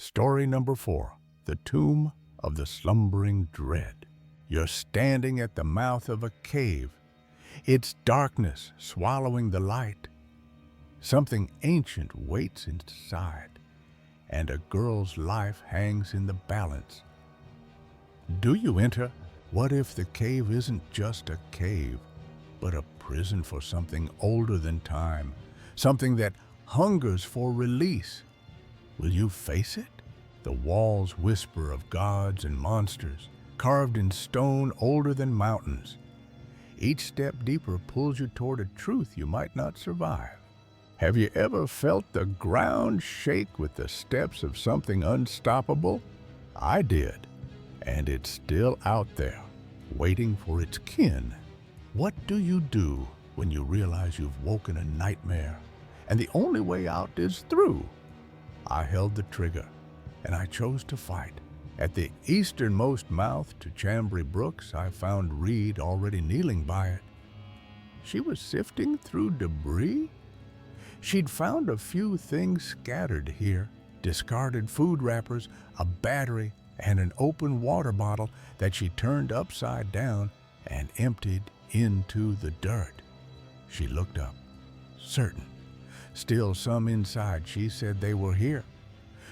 Story number 4, The Tomb of the Slumbering Dread. You're standing at the mouth of a cave, its darkness swallowing the light. Something ancient waits inside, and a girl's life hangs in the balance. Do you enter? What if the cave isn't just a cave, but a prison for something older than time, something that hungers for release? Will you face it? The walls whisper of gods and monsters, carved in stone older than mountains. Each step deeper pulls you toward a truth you might not survive. Have you ever felt the ground shake with the steps of something unstoppable? I did, and it's still out there, waiting for its kin. What do you do when you realize you've woken a nightmare, and the only way out is through? I held the trigger, and I chose to fight. At the easternmost mouth to Chambray Brooks, I found Reed already kneeling by it. She was sifting through debris? She'd found a few things scattered here, discarded food wrappers, a battery, and an open water bottle that she turned upside down and emptied into the dirt. She looked up, certain. Still some inside, she said they were here.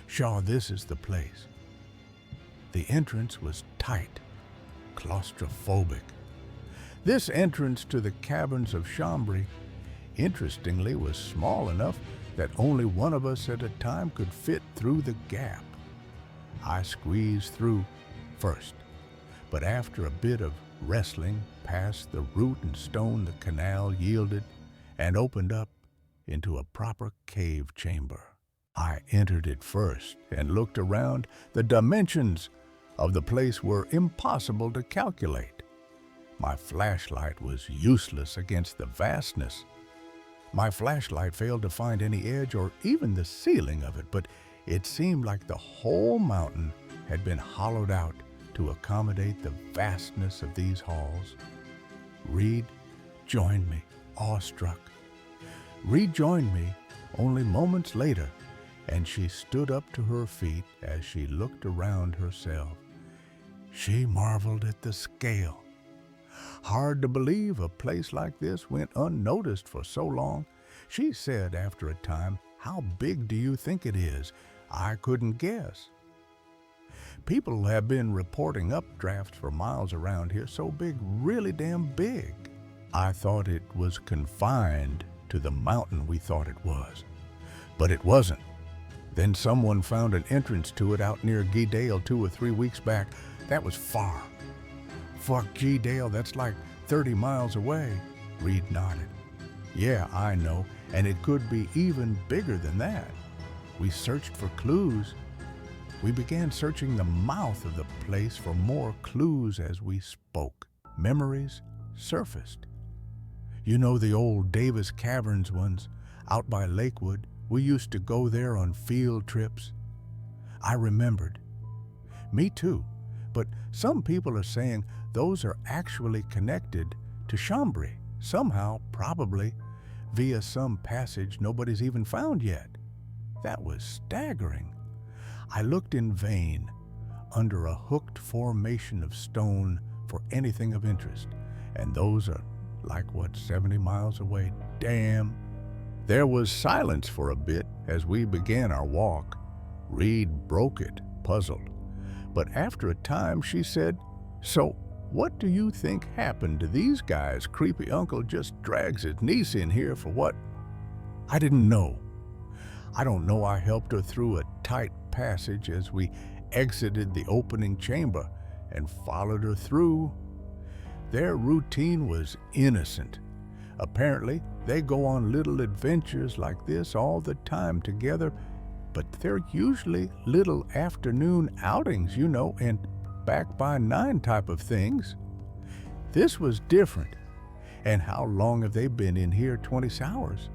Shaw, this is the place. The entrance was tight, claustrophobic. This entrance to the caverns of Chambray, interestingly, was small enough that only one of us at a time could fit through the gap. I squeezed through first, but after a bit of wrestling past the root and stone, the canal yielded and opened up into a proper cave chamber. I entered it first and looked around. The dimensions of the place were impossible to calculate. My flashlight was useless against the vastness. My flashlight failed to find any edge or even the ceiling of it, but it seemed like the whole mountain had been hollowed out to accommodate the vastness of these halls. Reed joined me, awestruck. Reed joined me only moments later, and she stood up to her feet as she looked around herself. She marveled at the scale. Hard to believe a place like this went unnoticed for so long. She said after a time, "How big do you think it is?" I couldn't guess. People have been reporting updrafts for miles around here, so big, really damn big. I thought it was confined to the mountain we thought it was, but it wasn't. Then someone found an entrance to it out near Geedale 2 or 3 weeks back. That was far. Fuck Geedale, that's like 30 miles away. Reed nodded. Yeah, I know, and it could be even bigger than that. We searched for clues. We began searching the mouth of the place for more clues as we spoke. Memories surfaced. You know the old Davis Caverns ones, out by Lakewood? We used to go there on field trips. I remembered. Me too, but some people are saying those are actually connected to Chambray, somehow, probably, via some passage nobody's even found yet. That was staggering. I looked in vain under a hooked formation of stone for anything of interest, and those are like, 70 miles away? Damn. There was silence for a bit as we began our walk. Reed broke it, puzzled. But after a time, she said, "So, what do you think happened to these guys? Creepy uncle just drags his niece in here for what?" I didn't know. I don't know. I helped her through a tight passage as we exited the opening chamber and followed her through. Their routine was innocent. Apparently, they go on little adventures like this all the time together, but they're usually little afternoon outings, and back by 9 type of things. This was different. And how long have they been in here? 20 hours.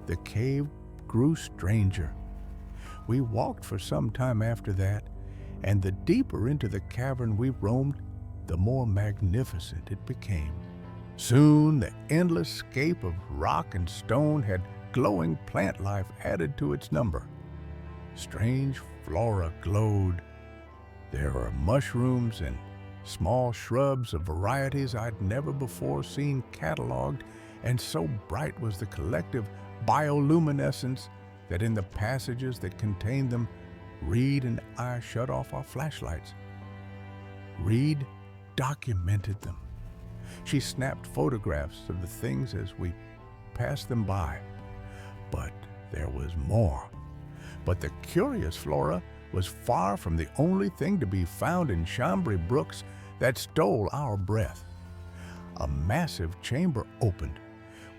The cave grew stranger. We walked for some time after that, and the deeper into the cavern we roamed, the more magnificent it became. Soon the endless scape of rock and stone had glowing plant life added to its number. Strange flora glowed. There were mushrooms and small shrubs of varieties I'd never before seen cataloged, and so bright was the collective bioluminescence that in the passages that contained them, Reed and I shut off our flashlights. Reed documented them. She snapped photographs of the things as we passed them by. But there was more. But the curious flora was far from the only thing to be found in Chambray Brooks that stole our breath. A massive chamber opened.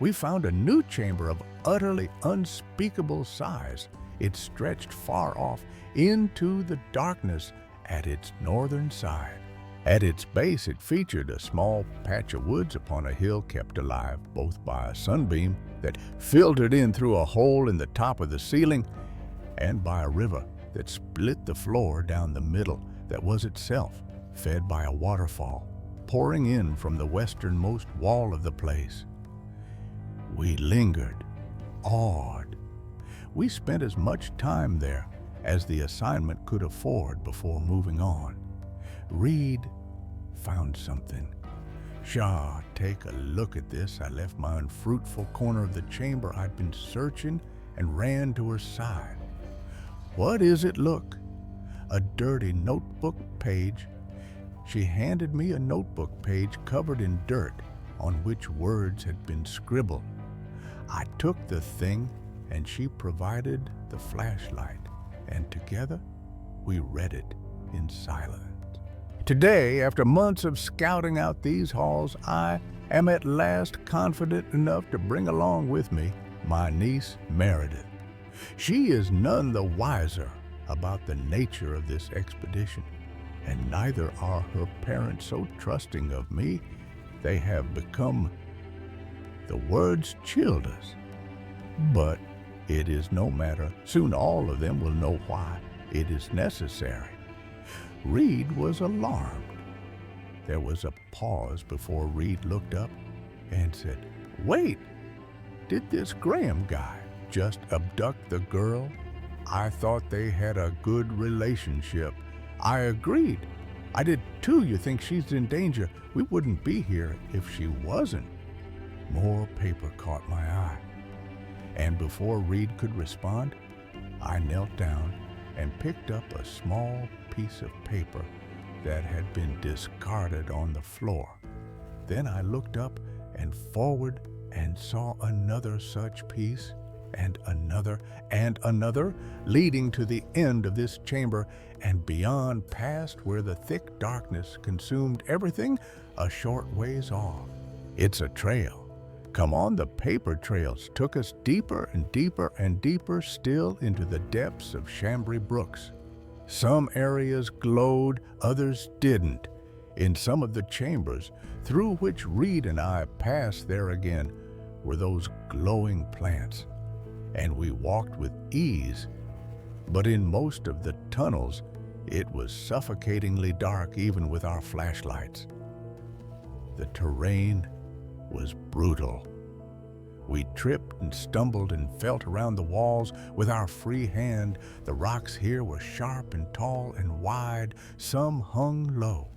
We found a new chamber of utterly unspeakable size. It stretched far off into the darkness at its northern side. At its base, it featured a small patch of woods upon a hill kept alive both by a sunbeam that filtered in through a hole in the top of the ceiling and by a river that split the floor down the middle that was itself fed by a waterfall pouring in from the westernmost wall of the place. We lingered, awed. We spent as much time there as the assignment could afford before moving on. Reed found something. Shaw, take a look at this. I left my unfruitful corner of the chamber I'd been searching and ran to her side. What is it? Look, a dirty notebook page. She handed me a notebook page covered in dirt on which words had been scribbled. I took the thing and she provided the flashlight, and together we read it in silence. Today, after months of scouting out these halls, I am at last confident enough to bring along with me my niece Meredith. She is none the wiser about the nature of this expedition, and neither are her parents so trusting of me. They have become, the words chilled us. But it is no matter. Soon all of them will know why it is necessary. Reed was alarmed. There was a pause before Reed looked up and said, "Wait, did this Graham guy just abduct the girl? I thought they had a good relationship." I agreed. I did too. You think she's in danger? We wouldn't be here if she wasn't. More paper caught my eye. And before Reed could respond, I knelt down and picked up a small piece of paper that had been discarded on the floor. Then I looked up and forward and saw another such piece, and another, leading to the end of this chamber and beyond, past where the thick darkness consumed everything a short ways off. It's a trail. Come on, the paper trails took us deeper and deeper and deeper still into the depths of Chambray Brooks. Some areas glowed, others didn't. In some of the chambers through which Reed and I passed there again were those glowing plants, and we walked with ease. But in most of the tunnels, it was suffocatingly dark even with our flashlights. The terrain was brutal. We tripped and stumbled and felt around the walls with our free hand. The rocks here were sharp and tall and wide. Some hung low.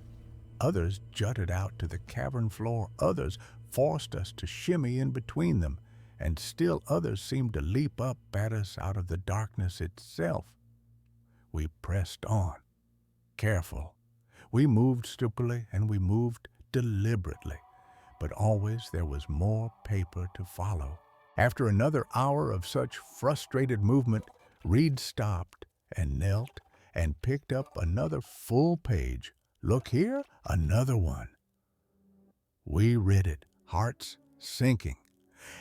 Others jutted out to the cavern floor. Others forced us to shimmy in between them. And still others seemed to leap up at us out of the darkness itself. We pressed on, careful. We moved stupidly and we moved deliberately. But always there was more paper to follow. After another hour of such frustrated movement, Reed stopped and knelt and picked up another full page. Look here, another one. We read it, hearts sinking,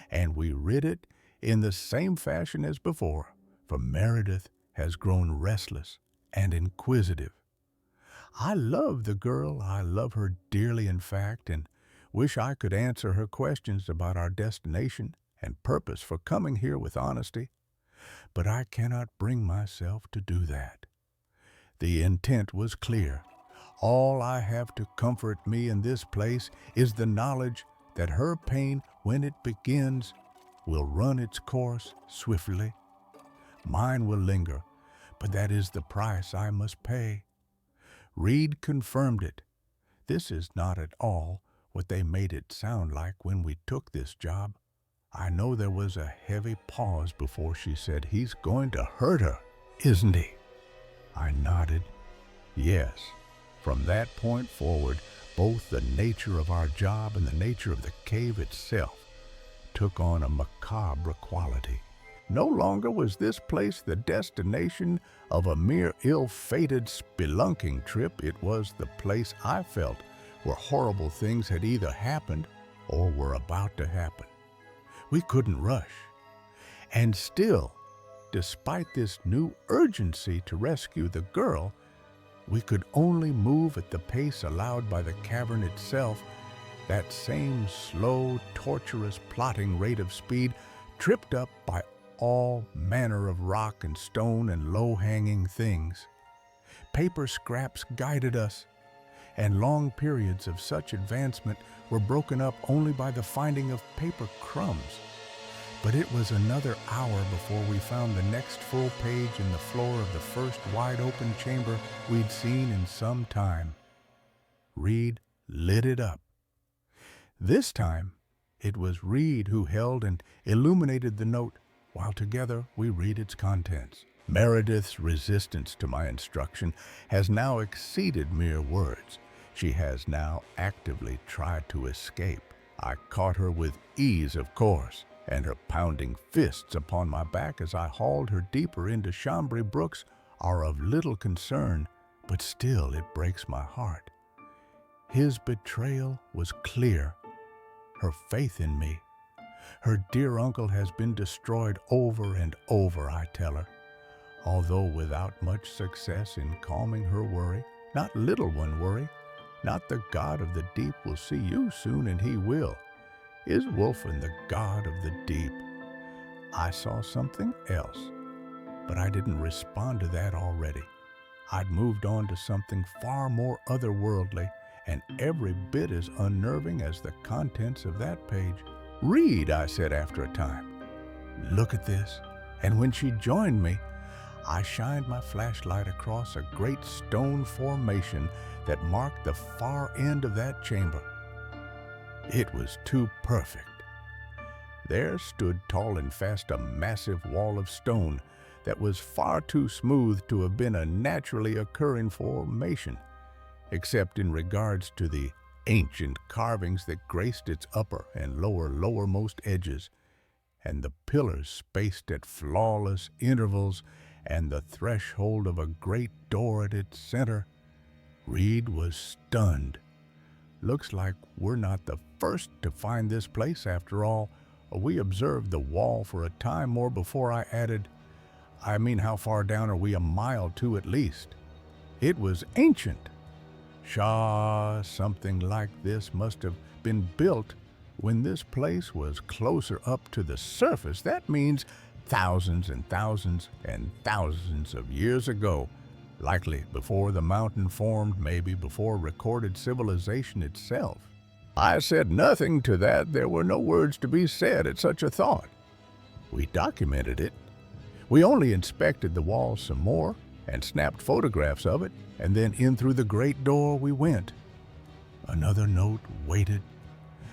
and we read it in the same fashion as before, for Meredith has grown restless and inquisitive. I love the girl, I love her dearly in fact, and wish I could answer her questions about our destination and purpose for coming here with honesty, but I cannot bring myself to do that. The intent was clear. All I have to comfort me in this place is the knowledge that her pain, when it begins, will run its course swiftly. Mine will linger, but that is the price I must pay. Reed confirmed it. This is not at all what they made it sound like when we took this job. I know there was a heavy pause before she said, "He's going to hurt her, isn't he?" I nodded. Yes. From that point forward, both the nature of our job and the nature of the cave itself took on a macabre quality. No longer was this place the destination of a mere ill-fated spelunking trip. It was the place I felt where horrible things had either happened or were about to happen. We couldn't rush. And still, despite this new urgency to rescue the girl, we could only move at the pace allowed by the cavern itself, that same slow, torturous, plotting rate of speed, tripped up by all manner of rock and stone and low-hanging things. Paper scraps guided us, and long periods of such advancement were broken up only by the finding of paper crumbs. But it was another hour before we found the next full page in the floor of the first wide-open chamber we'd seen in some time. Reed lit it up. This time, it was Reed who held and illuminated the note, while together we read its contents. Meredith's resistance to my instruction has now exceeded mere words. She has now actively tried to escape. I caught her with ease, of course, and her pounding fists upon my back as I hauled her deeper into Chambray Brooks are of little concern, but still it breaks my heart. His betrayal was clear. Her faith in me. Her dear uncle has been destroyed over and over, I tell her, although without much success in calming her worry. Not little one worry. Not the God of the deep will see you soon, and he will. Is Wolfen the God of the deep? I saw something else, but I didn't respond to that already. I'd moved on to something far more otherworldly, and every bit as unnerving as the contents of that page. "Read," I said after a time. "Look at this." And when she joined me, I shined my flashlight across a great stone formation that marked the far end of that chamber. It was too perfect. There stood tall and fast a massive wall of stone that was far too smooth to have been a naturally occurring formation, except in regards to the ancient carvings that graced its upper and lowermost edges, and the pillars spaced at flawless intervals, and the threshold of a great door at its center. Reed was stunned. Looks like we're not the first to find this place after all. We observed the wall for a time more before I added, "I mean, how far down are we? A mile, too, at least." It was ancient. Pshaw, something like this must have been built when this place was closer up to the surface. That means thousands and thousands and thousands of years ago, likely before the mountain formed, maybe before recorded civilization itself. I said nothing to that. There were no words to be said at such a thought. We documented it. We only inspected the wall some more and snapped photographs of it, and then in through the great door we went. Another note waited.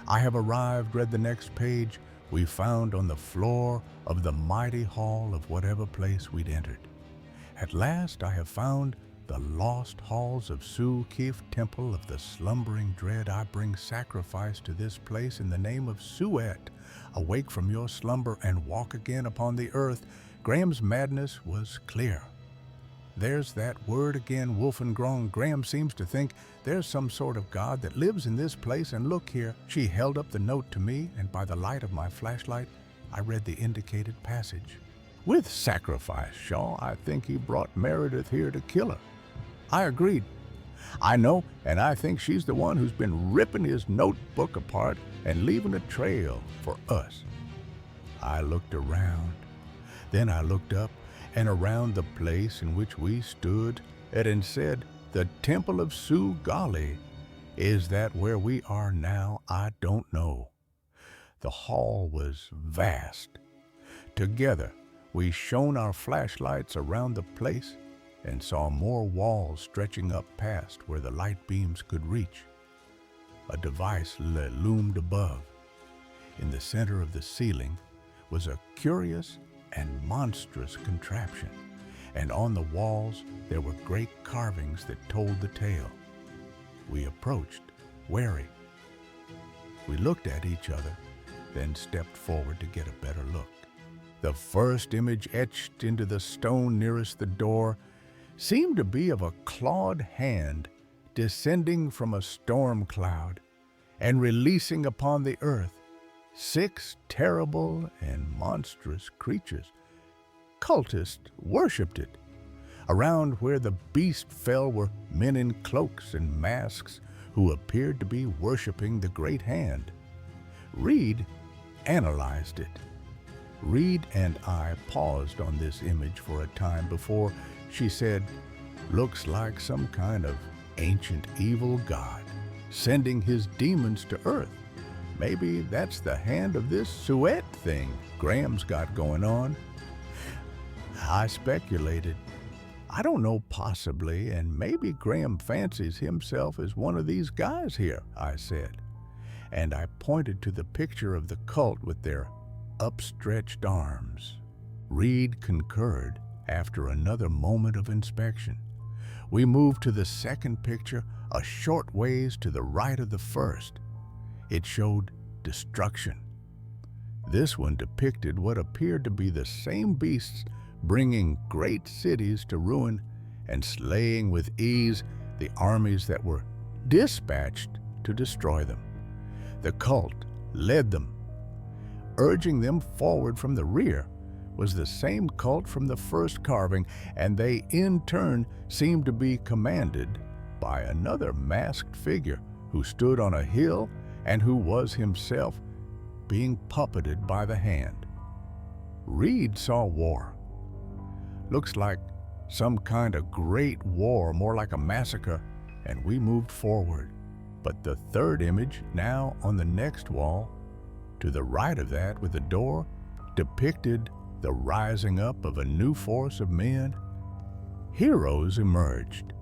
I have arrived, read the next page. We found on the floor of the mighty hall of whatever place we'd entered. At last I have found the lost halls of Sioux Keef Temple of the slumbering dread. I bring sacrifice to this place in the name of Suet. Awake from your slumber and walk again upon the earth. Graham's madness was clear. There's that word again, Wolfengrong. Graham seems to think there's some sort of God that lives in this place, and look here. She held up the note to me, and by the light of my flashlight, I read the indicated passage. With sacrifice, Shaw, I think he brought Meredith here to kill her. I agreed. I know, and I think she's the one who's been ripping his notebook apart and leaving a trail for us. I looked around. Then I looked up and around the place in which we stood and said, "The Temple of Sioux Golly. Is that where we are now? I don't know." The hall was vast. Together, We shone our flashlights around the place and saw more walls stretching up past where the light beams could reach. A device loomed above. In the center of the ceiling was a curious and monstrous contraption, and on the walls there were great carvings that told the tale. We approached, wary. We looked at each other, then stepped forward to get a better look. The first image etched into the stone nearest the door seemed to be of a clawed hand descending from a storm cloud and releasing upon the earth 6 terrible and monstrous creatures. Cultists worshipped it. Around where the beast fell were men in cloaks and masks who appeared to be worshiping the great hand. Reed analyzed it. Reed and I paused on this image for a time before she said, "Looks like some kind of ancient evil god sending his demons to earth. Maybe that's the hand of this Suet thing Graham's got going on." I speculated, "I don't know, possibly, and maybe Graham fancies himself as one of these guys here," I said, and I pointed to the picture of the cult with their upstretched arms. Reed concurred after another moment of inspection. We moved to the second picture a short ways to the right of the first. It showed destruction. This one depicted what appeared to be the same beasts bringing great cities to ruin and slaying with ease the armies that were dispatched to destroy them. The cult led them. Urging them forward from the rear was the same cult from the first carving, and they in turn seemed to be commanded by another masked figure who stood on a hill and who was himself being puppeted by the hand. Reed saw war. Looks like some kind of great war, more like a massacre, and we moved forward. But the third image, now on the next wall, to the right of that with the door, depicted the rising up of a new force of men. Heroes emerged.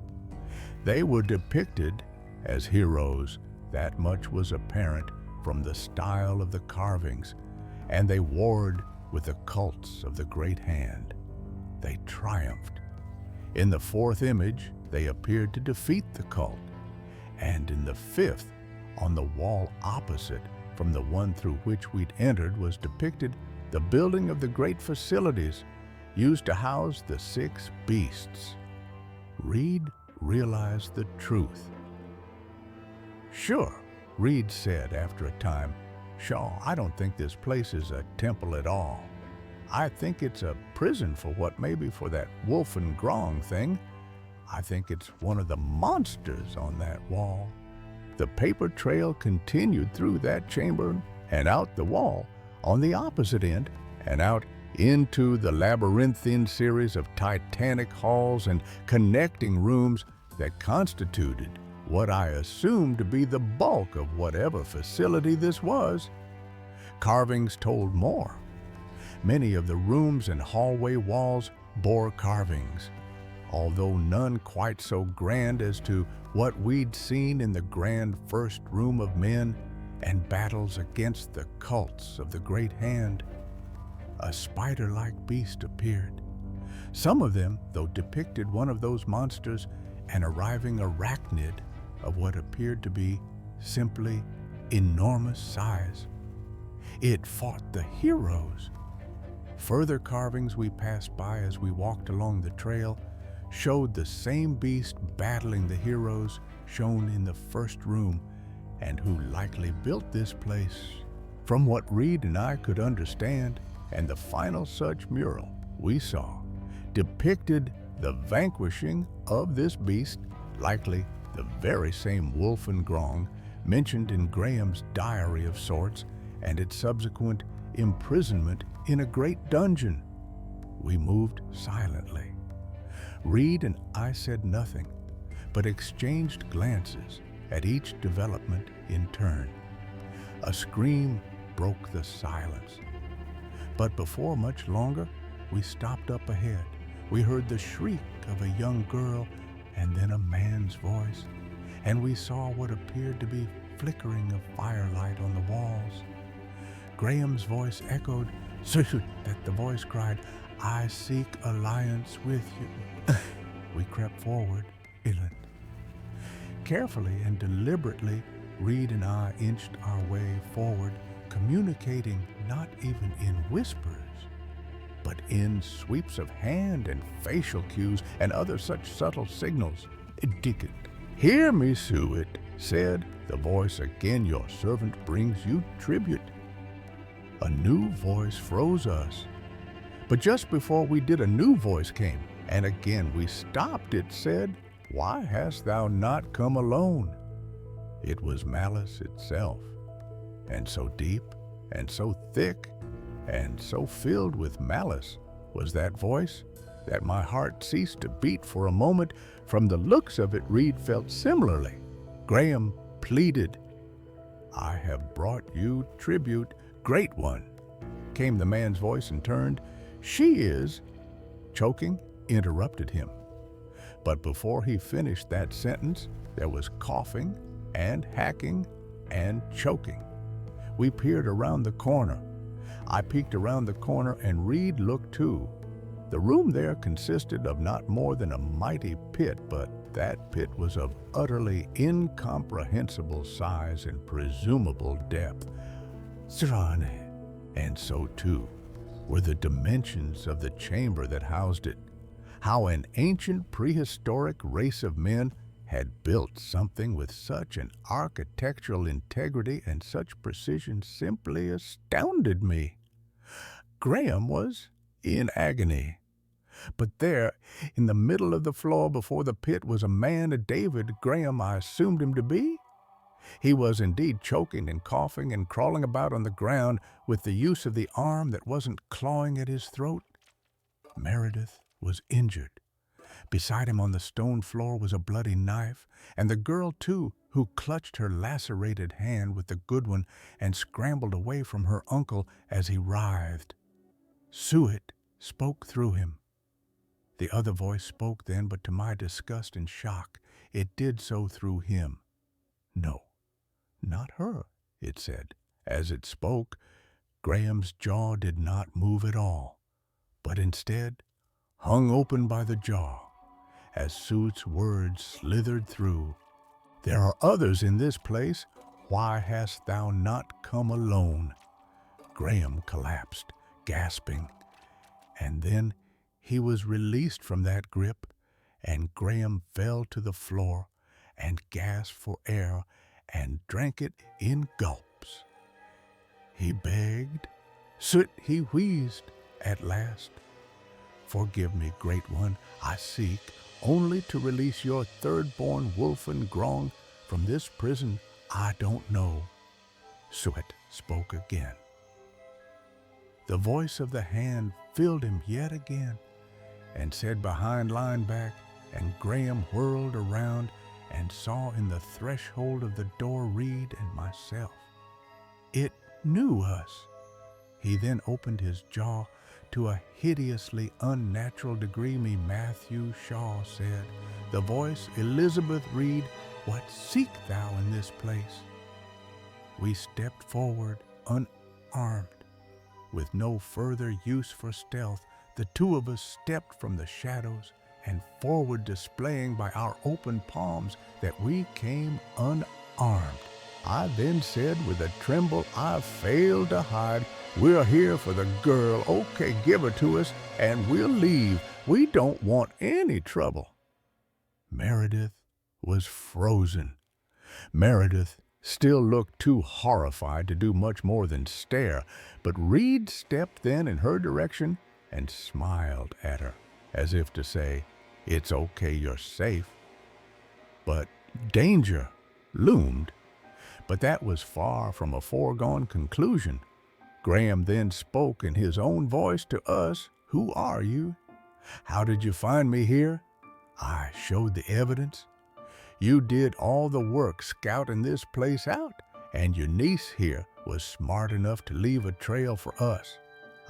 They were depicted as heroes, that much was apparent from the style of the carvings, and they warred with the cults of the great hand. They triumphed. In the fourth image, they appeared to defeat the cult, and in the fifth, on the wall opposite from the one through which we'd entered, was depicted the building of the great facilities used to house the 6 beasts. Reed realized the truth. "Sure," Reed said after a time. "Shaw, I don't think this place is a temple at all. I think it's a prison for what may be for that wolf and grong thing. I think it's one of the monsters on that wall." The paper trail continued through that chamber and out the wall on the opposite end and out into the labyrinthine series of titanic halls and connecting rooms that constituted what I assumed to be the bulk of whatever facility this was. Carvings told more. Many of the rooms and hallway walls bore carvings, although none quite so grand as to what we'd seen in the grand first room of men and battles against the cults of the great hand. A spider-like beast appeared. Some of them, though, depicted one of those monsters, an arriving arachnid of what appeared to be simply enormous size. It fought the heroes. Further carvings we passed by as we walked along the trail showed the same beast battling the heroes shown in the first room, and who likely built this place. From what Reed and I could understand, and the final such mural we saw depicted the vanquishing of this beast, likely the very same wolf and grong mentioned in Graham's diary of sorts, and its subsequent imprisonment in a great dungeon. We moved silently. Reed and I said nothing, but exchanged glances at each development in turn. A scream broke the silence. But before much longer, we stopped up ahead. We heard the shriek of a young girl and then a man's voice, and we saw what appeared to be flickering of firelight on the walls. Graham's voice echoed, so that the voice cried, "I seek alliance with you." We crept forward, silent. Carefully and deliberately, Reed and I inched our way forward, communicating not even in whispers, but in sweeps of hand and facial cues and other such subtle signals. Dickett, "Hear me, Suet," said the voice again, "your servant brings you tribute." A new voice froze us. But just before we did, a new voice came, and again we stopped. It said, "Why hast thou not come alone?" It was malice itself, and so deep, and so thick, and so filled with malice was that voice that my heart ceased to beat for a moment. From the looks of it, Reed felt similarly. Graham pleaded, "I have brought you tribute, great one," came the man's voice and turned. "She is," choking, interrupted him. But before he finished that sentence, there was coughing and hacking and choking. We peered around the corner. I peeked around the corner and Reed looked too. The room there consisted of not more than a mighty pit, but that pit was of utterly incomprehensible size and presumable depth. Srane. And so too were the dimensions of the chamber that housed it. How an ancient prehistoric race of men had built something with such an architectural integrity and such precision simply astounded me. Graham was in agony. But there, in the middle of the floor before the pit, was a man, David Graham I assumed him to be. He was indeed choking and coughing and crawling about on the ground with the use of the arm that wasn't clawing at his throat. Meredith was injured. Beside him on the stone floor was a bloody knife, and the girl, too, who clutched her lacerated hand with the good one and scrambled away from her uncle as he writhed. Suet spoke through him. The other voice spoke then, but to my disgust and shock, it did so through him. "No, not her," it said. As it spoke, Graham's jaw did not move at all, but instead hung open by the jaw, as Suet's words slithered through. "There are others in this place. Why hast thou not come alone?" Graham collapsed, gasping, and then he was released from that grip, and Graham fell to the floor and gasped for air and drank it in gulps. He begged, "Soot," he wheezed at last. "Forgive me, great one. I seek only to release your third-born Wolfen Grong from this prison I don't know." Suet spoke again. The voice of the hand filled him yet again and said behind Lineback, and Graham whirled around and saw in the threshold of the door Reed and myself. It knew us. He then opened his jaw to a hideously unnatural degree. Me Matthew Shaw said, the voice Elizabeth Reed, "What seek thou in this place?" We stepped forward unarmed. With no further use for stealth, the two of us stepped from the shadows and forward, displaying by our open palms that we came unarmed. I then said with a tremble I failed to hide, "We're here for the girl. Okay, give her to us and we'll leave. We don't want any trouble." Meredith was frozen. Meredith still looked too horrified to do much more than stare, but Reed stepped then in her direction and smiled at her, as if to say, "It's okay, you're safe." But danger loomed. But that was far from a foregone conclusion. Graham then spoke in his own voice to us. "Who are you? How did you find me here?" I showed the evidence. "You did all the work scouting this place out, and your niece here was smart enough to leave a trail for us."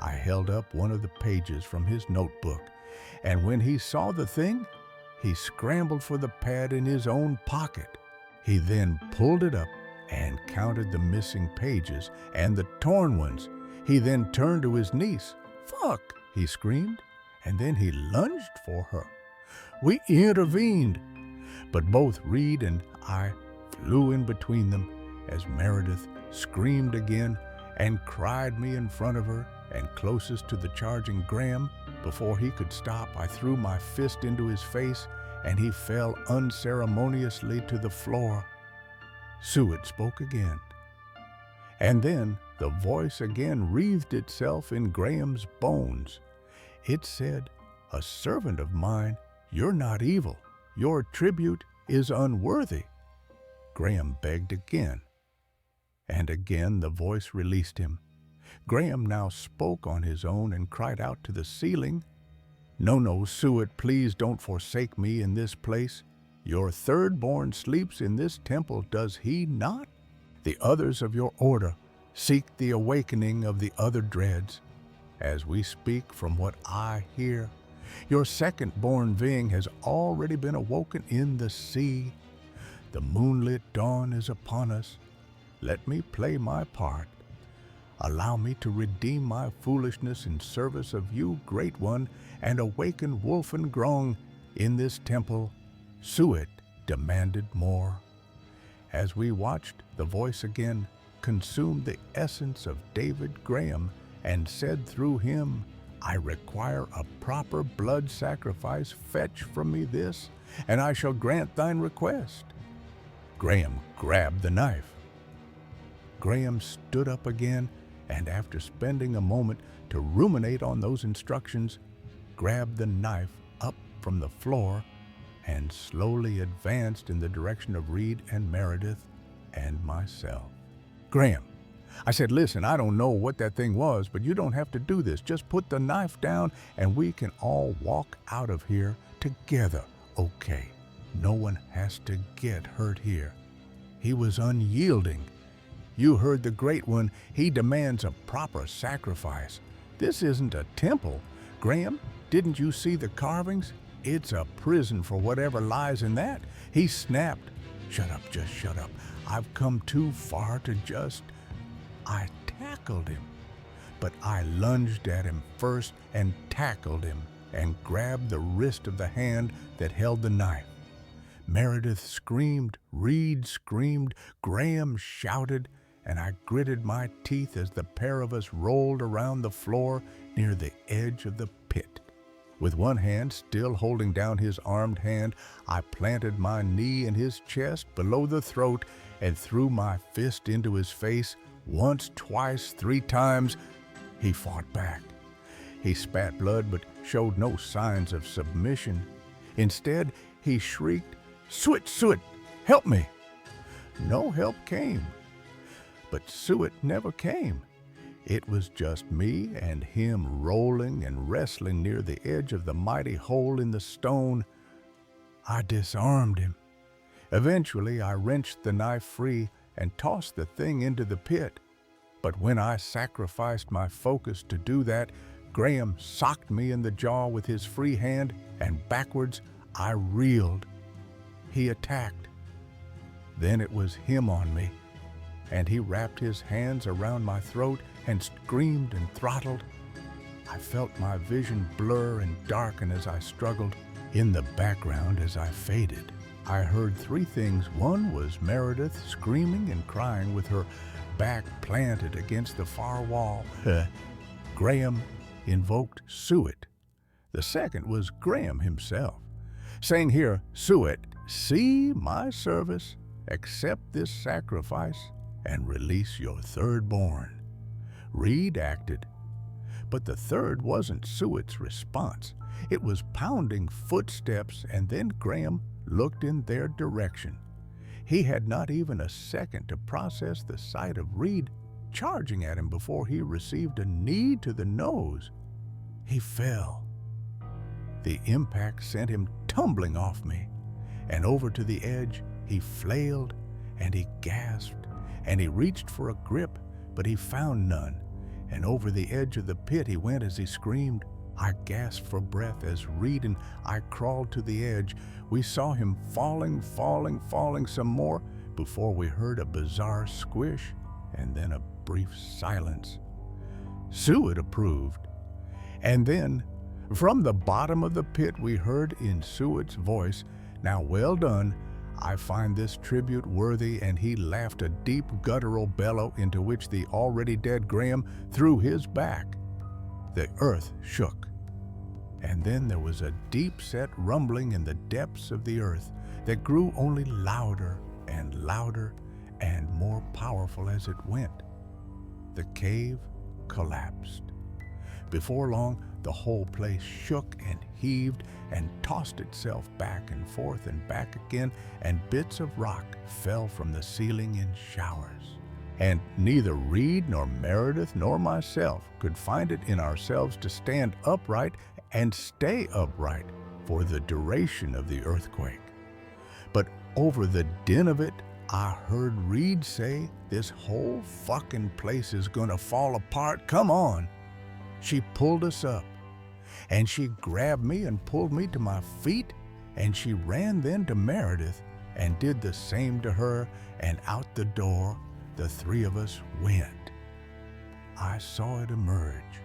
I held up one of the pages from his notebook, and when he saw the thing, he scrambled for the pad in his own pocket. He then pulled it up and counted the missing pages and the torn ones. He then turned to his niece. "Fuck!" he screamed, and then he lunged for her. We intervened, but both Reed and I flew in between them as Meredith screamed again and cried me in front of her and closest to the charging Graham. Before he could stop, I threw my fist into his face and he fell unceremoniously to the floor. Suet spoke again. And then the voice again wreathed itself in Graham's bones. It said, "A servant of mine, you're not evil. Your tribute is unworthy." Graham begged again. And again the voice released him. Graham now spoke on his own and cried out to the ceiling, "No, Suet, please don't forsake me in this place. Your third-born sleeps in this temple, does he not? The others of your order seek the awakening of the other dreads. As we speak from what I hear, your second-born being has already been awoken in the sea. The moonlit dawn is upon us. Let me play my part. Allow me to redeem my foolishness in service of you, Great One, and awaken Wolfengrong in this temple." Suet demanded more. As we watched, the voice again consumed the essence of David Graham and said through him, "I require a proper blood sacrifice. Fetch from me this, and I shall grant thine request." Graham grabbed the knife. Graham stood up again, and after spending a moment to ruminate on those instructions, grabbed the knife up from the floor and slowly advanced in the direction of Reed and Meredith and myself. "Graham," I said, "listen, I don't know what that thing was, but you don't have to do this. Just put the knife down and we can all walk out of here together, okay? No one has to get hurt here." He was unyielding. "You heard the Great One. He demands a proper sacrifice. This isn't a temple. Graham, didn't you see the carvings? It's a prison for whatever lies in that." He snapped. "Shut up, just shut up. I've come too far to just..." I tackled him, but I lunged at him first and tackled him and grabbed the wrist of the hand that held the knife. Meredith screamed, Reed screamed, Graham shouted, and I gritted my teeth as the pair of us rolled around the floor near the edge of the pit. With one hand still holding down his armed hand, I planted my knee in his chest below the throat and threw my fist into his face once, twice, 3 times. He fought back. He spat blood but showed no signs of submission. Instead, he shrieked, "Suet, Suet, help me!" No help came. But Suet never came. It was just me and him rolling and wrestling near the edge of the mighty hole in the stone. I disarmed him. Eventually, I wrenched the knife free and tossed the thing into the pit. But when I sacrificed my focus to do that, Graham socked me in the jaw with his free hand, and backwards I reeled. He attacked. Then it was him on me, and he wrapped his hands around my throat and screamed and throttled. I felt my vision blur and darken as I struggled. In the background, as I faded, I heard 3 things. One was Meredith screaming and crying with her back planted against the far wall. Graham invoked Suet. The second was Graham himself, saying here, "Suet, see my service, accept this sacrifice, and release your third-born." Reed acted. But the third wasn't Suet's response. It was pounding footsteps, and then Graham looked in their direction. He had not even a second to process the sight of Reed charging at him before he received a knee to the nose. He fell. The impact sent him tumbling off me, and over to the edge he flailed, and he gasped, and he reached for a grip, but he found none, and over the edge of the pit he went as he screamed. I gasped for breath as Reed and I crawled to the edge. We saw him falling some more before we heard a bizarre squish and then a brief silence. Suet approved. And then, from the bottom of the pit, we heard in Suet's voice, "Now well done. I find this tribute worthy," and he laughed a deep guttural bellow into which the already dead Graham threw his back. The earth shook. And then there was a deep-set rumbling in the depths of the earth that grew only louder and louder and more powerful as it went. The cave collapsed. Before long, the whole place shook and heaved and tossed itself back and forth and back again, and bits of rock fell from the ceiling in showers. And neither Reed nor Meredith nor myself could find it in ourselves to stand upright and stay upright for the duration of the earthquake. But over the din of it, I heard Reed say, "This whole fucking place is gonna fall apart. Come on." She pulled us up, and she grabbed me and pulled me to my feet, and she ran then to Meredith and did the same to her, and out the door the three of us went. I saw it emerge.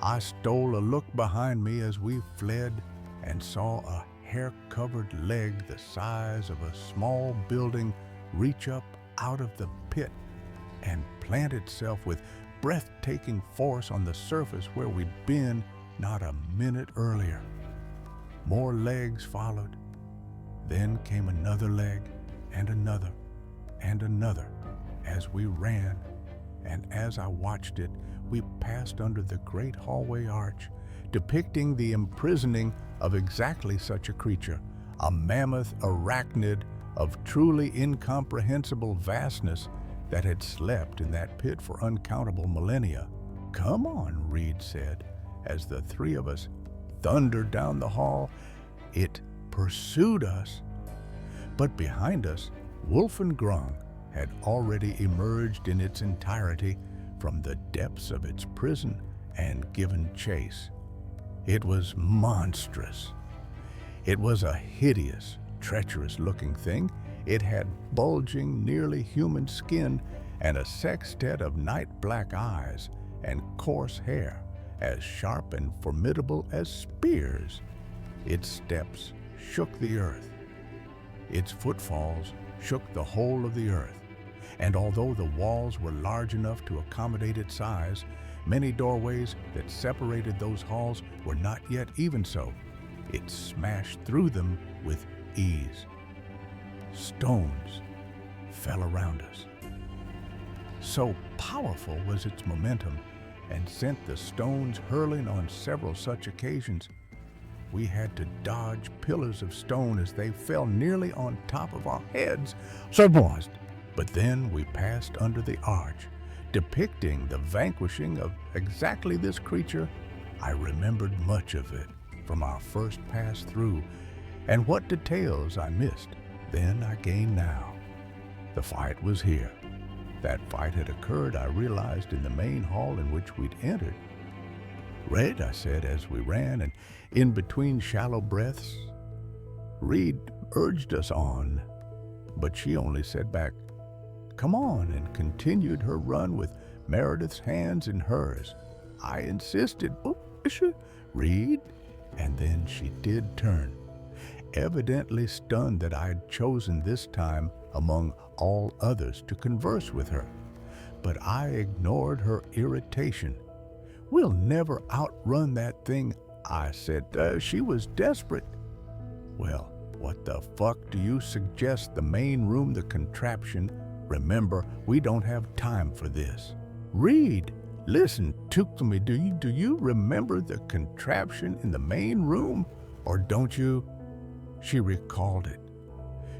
I stole a look behind me as we fled and saw a hair-covered leg the size of a small building reach up out of the pit and plant itself with breathtaking force on the surface where we'd been not a minute earlier. More legs followed. Then came another leg and another and another as we ran, and as I watched it, we passed under the great hallway arch, depicting the imprisoning of exactly such a creature, a mammoth arachnid of truly incomprehensible vastness that had slept in that pit for uncountable millennia. "Come on," Reed said, as the three of us thundered down the hall. It pursued us, but behind us, Wolfengrung had already emerged in its entirety from the depths of its prison and given chase. It was monstrous. It was a hideous, treacherous-looking thing. It had bulging, nearly human skin and a sextet of night-black eyes and coarse hair as sharp and formidable as spears. Its steps shook the earth. Its footfalls shook the whole of the earth. And although the walls were large enough to accommodate its size, many doorways that separated those halls were not yet even so. It smashed through them with ease. Stones fell around us. So powerful was its momentum, and sent the stones hurling on several such occasions. We had to dodge pillars of stone as they fell nearly on top of our heads. Surprised! But then we passed under the arch, depicting the vanquishing of exactly this creature. I remembered much of it from our first pass through, and what details I missed then I gained now. The fight was here. That fight had occurred, I realized, in the main hall in which we'd entered. "Red," I said as we ran, and in between shallow breaths, Reed urged us on, but she only said back, "Come on," and continued her run with Meredith's hands in hers. I insisted, "Oh, Reed," and then she did turn, evidently stunned that I had chosen this time among all others to converse with her. But I ignored her irritation. "We'll never outrun that thing," I said. She was desperate. "Well, what the fuck do you suggest? The main room, the contraption? Remember, we don't have time for this." "Reed, listen to me. Do you remember the contraption in the main room? Or don't you?" She recalled it.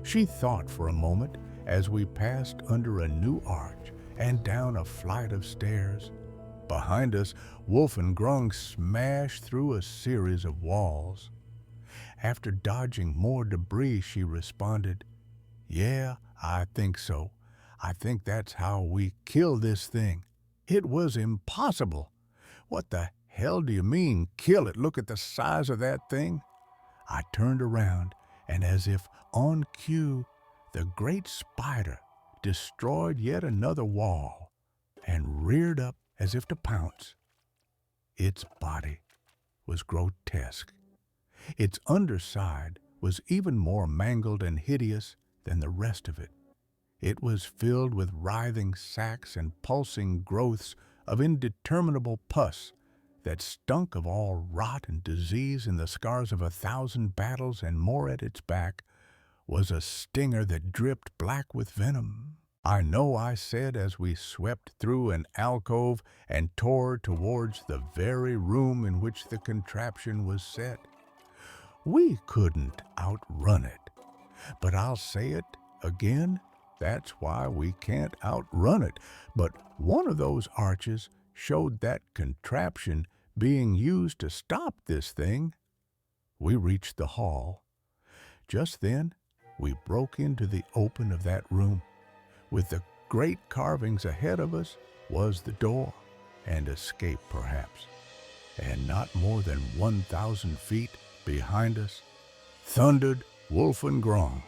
She thought for a moment as we passed under a new arch and down a flight of stairs. Behind us, Wolfengrung smashed through a series of walls. After dodging more debris, she responded, "Yeah, I think so. I think that's how we kill this thing." It was impossible. What the hell do you mean, kill it? Look at the size of that thing. I turned around, and as if on cue, the great spider destroyed yet another wall and reared up as if to pounce. Its body was grotesque. Its underside was even more mangled and hideous than the rest of it. It was filled with writhing sacs and pulsing growths of indeterminable pus that stunk of all rot and disease, and the scars of 1,000 battles, and more at its back was a stinger that dripped black with venom. I know, I said as we swept through an alcove and tore towards the very room in which the contraption was set. We couldn't outrun it, but I'll say it again, that's why we can't outrun it. But one of those arches showed that contraption being used to stop this thing. We reached the hall. Just then, we broke into the open of that room. With the great carvings ahead of us was the door, and escape perhaps. And not more than 1,000 feet behind us thundered Wolfengrong.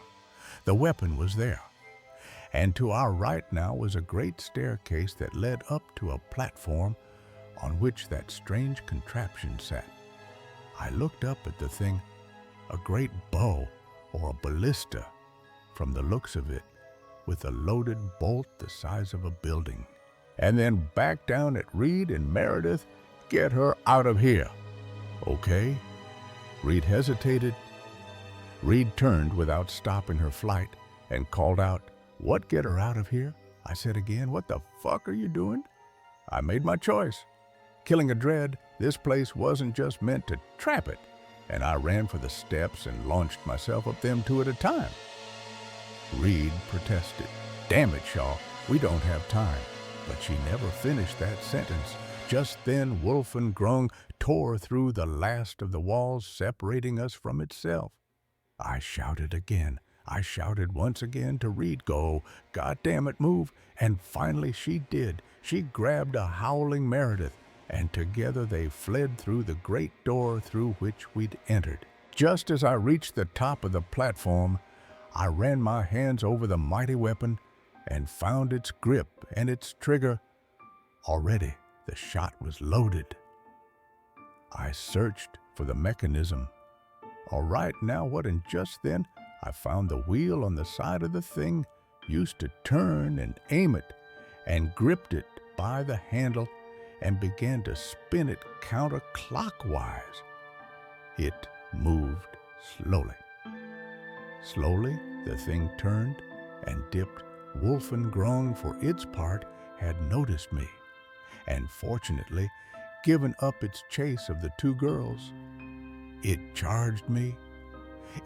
The weapon was there, and to our right now was a great staircase that led up to a platform on which that strange contraption sat. I looked up at the thing, a great bow or a ballista from the looks of it, with a loaded bolt the size of a building. And then back down at Reed and Meredith, get her out of here. Okay? Reed hesitated. Reed turned without stopping her flight and called out, "What, get her out of here?" I said again, "What the fuck are you doing?" I made my choice. Killing a dread, this place wasn't just meant to trap it, and I ran for the steps and launched myself up them two at a time. Reed protested. "Damn it, Shaw, we don't have time." But she never finished that sentence. Just then Wolfengrung tore through the last of the walls, separating us from itself. I shouted again. I shouted once again to Reed, "Go, God damn it, move." And finally she did. She grabbed a howling Meredith, and together they fled through the great door through which we'd entered. Just as I reached the top of the platform, I ran my hands over the mighty weapon and found its grip and its trigger. Already the shot was loaded. I searched for the mechanism. All right, now what? And just then I found the wheel on the side of the thing, used to turn and aim it, and gripped it by the handle and began to spin it counterclockwise. It moved slowly. Slowly, the thing turned and dipped. Wolfengrung, for its part, had noticed me, and fortunately, given up its chase of the two girls. It charged me.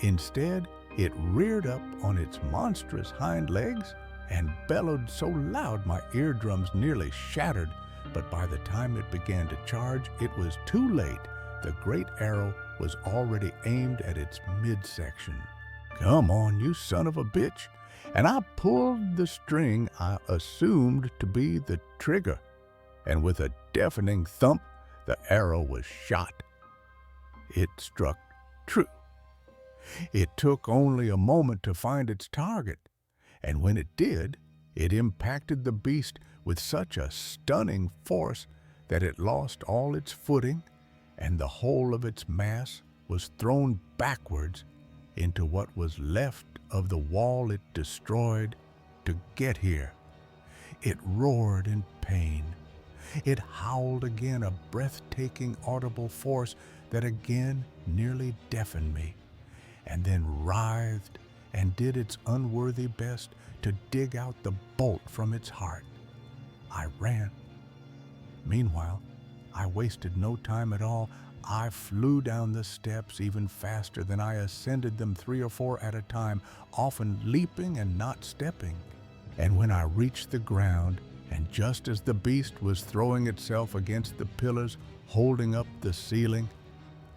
Instead, it reared up on its monstrous hind legs and bellowed so loud my eardrums nearly shattered, but by the time it began to charge, it was too late. The great arrow was already aimed at its midsection. "Come on, you son of a bitch." And I pulled the string I assumed to be the trigger, and with a deafening thump, the arrow was shot. It struck true. It took only a moment to find its target, and when it did, it impacted the beast with such a stunning force that it lost all its footing, and the whole of its mass was thrown backwards into what was left of the wall it destroyed to get here. It roared in pain. It howled again, a breathtaking audible force that again nearly deafened me, and then writhed and did its unworthy best to dig out the bolt from its heart. I ran. Meanwhile, I wasted no time at all. I flew down the steps even faster than I ascended them, 3 or 4 at a time, often leaping and not stepping. And when I reached the ground, and just as the beast was throwing itself against the pillars holding up the ceiling,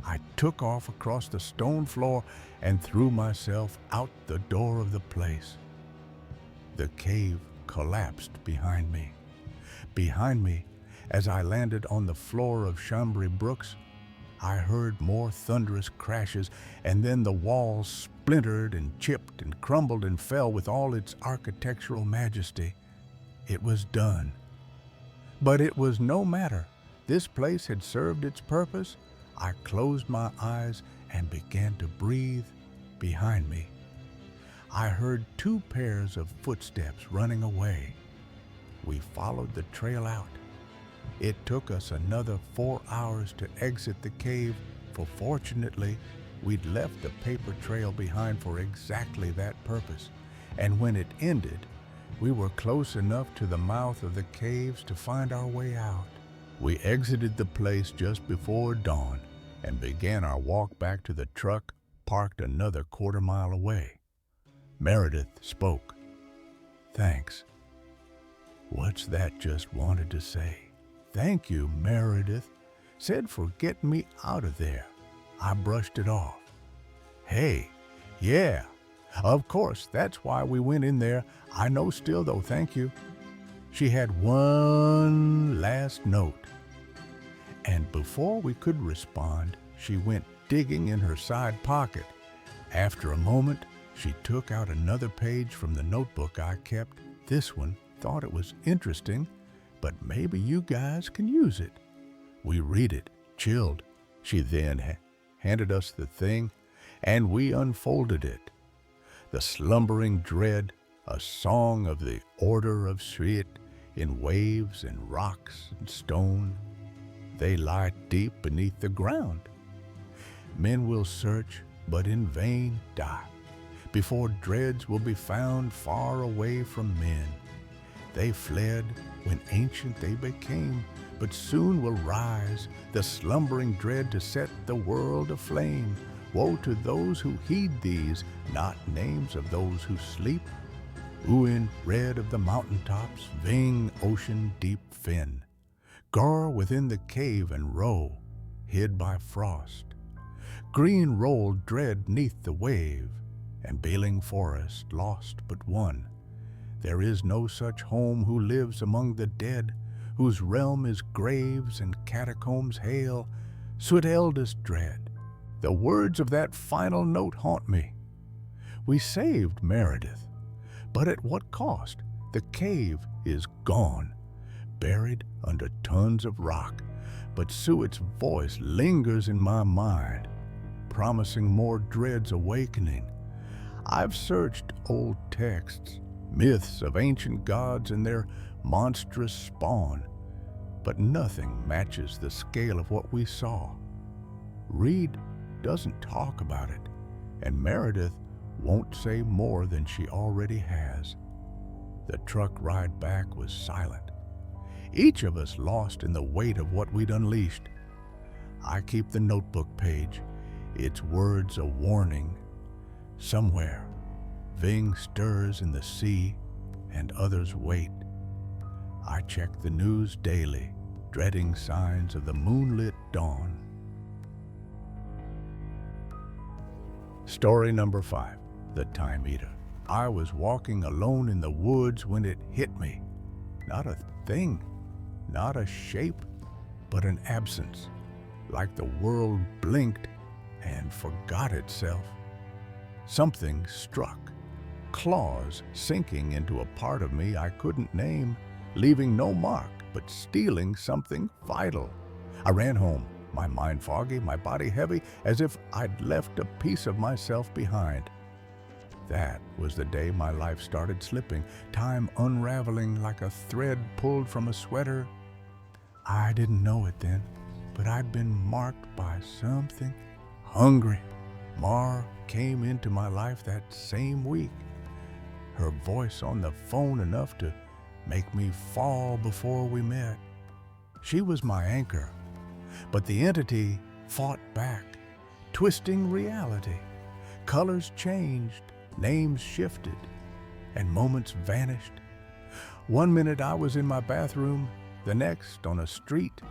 I took off across the stone floor and threw myself out the door of the place. The cave collapsed behind me. Behind me, as I landed on the floor of Chambray Brooks, I heard more thunderous crashes, and then the wall splintered and chipped and crumbled and fell with all its architectural majesty. It was done. But it was no matter. This place had served its purpose. I closed my eyes and began to breathe behind me. I heard 2 pairs of footsteps running away. We followed the trail out. It took us another 4 hours to exit the cave, for fortunately, we'd left the paper trail behind for exactly that purpose. And when it ended, we were close enough to the mouth of the caves to find our way out. We exited the place just before dawn and began our walk back to the truck parked another quarter-mile away. Meredith spoke. "Thanks." What's that just wanted to say? "Thank you, Meredith," said for getting me out of there. I brushed it off. "Hey, yeah, of course, that's why we went in there. I know still though, thank you." She had one last note. And before we could respond, she went digging in her side pocket. After a moment, she took out another page from the notebook I kept. This one, thought it was interesting, but maybe you guys can use it. We read it, chilled. She then handed us the thing, and we unfolded it. The slumbering dread, a song of the order of Sriit in waves and rocks and stone. They lie deep beneath the ground. Men will search, but in vain die. Before dreads will be found far away from men. They fled when ancient they became, but soon will rise the slumbering dread to set the world aflame. Woe to those who heed these, not names of those who sleep. Uin, red of the mountaintops, Ving, ocean deep fin. Gar within the cave and row, hid by frost. Green rolled dread neath the wave, and Bailing forest lost but one. There is no such home who lives among the dead, whose realm is graves and catacombs hail. Sweet eldest dread, the words of that final note haunt me. We saved Meredith, but at what cost? The cave is gone, buried under tons of rock, but Suet's voice lingers in my mind, promising more dread's awakening. I've searched old texts, myths of ancient gods and their monstrous spawn, but nothing matches the scale of what we saw. Reed doesn't talk about it, and Meredith won't say more than she already has. The truck ride back was silent, each of us lost in the weight of what we'd unleashed. I keep the notebook page, its words a warning. Somewhere, Ving stirs in the sea, and others wait. I check the news daily, dreading signs of the moonlit dawn. Story number 5, The Time Eater. I was walking alone in the woods when it hit me. Not a thing, not a shape, but an absence, like the world blinked and forgot itself. Something struck, claws sinking into a part of me I couldn't name, leaving no mark but stealing something vital. I ran home, my mind foggy, my body heavy, as if I'd left a piece of myself behind. That was the day my life started slipping, time unraveling like a thread pulled from a sweater. I didn't know it then, but I'd been marked by something hungry. Mar came into my life that same week, her voice on the phone enough to make me fall before we met. She was my anchor, but the entity fought back, twisting reality. Colors changed, names shifted, and moments vanished. One minute I was in my bathroom, the next on a street,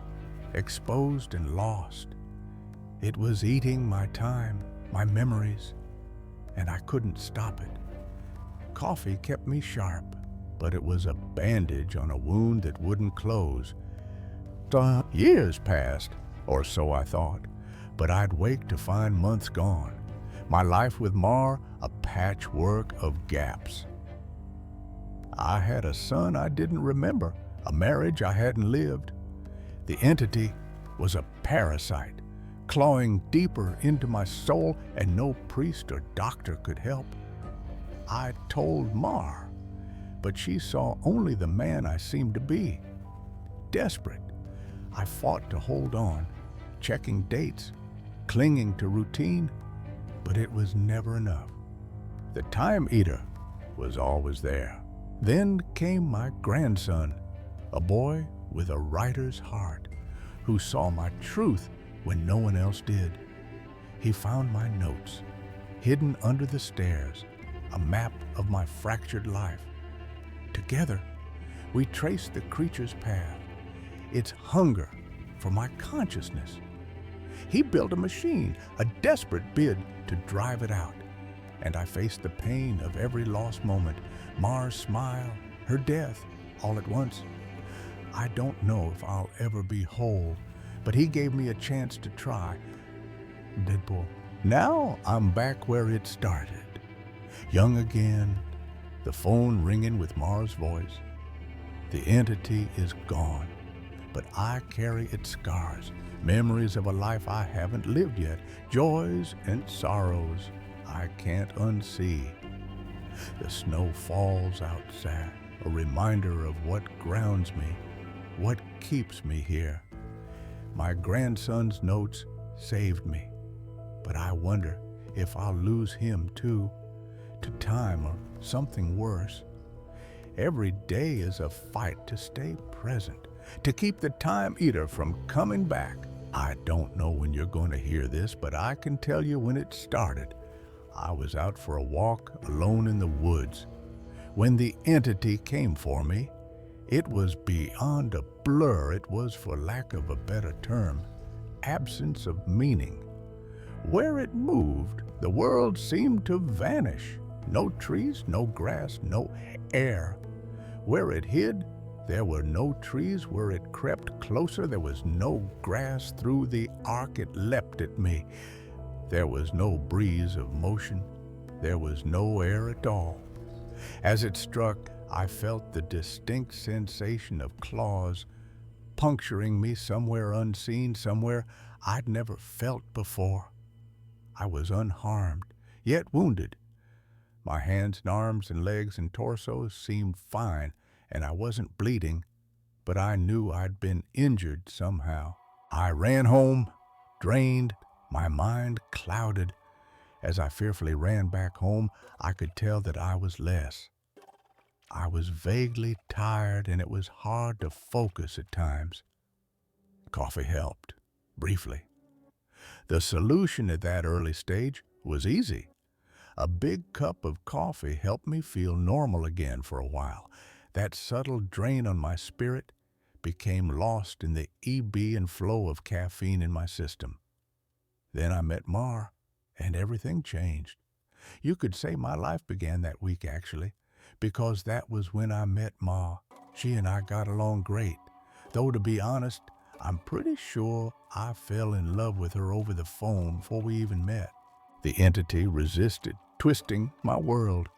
exposed and lost. It was eating my time, my memories, and I couldn't stop it. Coffee kept me sharp, but it was a bandage on a wound that wouldn't close. Years passed, or so I thought, but I'd wake to find months gone. My life with Mar, a patchwork of gaps. I had a son I didn't remember, a marriage I hadn't lived. The entity was a parasite, clawing deeper into my soul, and no priest or doctor could help. I told Mar, but she saw only the man I seemed to be. Desperate, I fought to hold on, checking dates, clinging to routine, but it was never enough. The time eater was always there. Then came my grandson, a boy with a writer's heart, who saw my truth when no one else did. He found my notes, hidden under the stairs, a map of my fractured life. Together, we traced the creature's path, its hunger for my consciousness. He built a machine, a desperate bid to drive it out, and I faced the pain of every lost moment, Mar's smile, her death, all at once. I don't know if I'll ever be whole, but he gave me a chance to try. Deadpool. Now I'm back where it started. Young again, the phone ringing with Mar's voice. The entity is gone, but I carry its scars, memories of a life I haven't lived yet, joys and sorrows I can't unsee. The snow falls outside, a reminder of what grounds me, what keeps me here. My grandson's notes saved me, but I wonder if I'll lose him too, to time or something worse. Every day is a fight to stay present, to keep the time eater from coming back. I don't know when you're going to hear this, but I can tell you when it started. I was out for a walk alone in the woods. When the entity came for me, it was beyond a blur. It was, for lack of a better term, absence of meaning. Where it moved, the world seemed to vanish. No trees, no grass, no air. Where it hid, there were no trees. Where it crept closer, there was no grass. Through the arc it leapt at me. There was no breeze of motion. There was no air at all. As it struck, I felt the distinct sensation of claws puncturing me somewhere unseen, somewhere I'd never felt before. I was unharmed, yet wounded. My hands and arms and legs and torso seemed fine, and I wasn't bleeding, but I knew I'd been injured somehow. I ran home, drained, my mind clouded. As I fearfully ran back home, I could tell that I was less. I was vaguely tired, and it was hard to focus at times. Coffee helped, briefly. The solution at that early stage was easy. A big cup of coffee helped me feel normal again for a while. That subtle drain on my spirit became lost in the ebb and flow of caffeine in my system. Then I met Mar, and everything changed. You could say my life began that week, actually, because that was when I met Ma. She and I got along great, though to be honest, I'm pretty sure I fell in love with her over the phone before we even met. The entity resisted, twisting my world.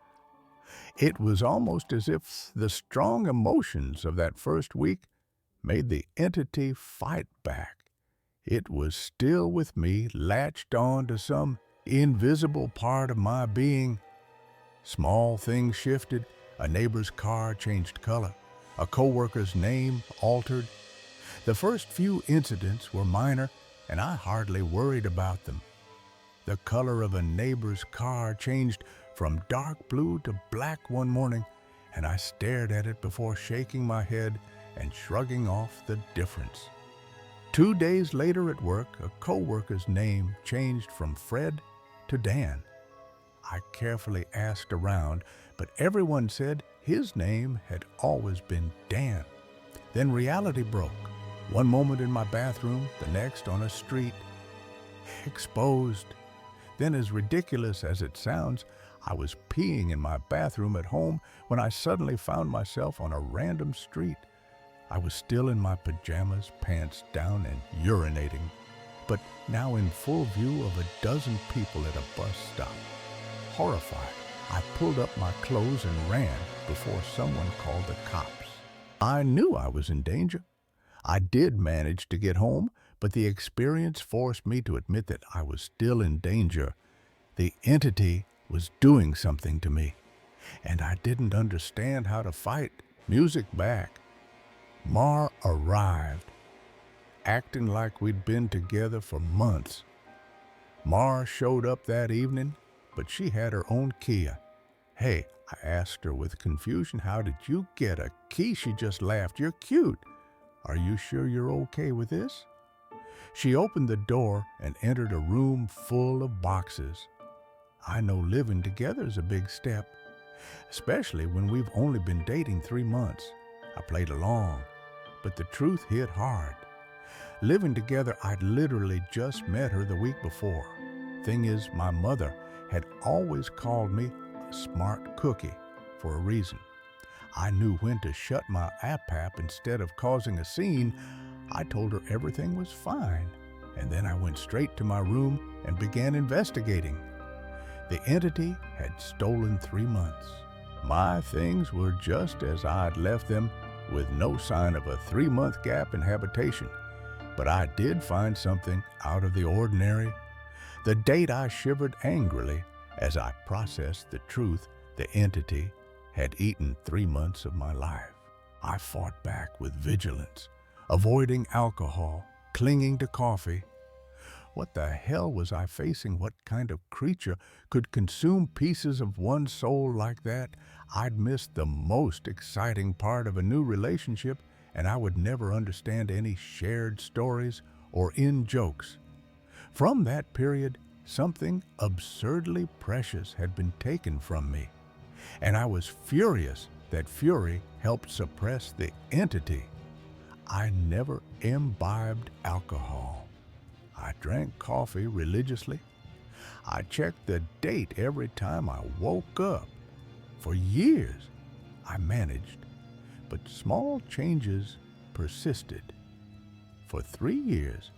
It was almost as if the strong emotions of that first week made the entity fight back. It was still with me, latched on to some invisible part of my being. Small things shifted. A neighbor's car changed color. A coworker's name altered. The first few incidents were minor, and I hardly worried about them. The color of a neighbor's car changed from dark blue to black one morning, and I stared at it before shaking my head and shrugging off the difference. 2 days later at work, a coworker's name changed from Fred to Dan. I carefully asked around, but everyone said his name had always been Dan. Then reality broke. One moment in my bathroom, the next on a street. Exposed. Then, as ridiculous as it sounds, I was peeing in my bathroom at home when I suddenly found myself on a random street. I was still in my pajamas, pants down, and urinating, but now in full view of a dozen people at a bus stop. Horrified, I pulled up my clothes and ran before someone called the cops. I knew I was in danger. I did manage to get home, but the experience forced me to admit that I was still in danger. The entity was doing something to me, and I didn't understand how to fight. Music back. Mar arrived, acting like we'd been together for months. Mar showed up that evening, but she had her own key. "Hey," I asked her with confusion, "how did you get a key?" She just laughed. "You're cute. Are you sure you're okay with this?" She opened the door and entered a room full of boxes. I know living together is a big step, especially when we've only been dating 3 months. I played along, but the truth hit hard. Living together, I'd literally just met her the week before. Thing is, my mother had always called me a smart cookie for a reason. I knew when to shut my APAP instead of causing a scene. I told her everything was fine, and then I went straight to my room and began investigating. The entity had stolen 3 months. My things were just as I'd left them, with no sign of a 3-month gap in habitation. But I did find something out of the ordinary. The date I shivered angrily as I processed the truth. The entity had eaten 3 months of my life. I fought back with vigilance, avoiding alcohol, clinging to coffee. What the hell was I facing? What kind of creature could consume pieces of one's soul like that? I'd missed the most exciting part of a new relationship, and I would never understand any shared stories or in-jokes. From that period, something absurdly precious had been taken from me, and I was furious that fury helped suppress the entity. I never imbibed alcohol. I drank coffee religiously. I checked the date every time I woke up. For years, I managed, but small changes persisted. For 3 years,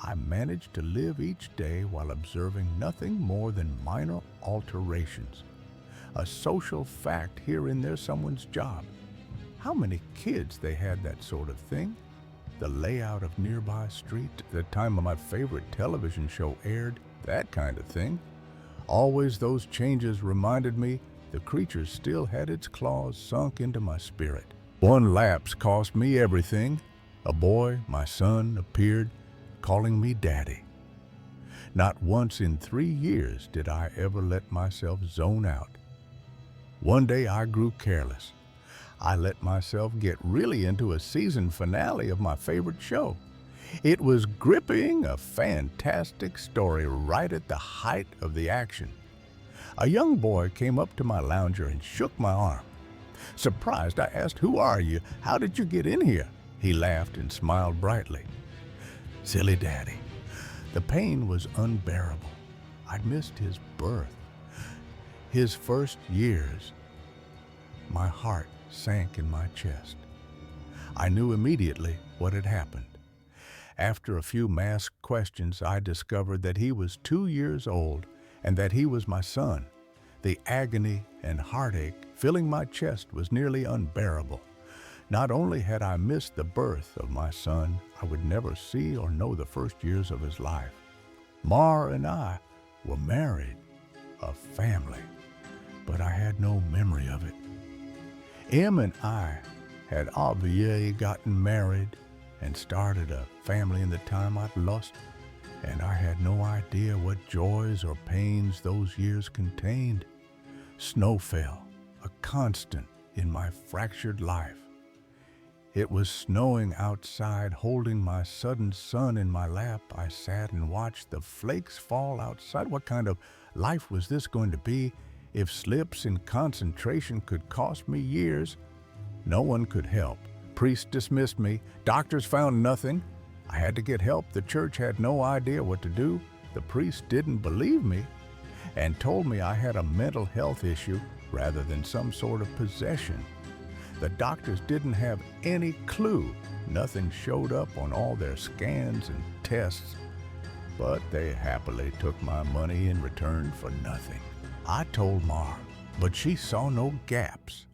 I managed to live each day while observing nothing more than minor alterations. A social fact here and there someone's job. How many kids they had that sort of thing? The layout of nearby street, the time of my favorite television show aired, that kind of thing. Always those changes reminded me the creature still had its claws sunk into my spirit. One lapse cost me everything. A boy, my son, appeared, calling me daddy. Not once in 3 years did I ever let myself zone out. One day I grew careless. I let myself get really into a season finale of my favorite show. It was gripping, a fantastic story right at the height of the action. A young boy came up to my lounger and shook my arm. Surprised, I asked, "Who are you? How did you get in here?" He laughed and smiled brightly. Silly daddy. The pain was unbearable. I'd missed his birth, his first years. My heart sank in my chest. I knew immediately what had happened. After a few masked questions, I discovered that he was 2 years old and that he was my son. The agony and heartache filling my chest was nearly unbearable. Not only had I missed the birth of my son, I would never see or know the first years of his life. Mar and I were married, a family, but I had no memory of it. Em and I had obviously gotten married and started a family in the time I'd lost, and I had no idea what joys or pains those years contained. Snow fell, a constant in my fractured life. It was snowing outside. Holding my sudden son in my lap, I sat and watched the flakes fall outside. What kind of life was this going to be? If slips in concentration could cost me years, no one could help. Priests dismissed me. Doctors found nothing. I had to get help. The church had no idea what to do. The priest didn't believe me. and told me I had a mental health issue rather than some sort of possession. The doctors didn't have any clue. Nothing showed up on all their scans and tests, but they happily took my money in return for nothing. I told Ma, but she saw no gaps.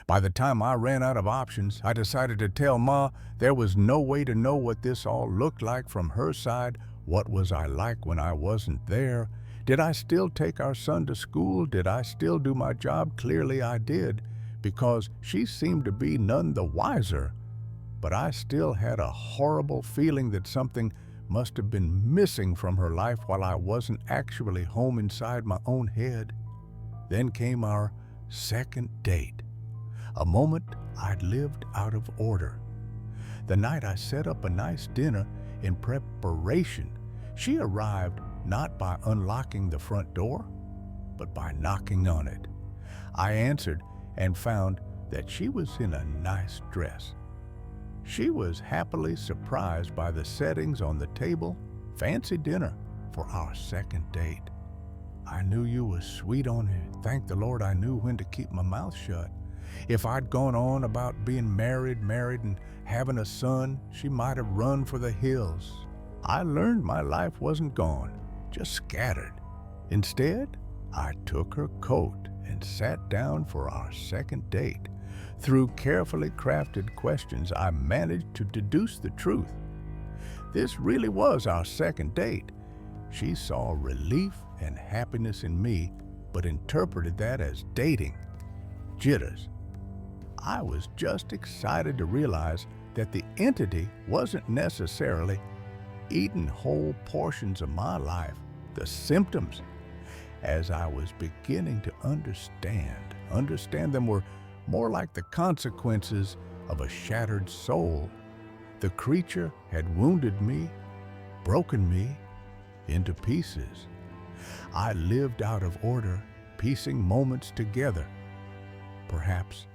By the time I ran out of options, I decided to tell Ma there was no way to know what this all looked like from her side. What was I like when I wasn't there? Did I still take our son to school? Did I still do my job? Clearly I did, because she seemed to be none the wiser. But I still had a horrible feeling that something must have been missing from her life while I wasn't actually home inside my own head. Then came our second date, a moment I'd lived out of order. The night I set up a nice dinner in preparation, she arrived not by unlocking the front door, but by knocking on it. I answered and found that she was in a nice dress. She was happily surprised by the settings on the table, fancy dinner for our second date. I knew you was sweet on it. Thank the Lord I knew when to keep my mouth shut. If I'd gone on about being married and having a son, she might have run for the hills. I learned my life wasn't gone, just scattered. Instead, I took her coat and sat down for our second date. Through carefully crafted questions, I managed to deduce the truth. This really was our second date. She saw relief and happiness in me, but interpreted that as dating. Jitters. I was just excited to realize that the entity wasn't necessarily eating whole portions of my life, the symptoms. As I was beginning to understand them were more like the consequences of a shattered soul. The creature had wounded me, broken me into pieces. I lived out of order, piecing moments together. Perhaps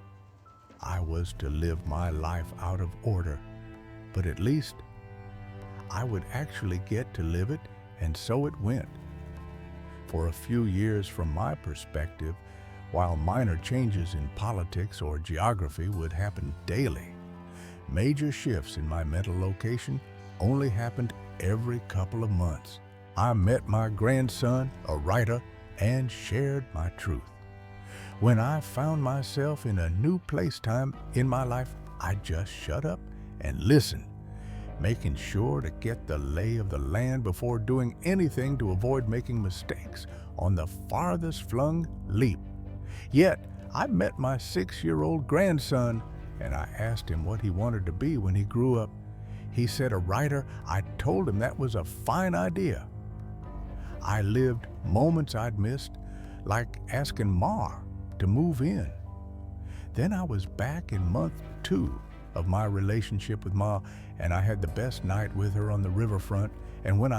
I was to live my life out of order, but at least I would actually get to live it, and so it went. For a few years, from my perspective, while minor changes in politics or geography would happen daily, major shifts in my mental location only happened every couple of months. I met my grandson, a writer, and shared my truth. When I found myself in a new place-time in my life, I just shut up and listened, making sure to get the lay of the land before doing anything to avoid making mistakes on the farthest flung leap. Yet, I met my 6-year-old grandson, and I asked him what he wanted to be when he grew up. He said a writer. I told him that was a fine idea. I lived moments I'd missed, like asking Ma to move in. Then I was back in month 2 of my relationship with Ma, and I had the best night with her on the riverfront. And when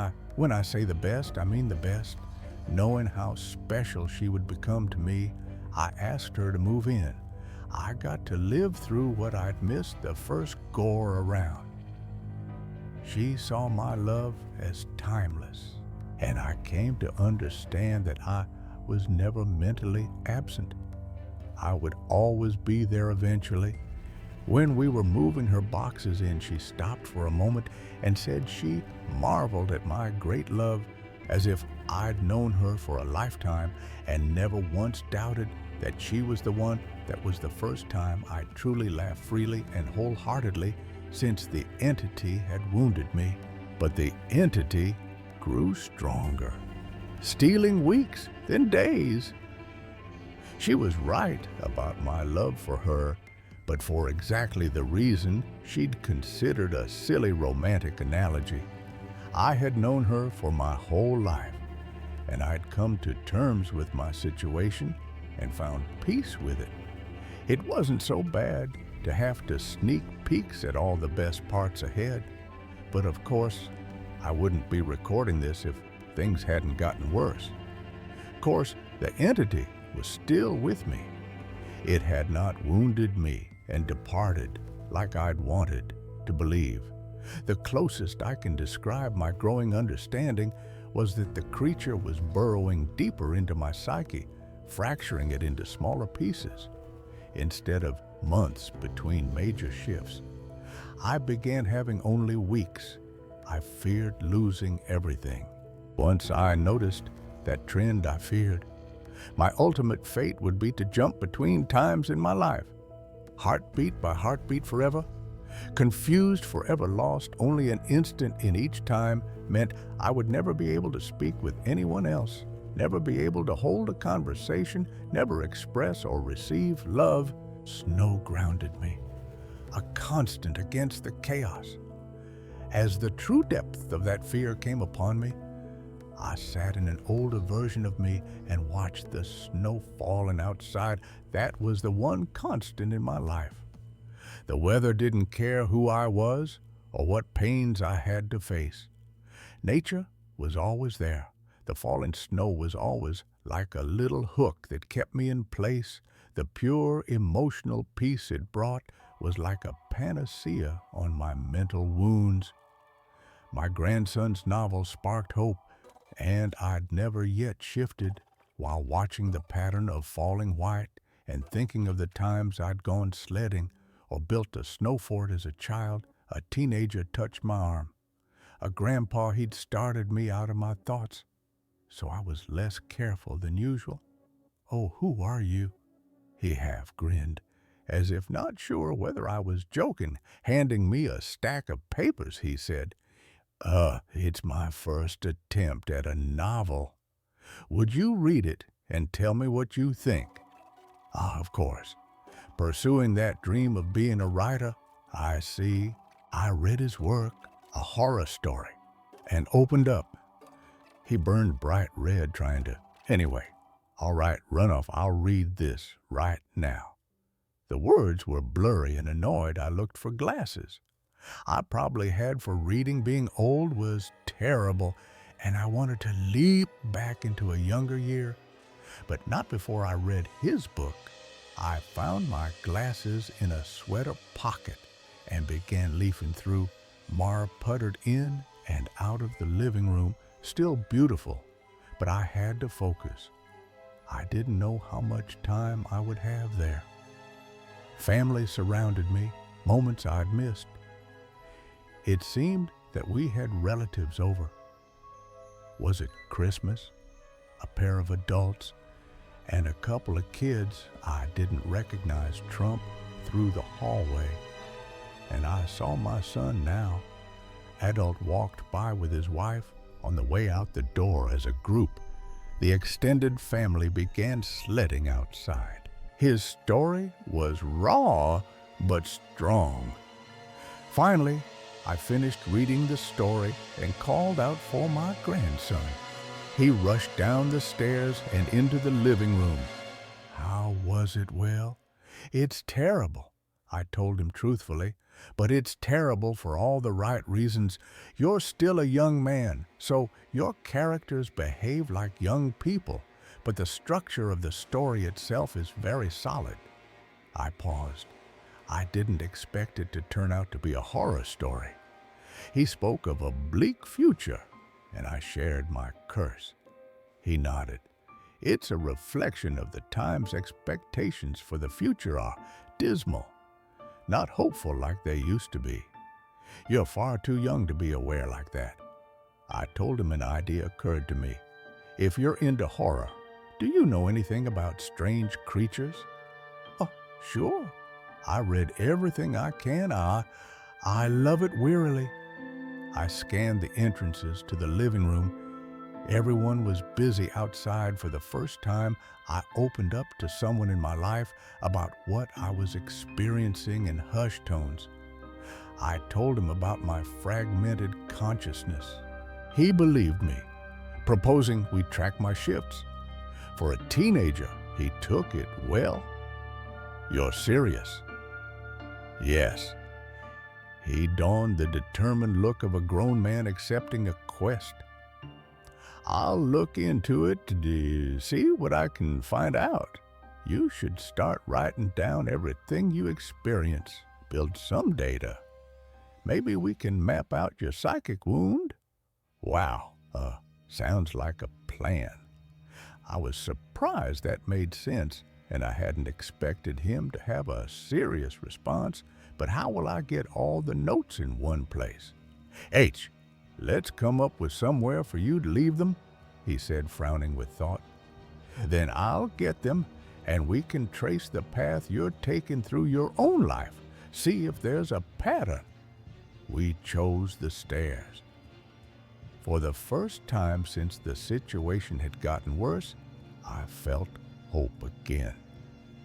I say the best, I mean the best. Knowing how special she would become to me, I asked her to move in. I got to live through what I'd missed the first go around. She saw my love as timeless, and I came to understand that I was never mentally absent. I would always be there eventually. When we were moving her boxes in, she stopped for a moment and said she marveled at my great love, as if I'd known her for a lifetime, and never once doubted that she was the one. That was the first time I'd truly laughed freely and wholeheartedly since the entity had wounded me. But the entity grew stronger, stealing weeks, then days. She was right about my love for her, but for exactly the reason she'd considered a silly romantic analogy. I had known her for my whole life, and I'd come to terms with my situation and found peace with it. It wasn't so bad to have to sneak peeks at all the best parts ahead, but of course, I wouldn't be recording this if things hadn't gotten worse. Of course, the entity was still with me. It had not wounded me and departed like I'd wanted to believe. The closest I can describe my growing understanding was that the creature was burrowing deeper into my psyche, fracturing it into smaller pieces. Instead of months between major shifts, I began having only weeks. I feared losing everything. Once I noticed that trend I feared, my ultimate fate would be to jump between times in my life, heartbeat by heartbeat forever. Confused, forever lost, only an instant in each time meant I would never be able to speak with anyone else, never be able to hold a conversation, never express or receive love. Snow grounded me, a constant against the chaos. As the true depth of that fear came upon me, I sat in an older version of me and watched the snow falling outside. That was the one constant in my life. The weather didn't care who I was or what pains I had to face. Nature was always there. The falling snow was always like a little hook that kept me in place. The pure emotional peace it brought was like a panacea on my mental wounds. My grandson's novel sparked hope, and I'd never yet shifted while watching the pattern of falling white and thinking of the times I'd gone sledding or built a snow fort as a child. A teenager touched my arm. A grandpa, he'd started me out of my thoughts, so I was less careful than usual. "Oh, who are you?" He half grinned, as if not sure whether I was joking. Handing me a stack of papers, he said, It's my first attempt at a novel. Would you read it and tell me what you think?" Of course. Pursuing that dream of being a writer, I read his work, a horror story, and opened up. He burned bright red trying to... Anyway, all right, run off. I'll read this right now. The words were blurry and annoyed. I looked for glasses. I probably had for reading. Being old was terrible, and I wanted to leap back into a younger year. But not before I read his book. I found my glasses in a sweater pocket and began leafing through. Mar puttered in and out of the living room, still beautiful, but I had to focus. I didn't know how much time I would have there. Family surrounded me, moments I'd missed. It seemed that we had relatives over. Was it Christmas? A pair of adults and a couple of kids I didn't recognize trump through the hallway. And I saw my son now. Adult walked by with his wife on the way out the door as a group. The extended family began sledding outside. His story was raw but strong. Finally, I finished reading the story and called out for my grandson. He rushed down the stairs and into the living room. How was it? Well, it's terrible, I told him truthfully, but it's terrible for all the right reasons. You're still a young man, so your characters behave like young people, but the structure of the story itself is very solid. I paused. I didn't expect it to turn out to be a horror story. He spoke of a bleak future, and I shared my curse. He nodded. It's a reflection of the time's expectations for the future are dismal, not hopeful like they used to be. You're far too young to be aware like that. I told him an idea occurred to me. If you're into horror, do you know anything about strange creatures? Oh, sure. I read everything I can. I love it wearily. I scanned the entrances to the living room. Everyone was busy outside. For the first time, I opened up to someone in my life about what I was experiencing in hushed tones. I told him about my fragmented consciousness. He believed me, proposing we track my shifts. For a teenager, he took it well. "You're serious?" "Yes." He donned the determined look of a grown man accepting a quest. "I'll look into it to see what I can find out. You should start writing down everything you experience, build some data. Maybe we can map out your psychic wound." "Wow, Sounds like a plan. I was surprised that made sense, and I hadn't expected him to have a serious response, but how will I get all the notes in one place? H, let's come up with somewhere for you to leave them, he said, frowning with thought. Then I'll get them, and we can trace the path you're taking through your own life, see if there's a pattern. We chose the stairs. For the first time since the situation had gotten worse, I felt hope again.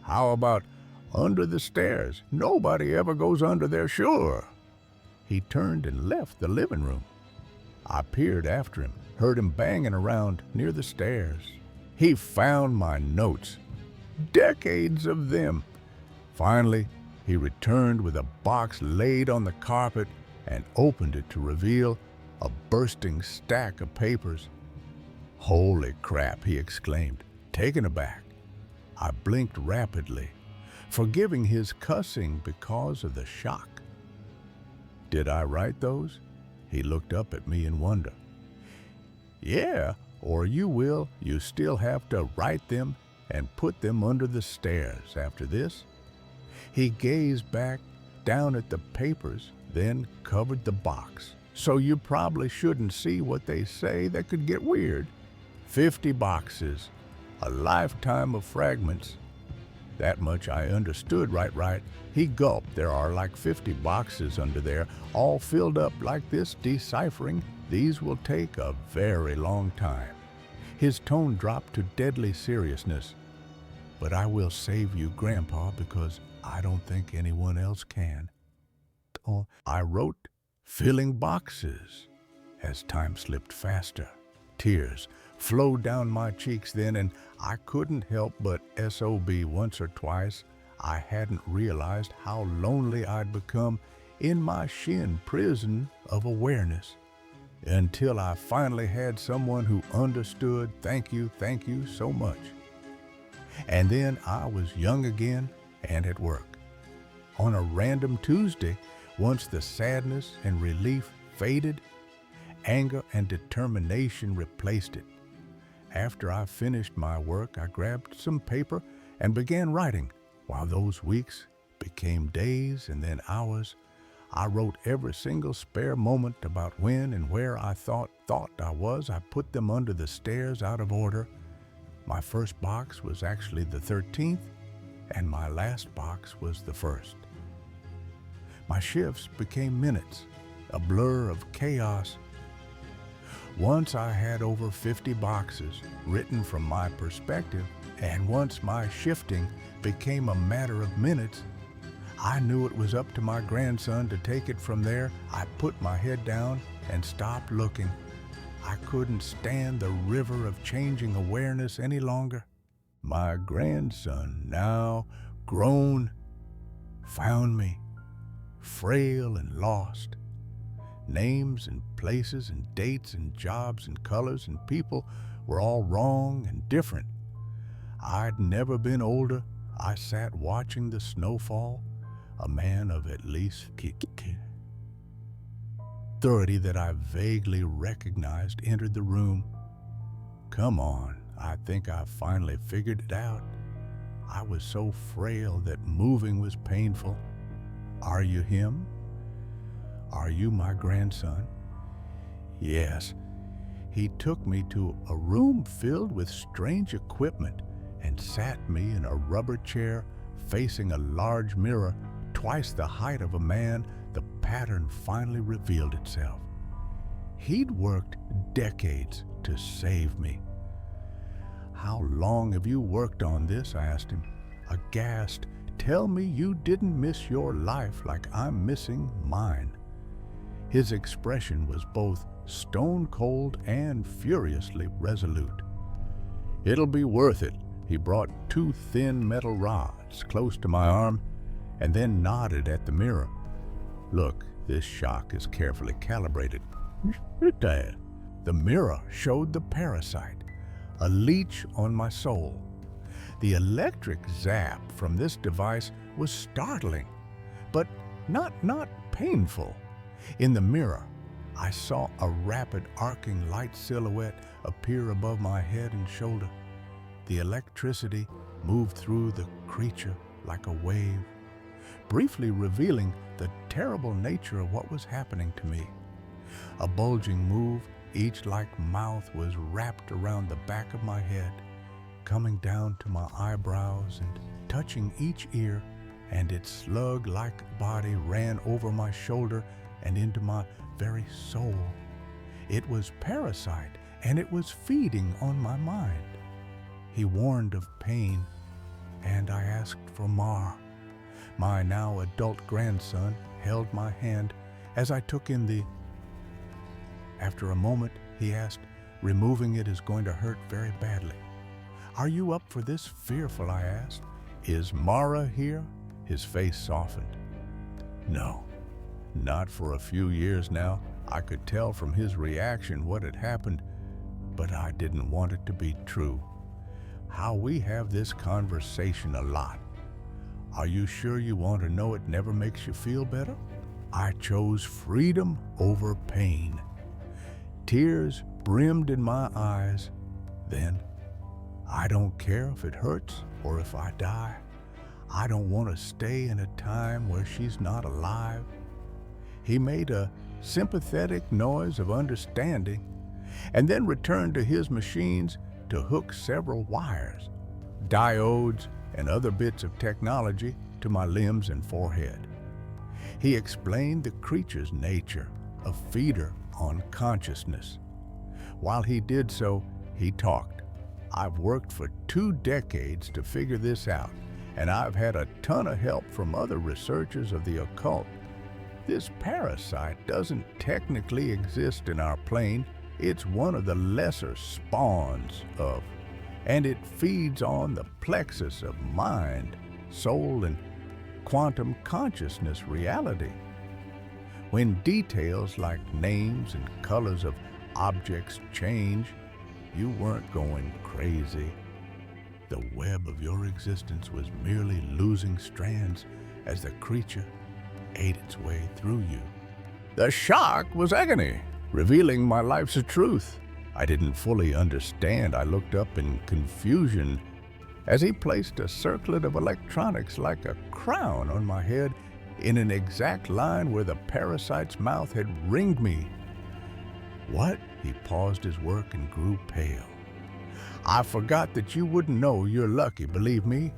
How about under the stairs? Nobody ever goes under there, sure. He turned and left the living room. I peered after him, heard him banging around near the stairs. He found my notes, decades of them. Finally, he returned with a box laid on the carpet and opened it to reveal a bursting stack of papers. Holy crap, he exclaimed, taken aback. I blinked rapidly, forgiving his cussing because of the shock. Did I write those? He looked up at me in wonder. Yeah, or you still have to write them and put them under the stairs after this. He gazed back down at the papers, then covered the box. So you probably shouldn't see what they say. That could get weird. 50 boxes, a lifetime of fragments. That much I understood right. He gulped. There are like 50 boxes under there, all filled up like this, deciphering. These will take a very long time. His tone dropped to deadly seriousness. But I will save you, Grandpa, because I don't think anyone else can. I wrote, filling boxes. As time slipped faster, tears flowed down my cheeks then, and I couldn't help but SOB once or twice. I hadn't realized how lonely I'd become in my shin prison of awareness. Until I finally had someone who understood. Thank you so much. And then I was young again and at work. On a random Tuesday, once the sadness and relief faded, anger and determination replaced it. After I finished my work, I grabbed some paper and began writing. While those weeks became days and then hours, I wrote every single spare moment about when and where I thought I was. I put them under the stairs out of order. My first box was actually the 13th, and my last box was the 1st. My shifts became minutes, a blur of chaos. Once I had over 50 boxes written from my perspective, and once my shifting became a matter of minutes, I knew it was up to my grandson to take it from there. I put my head down and stopped looking. I couldn't stand the river of changing awareness any longer. My grandson, now grown, found me, frail and lost. Names and places and dates and jobs and colors and people were all wrong and different. I'd never been older. I sat watching the snowfall, a man of at least 30 that I vaguely recognized entered the room. Come on, I think I finally figured it out. I was so frail that moving was painful. Are you him? Are you my grandson? Yes. He took me to a room filled with strange equipment and sat me in a rubber chair facing a large mirror, twice the height of a man. The pattern finally revealed itself. He'd worked decades to save me. How long have you worked on this? I asked him, aghast. Tell me you didn't miss your life like I'm missing mine. His expression was both stone cold and furiously resolute. It'll be worth it. He brought 2 thin metal rods close to my arm and then nodded at the mirror. Look, this shock is carefully calibrated. The mirror showed the parasite, a leech on my soul. The electric zap from this device was startling, but not painful. In the mirror, I saw a rapid arcing light silhouette appear above my head and shoulder. The electricity moved through the creature like a wave, briefly revealing the terrible nature of what was happening to me. A bulging move, each like mouth, was wrapped around the back of my head, coming down to my eyebrows and touching each ear, and its slug-like body ran over my shoulder and into my very soul. It was Parasite, and it was feeding on my mind. He warned of pain, and I asked for Mar. My now adult grandson held my hand as I took in the... After a moment, he asked, "Removing it is going to hurt very badly." "Are you up for this fearful?" I asked. "Is Mara here?" His face softened. "No, not for a few years now." I could tell from his reaction what had happened, but I didn't want it to be true. How we have this conversation a lot. "Are you sure you want to know it never makes you feel better?" I chose freedom over pain. Tears brimmed in my eyes. Then, "I don't care if it hurts or if I die. I don't want to stay in a time where she's not alive." He made a sympathetic noise of understanding and then returned to his machines to hook several wires, diodes, and other bits of technology to my limbs and forehead. He explained the creature's nature, a feeder on consciousness. While he did so, he talked. "I've worked for 2 decades to figure this out, and I've had a ton of help from other researchers of the occult. This parasite doesn't technically exist in our plane. It's one of the lesser spawns of, and it feeds on the plexus of mind, soul, and quantum consciousness reality. When details like names and colors of objects change, you weren't going crazy. The web of your existence was merely losing strands as the creature ate its way through you." The shock was agony, revealing my life's truth. I didn't fully understand. I looked up in confusion as he placed a circlet of electronics like a crown on my head in an exact line where the parasite's mouth had ringed me. "What?" He paused his work and grew pale. "I forgot that you wouldn't know. You're lucky, believe me."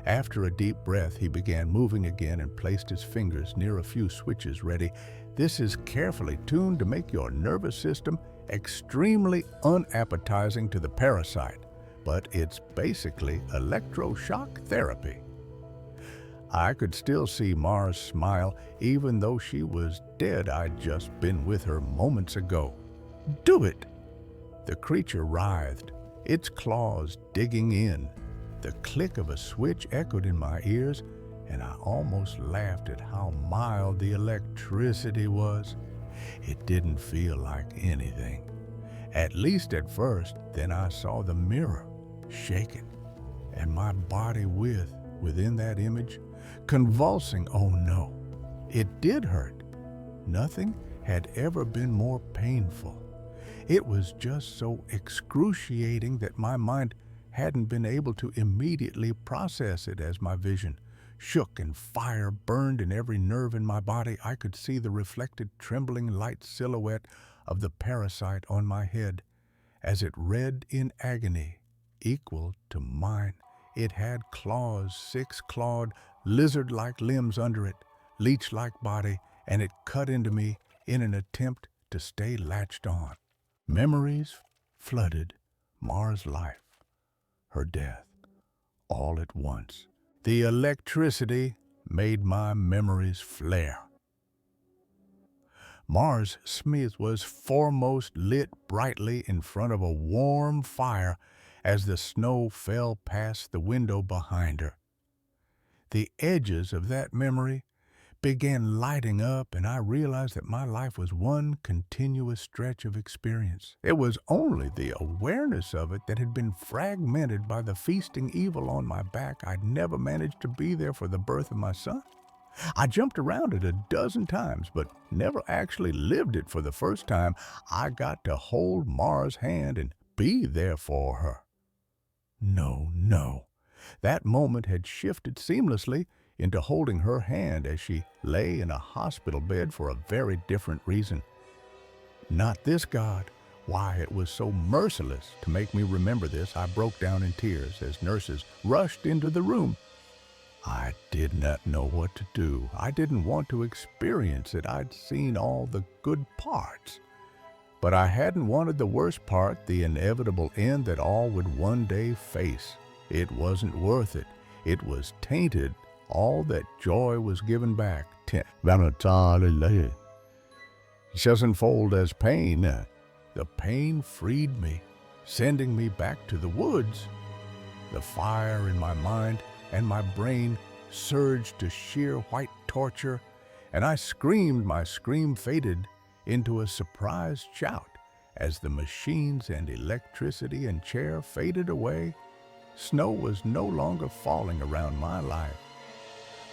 After a deep breath, he began moving again and placed his fingers near a few switches ready. "This is carefully tuned to make your nervous system extremely unappetizing to the parasite, but it's basically electroshock therapy." I could still see Mars smile, even though she was dead. I'd just been with her moments ago. "Do it!" The creature writhed, its claws digging in. The click of a switch echoed in my ears, and I almost laughed at how mild the electricity was. It didn't feel like anything. At least at first. Then I saw the mirror shaking, and my body within that image, convulsing. Oh no, it did hurt. Nothing had ever been more painful. It was just so excruciating that my mind hadn't been able to immediately process it. As my vision shook and fire burned in every nerve in my body, I could see the reflected, trembling light silhouette of the parasite on my head as it read in agony equal to mine. It had claws, 6-clawed, lizard-like limbs under it, leech-like body, and it cut into me in an attempt to stay latched on. Memories flooded Mars' life, her death, all at once. The electricity made my memories flare. Mars Smith was foremost, lit brightly in front of a warm fire as the snow fell past the window behind her. The edges of that memory began lighting up, and I realized that my life was one continuous stretch of experience. It was only the awareness of it that had been fragmented by the feasting evil on my back. I'd never managed to be there for the birth of my son. I jumped around it a dozen times, but never actually lived it for the first time. I got to hold Mara's hand and be there for her. No, no. That moment had shifted seamlessly into holding her hand as she lay in a hospital bed for a very different reason. Not this God. Why, it was so merciless. To make me remember this, I broke down in tears as nurses rushed into the room. I did not know what to do. I didn't want to experience it. I'd seen all the good parts. But I hadn't wanted the worst part, the inevitable end that all would one day face. It wasn't worth it. It was tainted. All that joy was given back. It just unfold as pain. The pain freed me, sending me back to the woods. The fire in my mind and my brain surged to sheer white torture, and I screamed. My scream faded into a surprised shout as the machines and electricity and chair faded away. Snow was no longer falling around my life.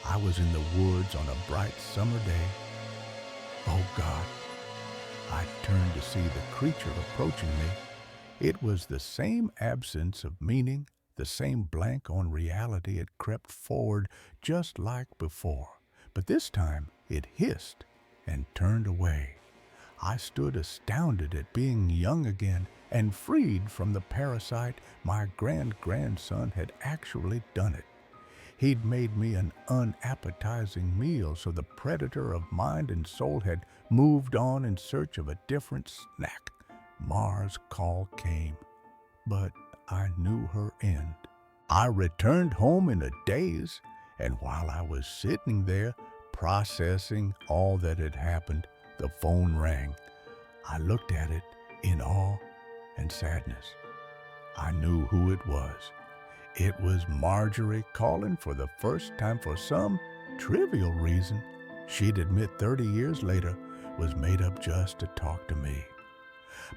I was in the woods on a bright summer day. Oh God, I turned to see the creature approaching me. It was the same absence of meaning, the same blank on reality. It crept forward just like before, but this time it hissed and turned away. I stood astounded at being young again and freed from the parasite. My grandson had actually done it. He'd made me an unappetizing meal, so the predator of mind and soul had moved on in search of a different snack. Mara's call came, but I knew her end. I returned home in a daze, and while I was sitting there processing all that had happened, the phone rang. I looked at it in awe and sadness. I knew who it was. It was Marjorie calling for the first time for some trivial reason she'd admit 30 years later was made up just to talk to me.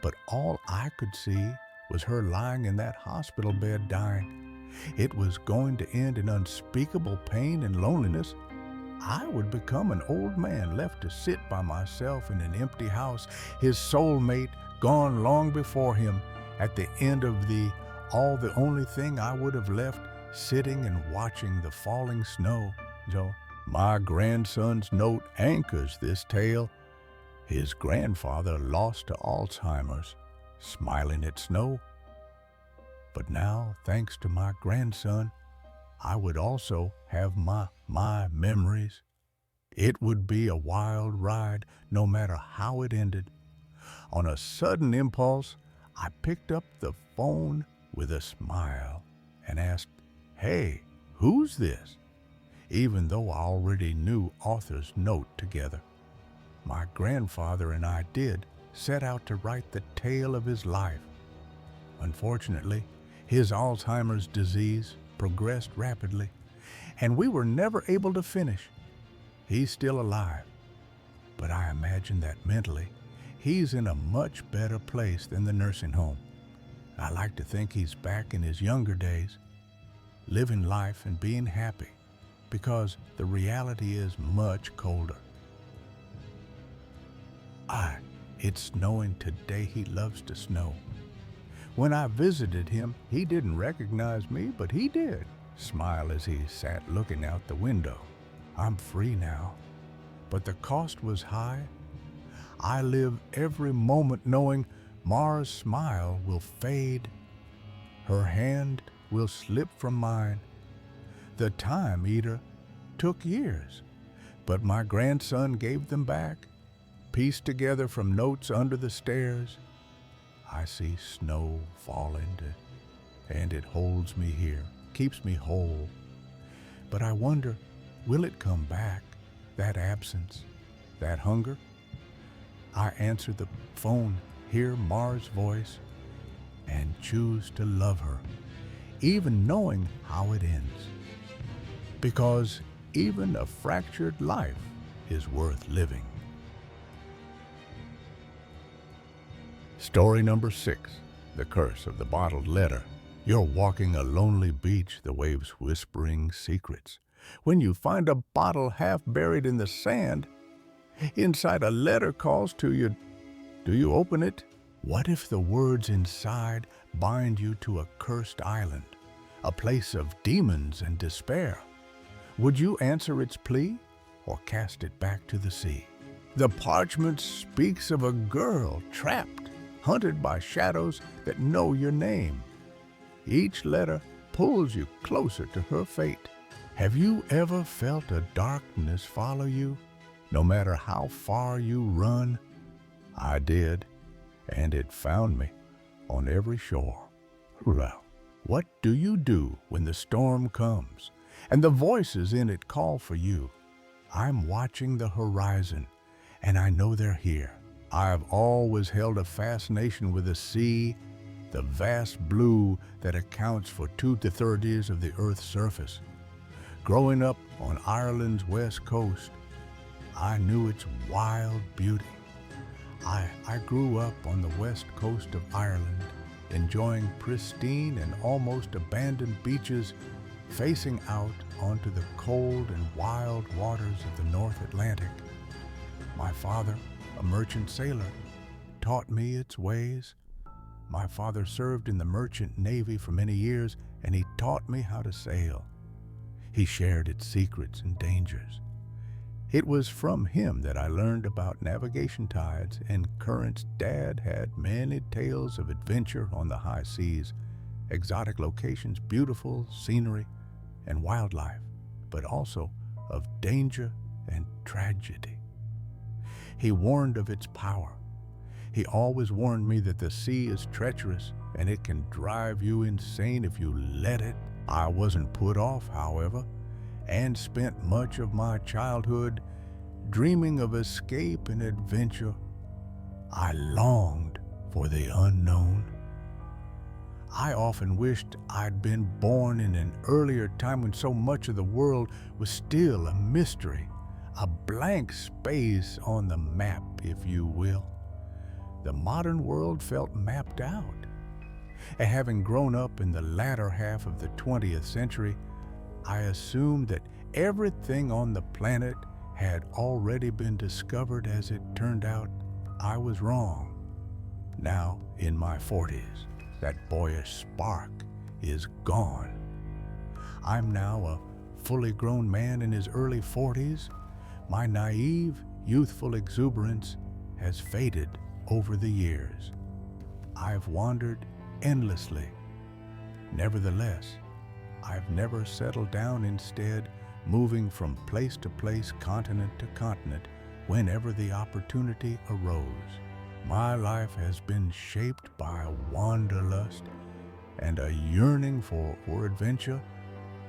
But all I could see was her lying in that hospital bed dying. It was going to end in unspeakable pain and loneliness. I would become an old man left to sit by myself in an empty house, his soulmate gone long before him. At the end of the only thing I would have left, sitting and watching the falling snow. So my grandson's note anchors this tale. His grandfather lost to Alzheimer's, smiling at snow. But now, thanks to my grandson, I would also have my memories. It would be a wild ride, no matter how it ended. On a sudden impulse, I picked up the phone with a smile and asked, "Hey, who's this?" Even though I already knew Arthur's note together. My grandfather and I did set out to write the tale of his life. Unfortunately, his Alzheimer's disease progressed rapidly, and we were never able to finish. He's still alive, but I imagine that mentally, he's in a much better place than the nursing home. I like to think he's back in his younger days, living life and being happy, because the reality is much colder. It's snowing today. He loves to snow. When I visited him, he didn't recognize me, but he did smile as he sat looking out the window. I'm free now, but the cost was high. I live every moment knowing Mara's smile will fade. Her hand will slip from mine. The Time Eater took years, but my grandson gave them back, pieced together from notes under the stairs. I see snow falling, and it holds me here, keeps me whole. But I wonder, will it come back, that absence, that hunger? I answer the phone, hear Mara's voice, and choose to love her, even knowing how it ends. Because even a fractured life is worth living. Story number 6, The Curse of the Bottled Letter. You're walking a lonely beach, the waves whispering secrets. When you find a bottle half buried in the sand, inside a letter calls to you, do you open it? What if the words inside bind you to a cursed island, a place of demons and despair? Would you answer its plea or cast it back to the sea? The parchment speaks of a girl trapped, hunted by shadows that know your name. Each letter pulls you closer to her fate. Have you ever felt a darkness follow you, no matter how far you run? I did, and it found me on every shore. Well, what do you do when the storm comes and the voices in it call for you? I'm watching the horizon, and I know they're here. I've always held a fascination with the sea, the vast blue that accounts for 2/3 of the Earth's surface. Growing up on Ireland's west coast, I knew its wild beauty. I grew up on the west coast of Ireland, enjoying pristine and almost abandoned beaches facing out onto the cold and wild waters of the North Atlantic. My father, a merchant sailor, taught me its ways. My father served in the merchant navy for many years, and he taught me how to sail. He shared its secrets and dangers. It was from him that I learned about navigation tides and currents. Dad had many tales of adventure on the high seas, exotic locations, beautiful scenery, and wildlife, but also of danger and tragedy. He warned of its power. He always warned me that the sea is treacherous and it can drive you insane if you let it. I wasn't put off, however, and spent much of my childhood dreaming of escape and adventure. I longed for the unknown. I often wished I'd been born in an earlier time when so much of the world was still a mystery, a blank space on the map, if you will. The modern world felt mapped out. And having grown up in the latter half of the 20th century, I assumed that everything on the planet had already been discovered. As it turned out, I was wrong. Now, in my 40s, that boyish spark is gone. I'm now a fully grown man in his early 40s. My naive, youthful exuberance has faded over the years. I've wandered endlessly. Nevertheless, I've never settled down, instead moving from place to place, continent to continent, whenever the opportunity arose. My life has been shaped by wanderlust and a yearning for adventure,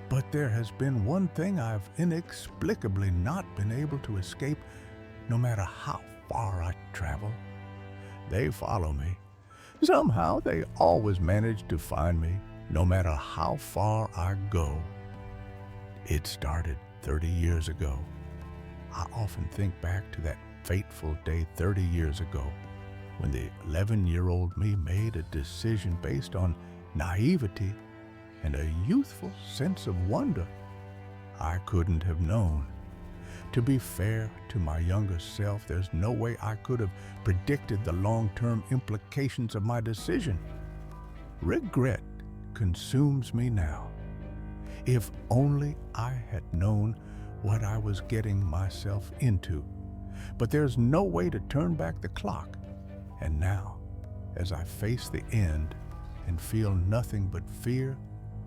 but there has been one thing I've inexplicably not been able to escape, no matter how far I travel. They follow me. Somehow they always manage to find me, no matter how far I go. It started 30 years ago. I often think back to that fateful day 30 years ago, when the 11-year-old me made a decision based on naivety and a youthful sense of wonder. I couldn't have known. To be fair to my younger self, there's no way I could have predicted the long-term implications of my decision. Regret consumes me now. If only I had known what I was getting myself into. But there's no way to turn back the clock. And now, as I face the end and feel nothing but fear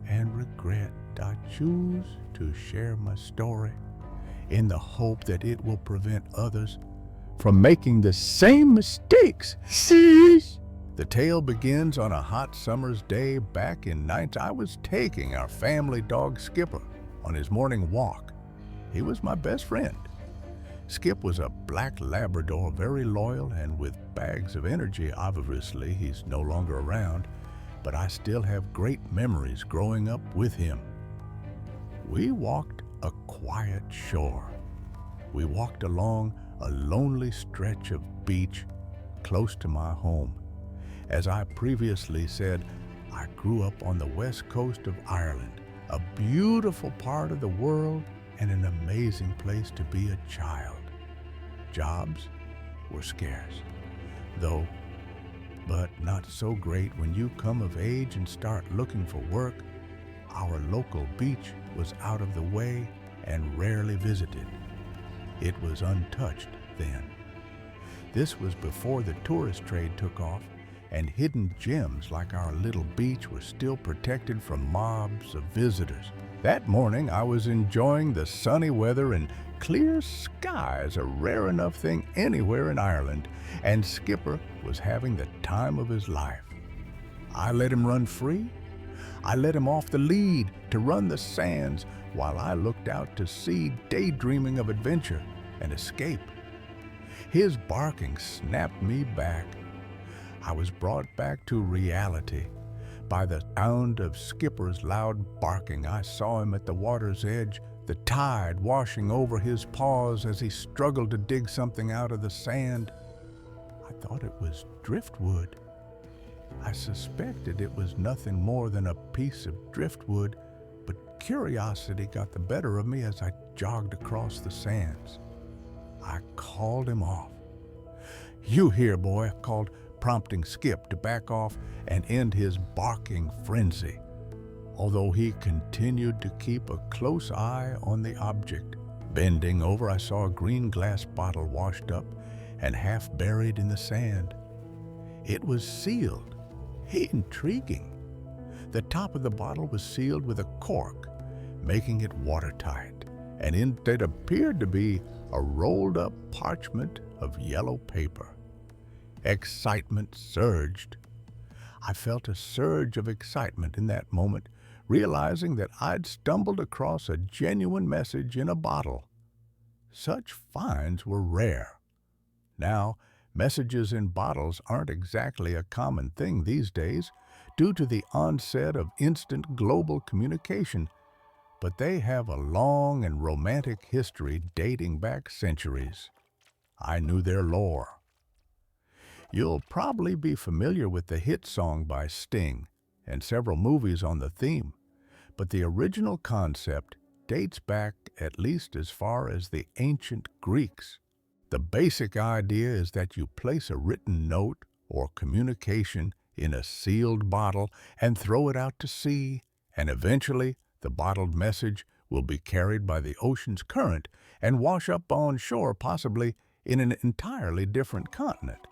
and regret, I choose to share my story in the hope that it will prevent others from making the same mistakes. The tale begins on a hot summer's day back in I was taking our family dog Skipper on his morning walk. He was my best friend. Skip was a black Labrador, very loyal and with bags of energy. Obviously, he's no longer around, but I still have great memories growing up with him. We walked a quiet shore. We walked along a lonely stretch of beach close to my home. As I previously said, I grew up on the west coast of Ireland, a beautiful part of the world and an amazing place to be a child. Jobs were scarce, though, but not so great when you come of age and start looking for work. Our local beach was out of the way and rarely visited. It was untouched then. This was before the tourist trade took off, and hidden gems like our little beach were still protected from mobs of visitors. That morning I was enjoying the sunny weather and clear skies, a rare enough thing anywhere in Ireland, and Skipper was having the time of his life. I let him run free. I let him off the lead to run the sands while I looked out to sea, daydreaming of adventure and escape. His barking snapped me back. I was brought back to reality by the sound of Skipper's loud barking. I saw him at the water's edge, the tide washing over his paws as he struggled to dig something out of the sand. I thought it was driftwood. I suspected it was nothing more than a piece of driftwood, but curiosity got the better of me as I jogged across the sands. I called him off. "You here, boy," I called, prompting Skip to back off and end his barking frenzy, although he continued to keep a close eye on the object. Bending over, I saw a green glass bottle washed up and half buried in the sand. It was sealed. Intriguing. The top of the bottle was sealed with a cork, making it watertight, and it appeared to be a rolled-up parchment of yellow paper. Excitement surged. I felt a surge of excitement in that moment, realizing that I'd stumbled across a genuine message in a bottle. Such finds were rare. Now, messages in bottles aren't exactly a common thing these days due to the onset of instant global communication, but they have a long and romantic history dating back centuries. I knew their lore. You'll probably be familiar with the hit song by Sting and several movies on the theme, but the original concept dates back at least as far as the ancient Greeks. The basic idea is that you place a written note or communication in a sealed bottle and throw it out to sea, and eventually the bottled message will be carried by the ocean's current and wash up on shore, possibly in an entirely different continent.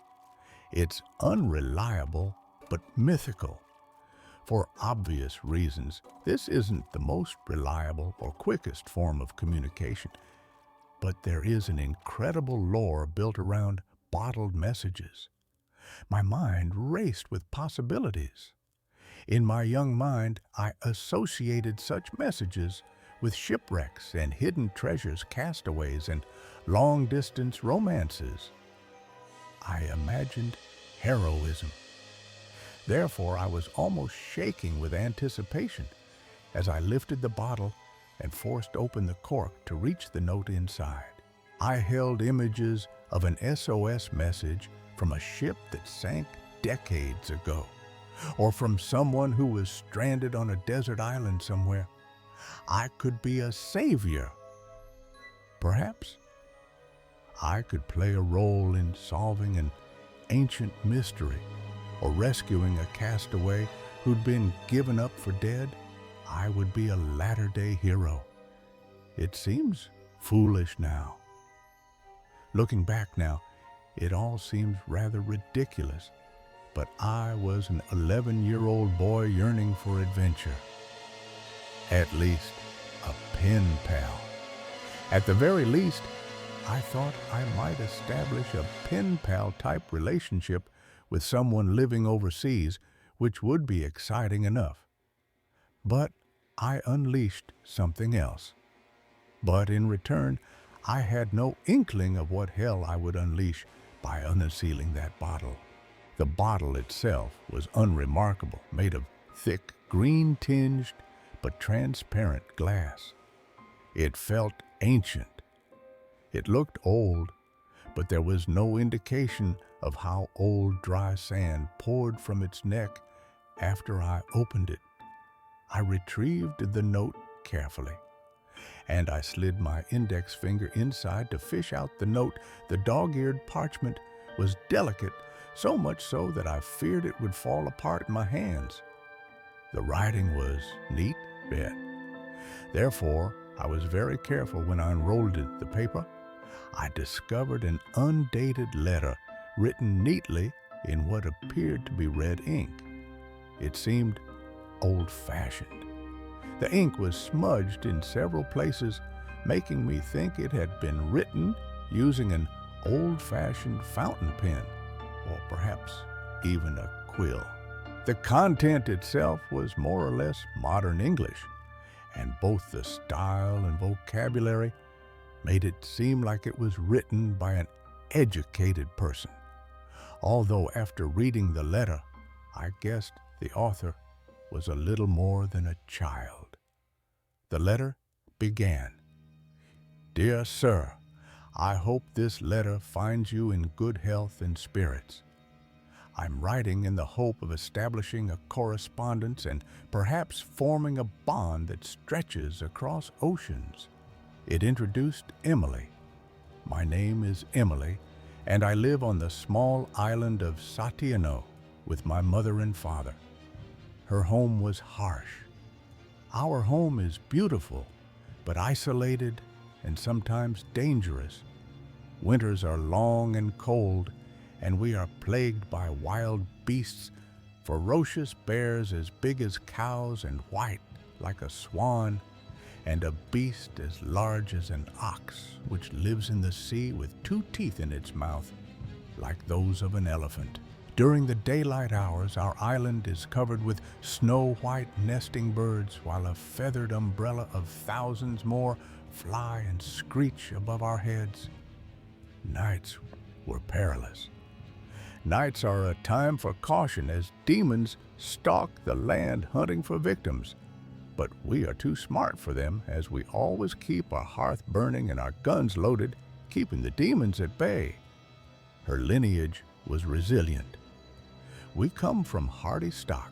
It's unreliable but mythical. For obvious reasons, this isn't the most reliable or quickest form of communication, but there is an incredible lore built around bottled messages. My mind raced with possibilities. In my young mind, I associated such messages with shipwrecks and hidden treasures, castaways, and long-distance romances. I imagined heroism. Therefore, I was almost shaking with anticipation as I lifted the bottle and forced open the cork to reach the note inside. I held images of an SOS message from a ship that sank decades ago, or from someone who was stranded on a desert island somewhere. I could be a savior. Perhaps I could play a role in solving an ancient mystery or rescuing a castaway who'd been given up for dead. I would be a latter-day hero. It seems foolish now. Looking back now, it all seems rather ridiculous, but I was an 11-year-old boy yearning for adventure. At least a pen pal. At the very least, I thought I might establish a pen pal type relationship with someone living overseas, which would be exciting enough. But I unleashed something else. But in return, I had no inkling of what hell I would unleash by unsealing that bottle. The bottle itself was unremarkable, made of thick, green-tinged, but transparent glass. It felt ancient. It looked old, but there was no indication of how old dry sand poured from its neck after I opened it. I retrieved the note carefully, and I slid my index finger inside to fish out the note. The dog-eared parchment was delicate, so much so that I feared it would fall apart in my hands. The writing was neat read. Therefore, I was very careful when I unrolled the paper. I discovered an undated letter written neatly in what appeared to be red ink. It seemed old-fashioned. The ink was smudged in several places, making me think it had been written using an old-fashioned fountain pen, or perhaps even a quill. The content itself was more or less modern English, and both the style and vocabulary made it seem like it was written by an educated person. Although after reading the letter, I guessed the author was a little more than a child. The letter began, "Dear Sir, I hope this letter finds you in good health and spirits. I'm writing in the hope of establishing a correspondence and perhaps forming a bond that stretches across oceans." It introduced Emily. My name is Emily, and I live on the small island of Satiano with my mother and father. Her home was harsh. Our home is beautiful, but isolated and sometimes dangerous. Winters are long and cold, and we are plagued by wild beasts, ferocious bears as big as cows and white like a swan, and a beast as large as an ox, which lives in the sea with 2 teeth in its mouth, like those of an elephant. During the daylight hours, our island is covered with snow-white nesting birds, while a feathered umbrella of thousands more fly and screech above our heads. Nights were perilous. Nights are a time for caution as demons stalk the land hunting for victims. But we are too smart for them, as we always keep our hearth burning and our guns loaded, keeping the demons at bay. Her lineage was resilient. We come from hardy stock.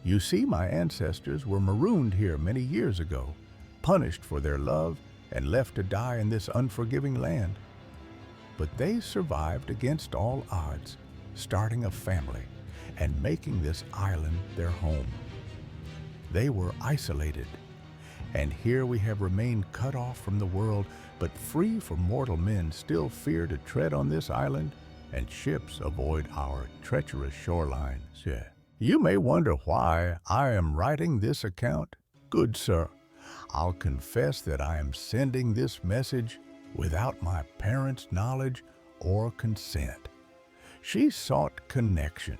You see, my ancestors were marooned here many years ago, punished for their love and left to die in this unforgiving land. But they survived against all odds, starting a family and making this island their home. They were isolated, and here we have remained cut off from the world, but free for mortal men still fear to tread on this island, and ships avoid our treacherous shorelines. You may wonder why I am writing this account. Good sir, I'll confess that I am sending this message without my parents' knowledge or consent. She sought connection.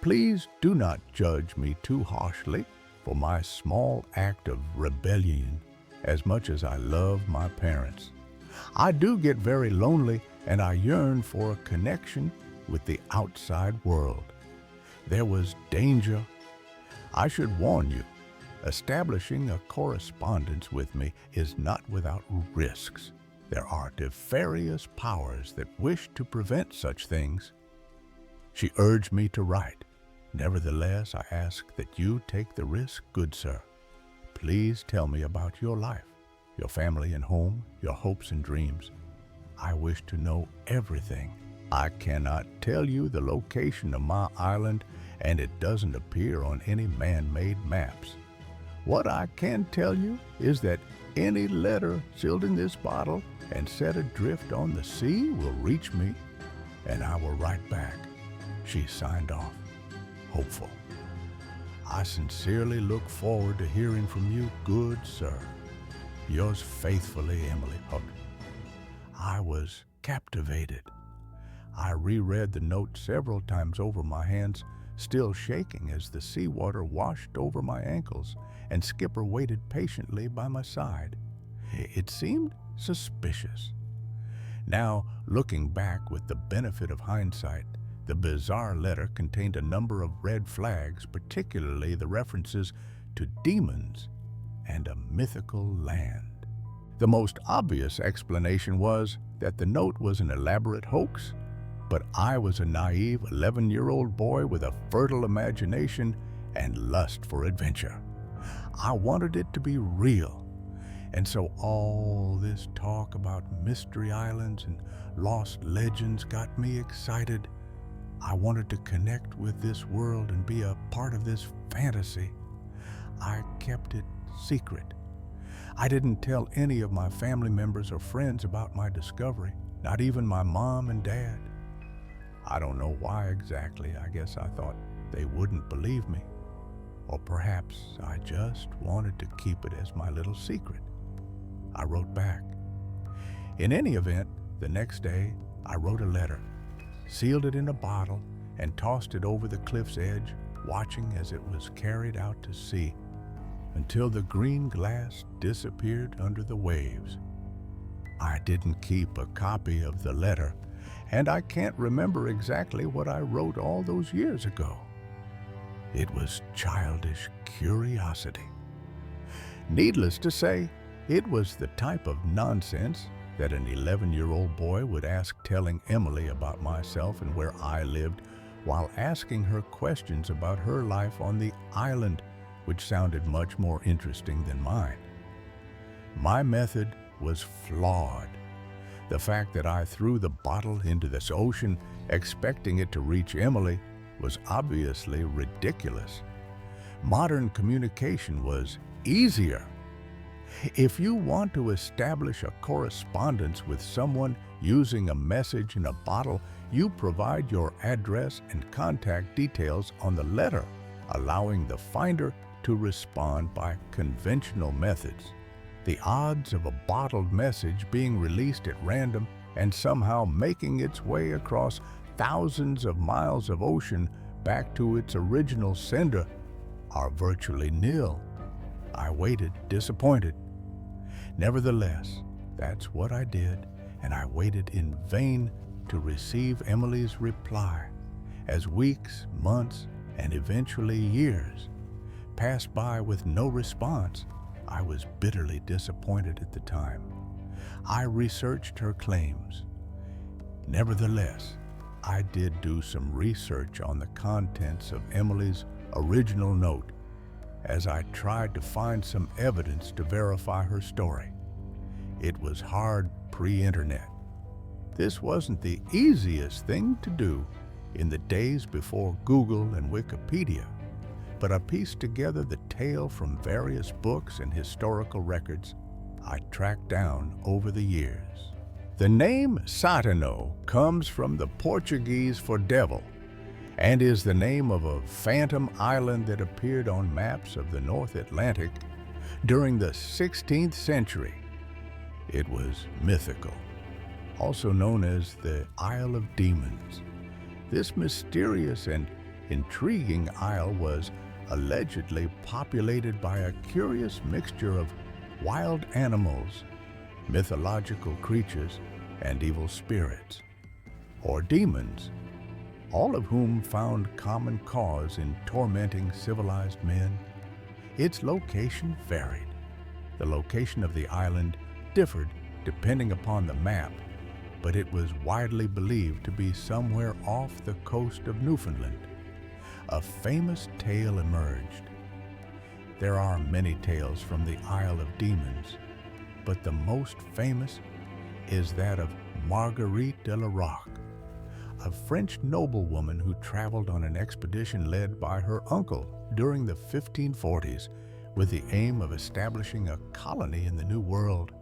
Please do not judge me too harshly for my small act of rebellion, as much as I love my parents. I do get very lonely, and I yearn for a connection with the outside world. There was danger. I should warn you, establishing a correspondence with me is not without risks. There are nefarious powers that wish to prevent such things. She urged me to write. Nevertheless, I ask that you take the risk, good sir. Please tell me about your life, your family and home, your hopes and dreams. I wish to know everything. I cannot tell you the location of my island, and it doesn't appear on any man-made maps. What I can tell you is that any letter sealed in this bottle and set adrift on the sea will reach me, and I will write back. She signed off, hopeful. I sincerely look forward to hearing from you, good sir. Yours faithfully, Emily Huck. I was captivated. I reread the note several times over, my hands still shaking as the seawater washed over my ankles, and Skipper waited patiently by my side. It seemed suspicious. Now, looking back with the benefit of hindsight, the bizarre letter contained a number of red flags, particularly the references to demons and a mythical land. The most obvious explanation was that the note was an elaborate hoax, but I was a naive 11-year-old boy with a fertile imagination and lust for adventure. I wanted it to be real. And so all this talk about mystery islands and lost legends got me excited. I wanted to connect with this world and be a part of this fantasy. I kept it secret. I didn't tell any of my family members or friends about my discovery, not even my mom and dad. I don't know why exactly. I guess I thought they wouldn't believe me. Or perhaps I just wanted to keep it as my little secret. I wrote back. In any event, the next day, I wrote a letter, sealed it in a bottle, and tossed it over the cliff's edge, watching as it was carried out to sea until the green glass disappeared under the waves. I didn't keep a copy of the letter, and I can't remember exactly what I wrote all those years ago. It was childish curiosity. Needless to say, it was the type of nonsense that an 11-year-old boy would ask, telling Emily about myself and where I lived, while asking her questions about her life on the island, which sounded much more interesting than mine. My method was flawed. The fact that I threw the bottle into this ocean, expecting it to reach Emily, was obviously ridiculous. Modern communication was easier. If you want to establish a correspondence with someone using a message in a bottle, you provide your address and contact details on the letter, allowing the finder to respond by conventional methods. The odds of a bottled message being released at random and somehow making its way across thousands of miles of ocean back to its original sender are virtually nil. I waited, disappointed. Nevertheless, that's what I did, and I waited in vain to receive Emily's reply, as weeks, months, and eventually years passed by with no response. I was bitterly disappointed at the time. I researched her claims. Nevertheless, I did do some research on the contents of Emily's original note, as I tried to find some evidence to verify her story. It was hard pre-internet. This wasn't the easiest thing to do in the days before Google and Wikipedia, but I pieced together the tale from various books and historical records I tracked down over the years. The name Satano comes from the Portuguese for devil, and is the name of a phantom island that appeared on maps of the North Atlantic during the 16th century. It was mythical, also known as the Isle of Demons. This mysterious and intriguing isle was allegedly populated by a curious mixture of wild animals, mythological creatures, and evil spirits, or demons, all of whom found common cause in tormenting civilized men. Its location varied. The location of the island differed depending upon the map, but it was widely believed to be somewhere off the coast of Newfoundland. A famous tale emerged. There are many tales from the Isle of Demons, but the most famous is that of Marguerite de la Roque, a French noblewoman who traveled on an expedition led by her uncle during the 1540s with the aim of establishing a colony in the New World.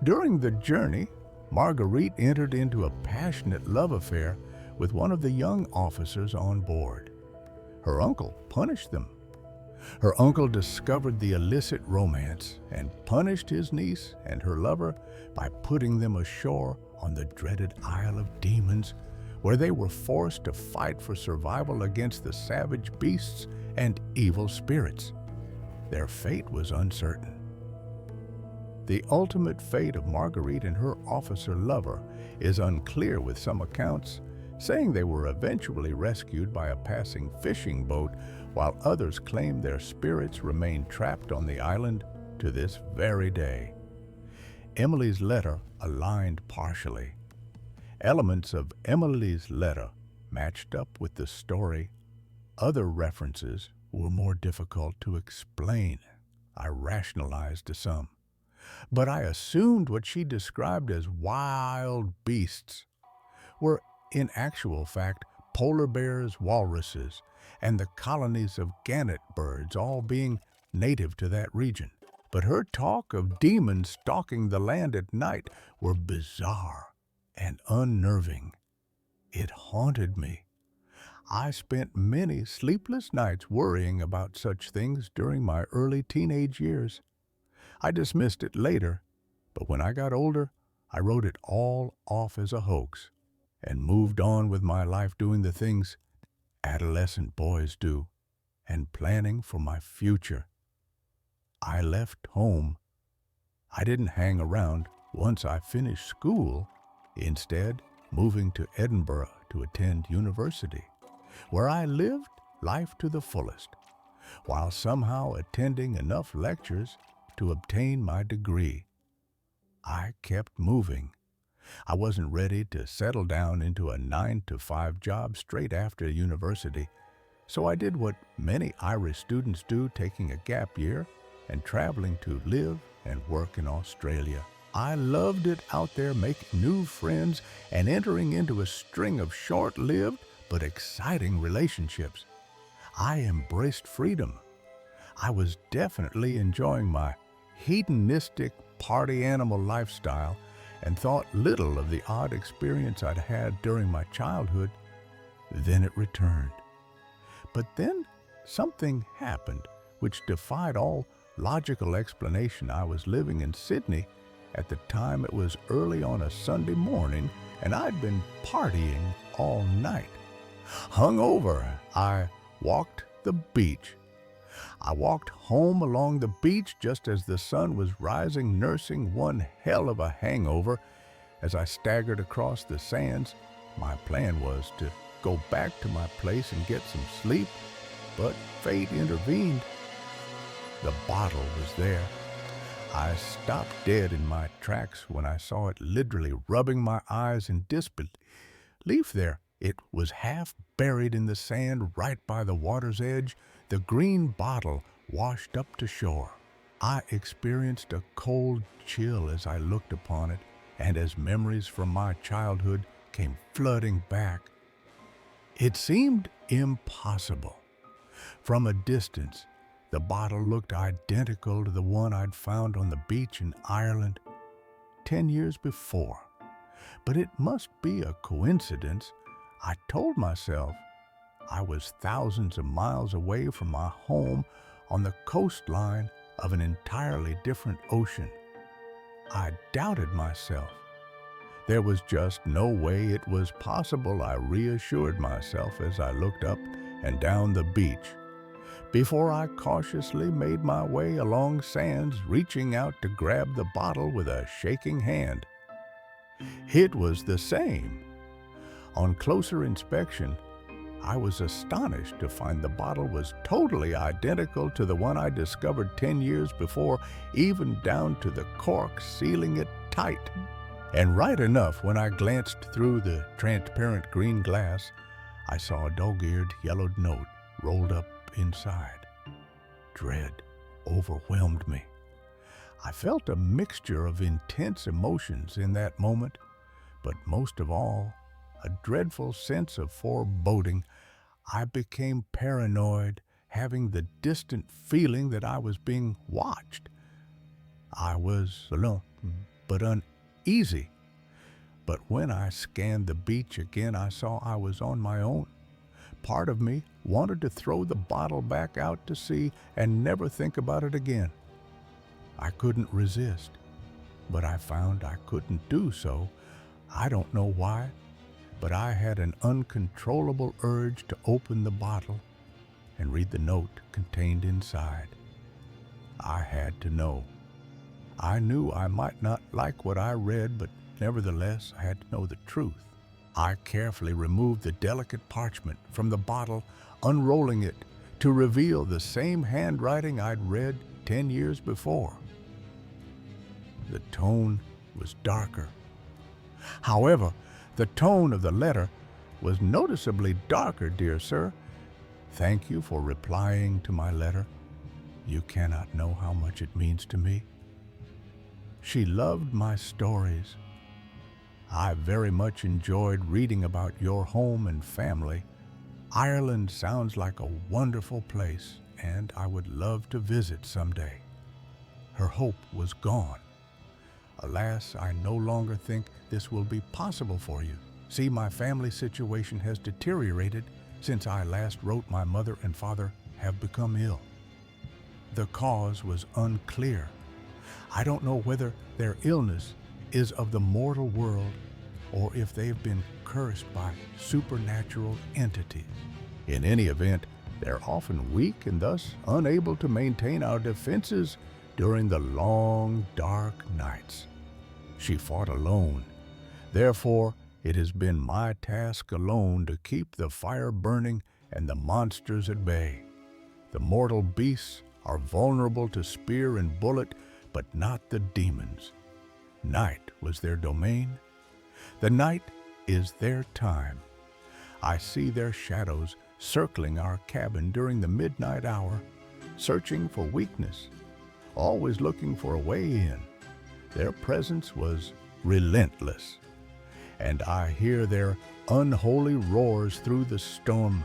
During the journey, Marguerite entered into a passionate love affair with one of the young officers on board. Her uncle punished them. Her uncle discovered the illicit romance and punished his niece and her lover by putting them ashore on the dreaded Isle of Demons, where they were forced to fight for survival against the savage beasts and evil spirits. Their fate was uncertain. The ultimate fate of Marguerite and her officer lover is unclear, with some accounts saying they were eventually rescued by a passing fishing boat, while others claim their spirits remain trapped on the island to this very day. Emily's letter aligned partially. Elements of Emily's letter matched up with the story. Other references were more difficult to explain. I rationalized to some, but I assumed what she described as wild beasts were in actual fact polar bears, walruses, and the colonies of gannet birds, all being native to that region. But her talk of demons stalking the land at night were bizarre and unnerving. It haunted me. I spent many sleepless nights worrying about such things during my early teenage years. I dismissed it later, but when I got older, I wrote it all off as a hoax and moved on with my life doing the things adolescent boys do and planning for my future. I left home. I didn't hang around once I finished school, instead moving to Edinburgh to attend university, where I lived life to the fullest, while somehow attending enough lectures to obtain my degree. I kept moving. I wasn't ready to settle down into a 9-to-5 job straight after university, so I did what many Irish students do, taking a gap year and traveling to live and work in Australia. I loved it out there, making new friends and entering into a string of short-lived but exciting relationships. I embraced freedom. I was definitely enjoying my hedonistic party animal lifestyle and thought little of the odd experience I'd had during my childhood. Then it returned. But then something happened which defied all logical explanation. I was living in Sydney. At the time, it was early on a Sunday morning, and I'd been partying all night. Hungover, I walked the beach. I walked home along the beach just as the sun was rising, nursing one hell of a hangover. As I staggered across the sands, my plan was to go back to my place and get some sleep, but fate intervened. The bottle was there. I stopped dead in my tracks when I saw it, literally rubbing my eyes in disbelief there. It was half buried in the sand right by the water's edge, the green bottle washed up to shore. I experienced a cold chill as I looked upon it, and as memories from my childhood came flooding back. It seemed impossible. From a distance, the bottle looked identical to the one I'd found on the beach in Ireland 10 years before. But it must be a coincidence. I told myself I was thousands of miles away from my home on the coastline of an entirely different ocean. I doubted myself. There was just no way it was possible, I reassured myself as I looked up and down the beach, before I cautiously made my way along sands, reaching out to grab the bottle with a shaking hand. It was the same. On closer inspection, I was astonished to find the bottle was totally identical to the one I discovered 10 years before, even down to the cork sealing it tight. And right enough, when I glanced through the transparent green glass, I saw a dog-eared yellowed note rolled up inside. Dread overwhelmed me. I felt a mixture of intense emotions in that moment, but most of all, a dreadful sense of foreboding. I became paranoid, having the distant feeling that I was being watched. I was alone, but uneasy. But when I scanned the beach again, I saw I was on my own. Part of me wanted to throw the bottle back out to sea and never think about it again. I couldn't resist, but I found I couldn't do so. I don't know why, but I had an uncontrollable urge to open the bottle and read the note contained inside. I had to know. I knew I might not like what I read, but nevertheless, I had to know the truth. I carefully removed the delicate parchment from the bottle, unrolling it to reveal the same handwriting I'd read 10 years before. The tone was darker. However, the tone of the letter was noticeably darker, dear sir. Thank you for replying to my letter. You cannot know how much it means to me. She loved my stories. I very much enjoyed reading about your home and family. Ireland sounds like a wonderful place, and I would love to visit someday. Her hope was gone. Alas, I no longer think this will be possible for you. See, my family situation has deteriorated since I last wrote. My mother and father have become ill. The cause was unclear. I don't know whether their illness is of the mortal world or if they've been cursed by supernatural entities. In any event, they're often weak and thus unable to maintain our defenses during the long, dark nights. She fought alone. Therefore, it has been my task alone to keep the fire burning and the monsters at bay. The mortal beasts are vulnerable to spear and bullet, but not the demons. Night was their domain. The night is their time. I see their shadows circling our cabin during the midnight hour, searching for weakness, always looking for a way in. Their presence was relentless, and I hear their unholy roars through the storm,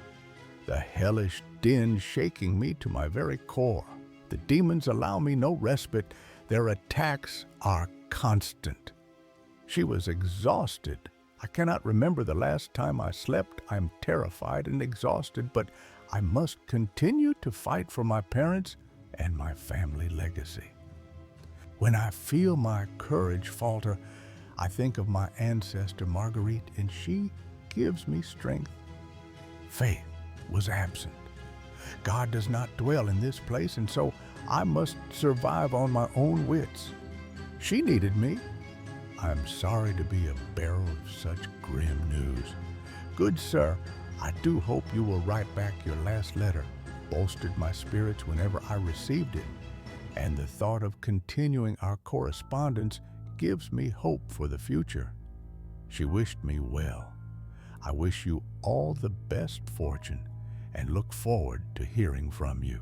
the hellish din shaking me to my very core. The demons allow me no respite. Their attacks are constant. She was exhausted. I cannot remember the last time I slept. I'm terrified and exhausted, but I must continue to fight for my parents and my family legacy. When I feel my courage falter, I think of my ancestor Marguerite, and she gives me strength. Faith was absent. God does not dwell in this place, and so I must survive on my own wits. She needed me. I'm sorry to be a bearer of such grim news. Good sir, I do hope you will write back your last letter. Bolstered my spirits whenever I received it, and the thought of continuing our correspondence gives me hope for the future. She wished me well. I wish you all the best fortune and look forward to hearing from you.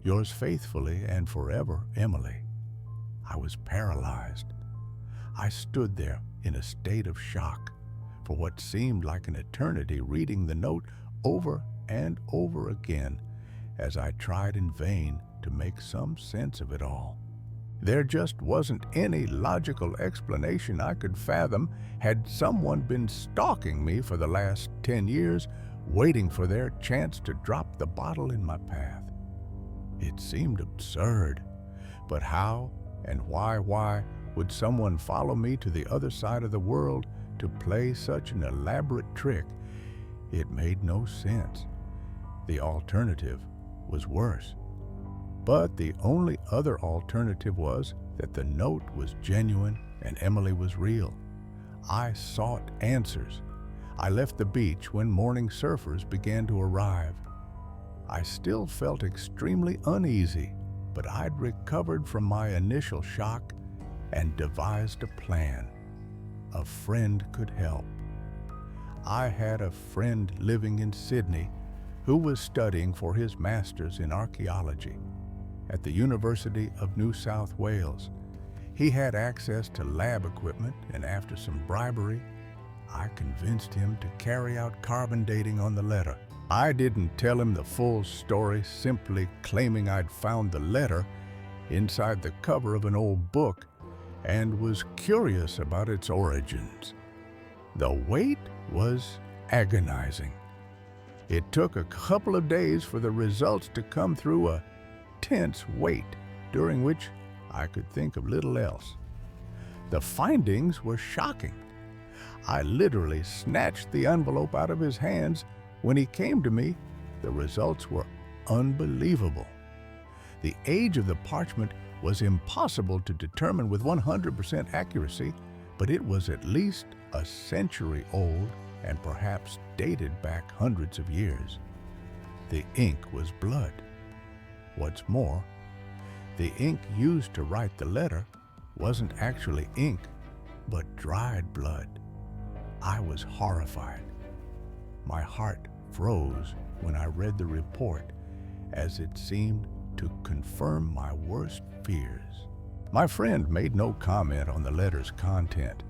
Yours faithfully and forever, Emily. I was paralyzed. I stood there in a state of shock for what seemed like an eternity, reading the note over and over again as I tried in vain to make some sense of it all. There just wasn't any logical explanation I could fathom. Had someone been stalking me for the last 10 years, waiting for their chance to drop the bottle in my path? It seemed absurd. But how and why would someone follow me to the other side of the world to play such an elaborate trick? It made no sense. The alternative was worse. But the only other alternative was that the note was genuine and Emily was real. I sought answers. I left the beach when morning surfers began to arrive. I still felt extremely uneasy, but I'd recovered from my initial shock and devised a plan. A friend could help. I had a friend living in Sydney who was studying for his master's in archaeology at the University of New South Wales. He had access to lab equipment, and after some bribery, I convinced him to carry out carbon dating on the letter. I didn't tell him the full story, simply claiming I'd found the letter inside the cover of an old book and was curious about its origins. The wait was agonizing. It took a couple of days for the results to come through, a tense wait during which I could think of little else. The findings were shocking. I literally snatched the envelope out of his hands when he came to me. The results were unbelievable. The age of the parchment was impossible to determine with 100% accuracy, but it was at least a century old and perhaps dated back hundreds of years. The ink was blood. What's more, the ink used to write the letter wasn't actually ink, but dried blood. I was horrified. My heart froze when I read the report, as it seemed to confirm my worst fears. My friend made no comment on the letter's content.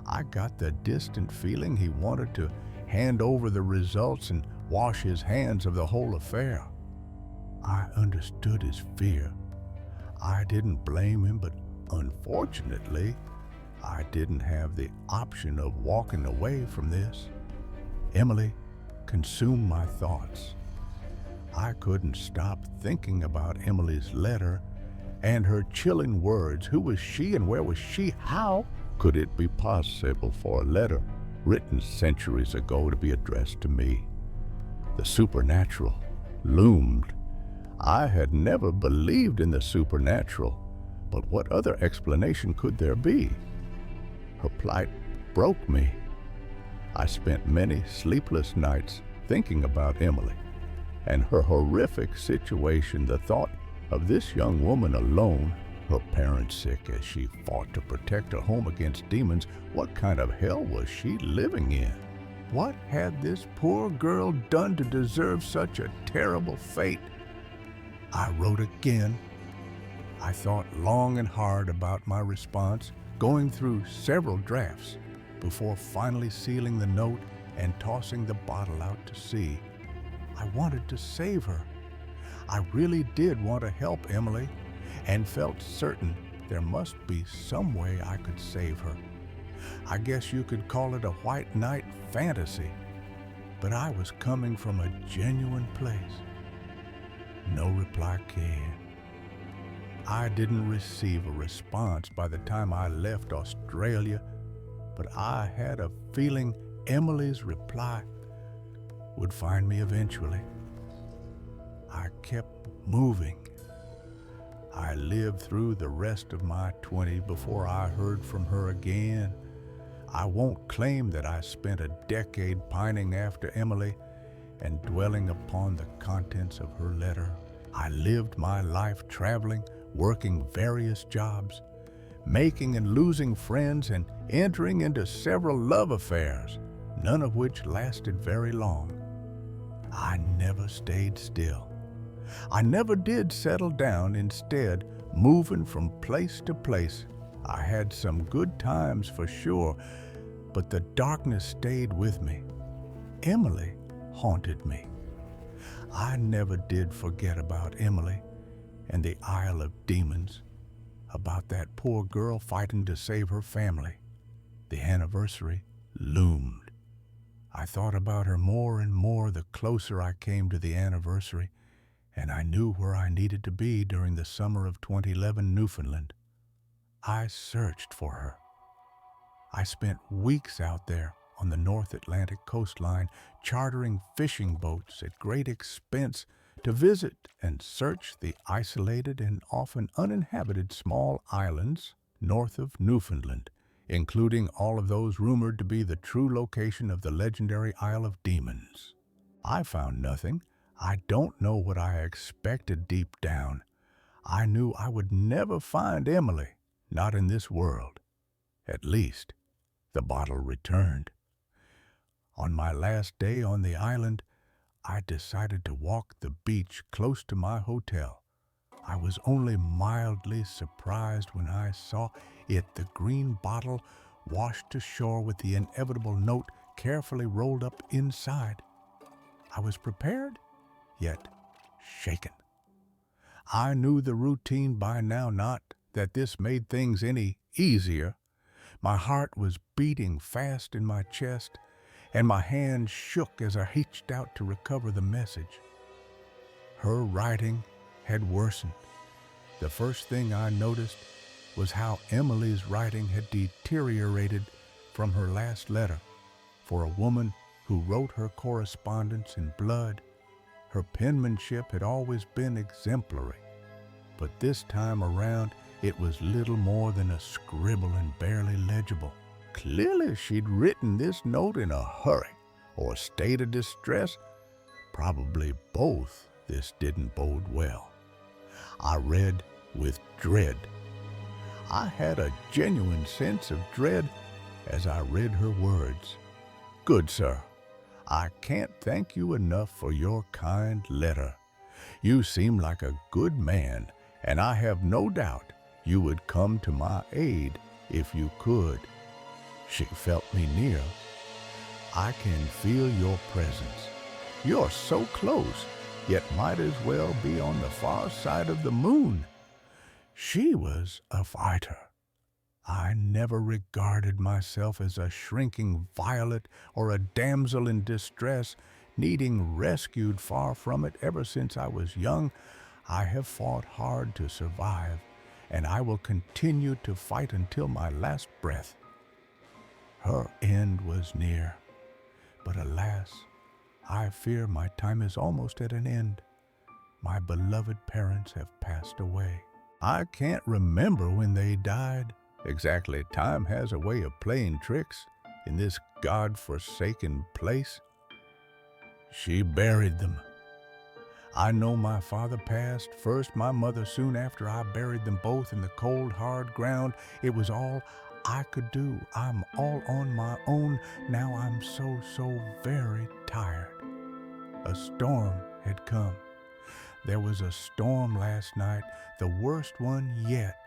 I got the distant feeling he wanted to hand over the results and wash his hands of the whole affair. I understood his fear. I didn't blame him, but unfortunately, I didn't have the option of walking away from this. Emily consumed my thoughts. I couldn't stop thinking about Emily's letter and her chilling words. Who was she and where was she? How could it be possible for a letter written centuries ago to be addressed to me? The supernatural loomed. I had never believed in the supernatural, but what other explanation could there be? Her plight broke me. I spent many sleepless nights thinking about Emily and her horrific situation. The thought of this young woman alone, her parents sick as she fought to protect her home against demons. What kind of hell was she living in? What had this poor girl done to deserve such a terrible fate? I wrote again. I thought long and hard about my response, going through several drafts before finally sealing the note and tossing the bottle out to sea. I wanted to save her. I really did want to help Emily and felt certain there must be some way I could save her. I guess you could call it a white knight fantasy, but I was coming from a genuine place. No reply came. I didn't receive a response by the time I left Australia, but I had a feeling Emily's reply would find me eventually. I kept moving. I lived through the rest of my 20s before I heard from her again. I won't claim that I spent a decade pining after Emily and dwelling upon the contents of her letter. I lived my life traveling, working various jobs, making and losing friends, and entering into several love affairs, none of which lasted very long. I never stayed still. I never did settle down, instead moving from place to place. I had some good times for sure, but the darkness stayed with me. Emily haunted me. I never did forget about Emily and the Isle of Demons, about that poor girl fighting to save her family. The anniversary loomed. I thought about her more and more the closer I came to the anniversary, and I knew where I needed to be during the summer of 2011 Newfoundland. I searched for her. I spent weeks out there on the North Atlantic coastline, chartering fishing boats at great expense to visit and search the isolated and often uninhabited small islands north of Newfoundland, including all of those rumored to be the true location of the legendary Isle of Demons. I found nothing. I don't know what I expected deep down. I knew I would never find Emily, not in this world. At least, the bottle returned. On my last day on the island, I decided to walk the beach close to my hotel. I was only mildly surprised when I saw it, the green bottle washed ashore with the inevitable note carefully rolled up inside. I was prepared, yet shaken. I knew the routine by now, not that this made things any easier. My heart was beating fast in my chest, and my hands shook as I reached out to recover the message. Her writing had worsened. The first thing I noticed was how Emily's writing had deteriorated from her last letter. For a woman who wrote her correspondence in blood, her penmanship had always been exemplary. But this time around, it was little more than a scribble and barely legible. Clearly, she'd written this note in a hurry, or a state of distress. Probably both. This didn't bode well. I read with dread. I had a genuine sense of dread as I read her words. Good sir, I can't thank you enough for your kind letter. You seem like a good man, and I have no doubt you would come to my aid if you could. She felt me near. I can feel your presence. You're so close, yet might as well be on the far side of the moon. She was a fighter. I never regarded myself as a shrinking violet or a damsel in distress, needing rescued. Far from it. Ever since I was young, I have fought hard to survive, and I will continue to fight until my last breath. Her end was near, but alas, I fear my time is almost at an end. My beloved parents have passed away. I can't remember when they died. Exactly, time has a way of playing tricks in this God-forsaken place. She buried them. I know my father passed first, my mother soon after. I buried them both in the cold, hard ground. It was all I could do. I'm all on my own. Now I'm so very tired. A storm had come. There was a storm last night, the worst one yet.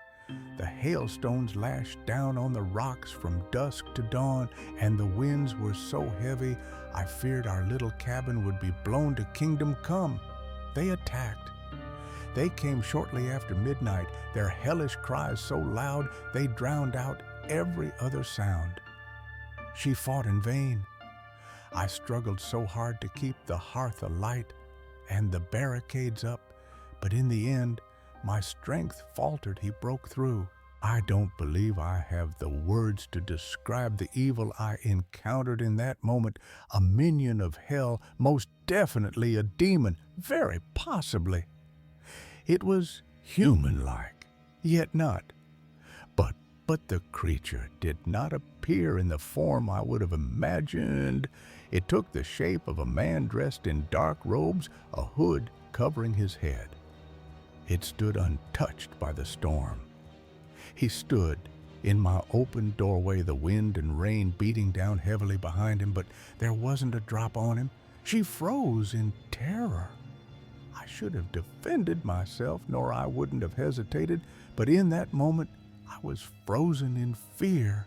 The hailstones lashed down on the rocks from dusk to dawn, and the winds were so heavy I feared our little cabin would be blown to kingdom come. They attacked. They came shortly after midnight, their hellish cries so loud they drowned out every other sound. She fought in vain. I struggled so hard to keep the hearth alight and the barricades up, but in the end, my strength faltered. He broke through. I don't believe I have the words to describe the evil I encountered in that moment. A minion of hell, most definitely a demon, very possibly. It was human-like, yet not. But the creature did not appear in the form I would have imagined. It took the shape of a man dressed in dark robes, a hood covering his head. It stood untouched by the storm. He stood in my open doorway, the wind and rain beating down heavily behind him, but there wasn't a drop on him. She froze in terror. I should have defended myself, nor I wouldn't have hesitated, but in that moment I was frozen in fear.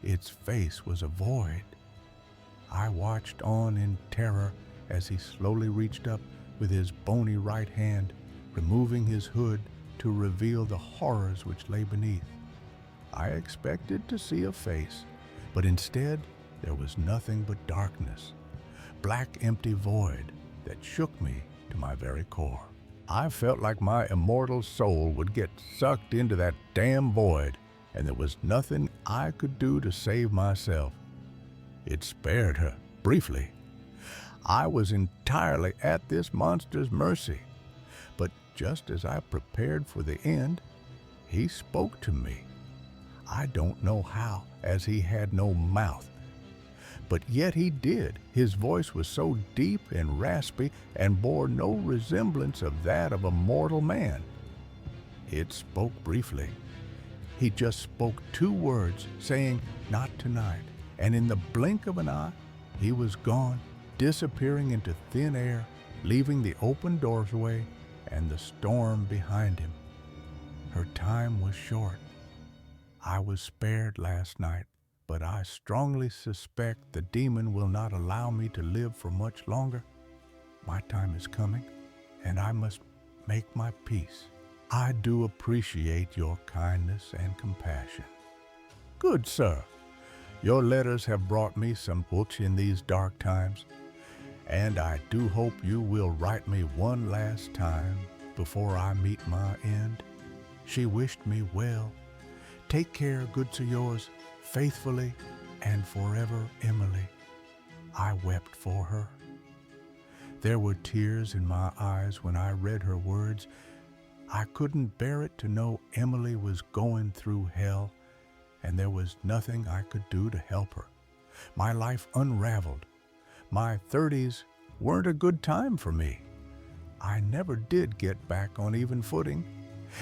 Its face was a void. I watched on in terror as he slowly reached up with his bony right hand, removing his hood to reveal the horrors which lay beneath. I expected to see a face, but instead there was nothing but darkness, black empty void that shook me to my very core. I felt like my immortal soul would get sucked into that damn void, and there was nothing I could do to save myself. It spared her, briefly. I was entirely at this monster's mercy. But just as I prepared for the end, he spoke to me. I don't know how, as he had no mouth. But yet he did. His voice was so deep and raspy and bore no resemblance of that of a mortal man. It spoke briefly. He just spoke 2 words, saying, "Not tonight." And in the blink of an eye, he was gone, disappearing into thin air, leaving the open doorway and the storm behind him. Her time was short. I was spared last night, but I strongly suspect the demon will not allow me to live for much longer. My time is coming, and I must make my peace. I do appreciate your kindness and compassion. Good sir, your letters have brought me some books in these dark times, and I do hope you will write me one last time before I meet my end. She wished me well. Take care, good sir, yours, faithfully and forever, Emily. I wept for her. There were tears in my eyes when I read her words. I couldn't bear it to know Emily was going through hell, and there was nothing I could do to help her. My life unraveled. My 30s weren't a good time for me. I never did get back on even footing,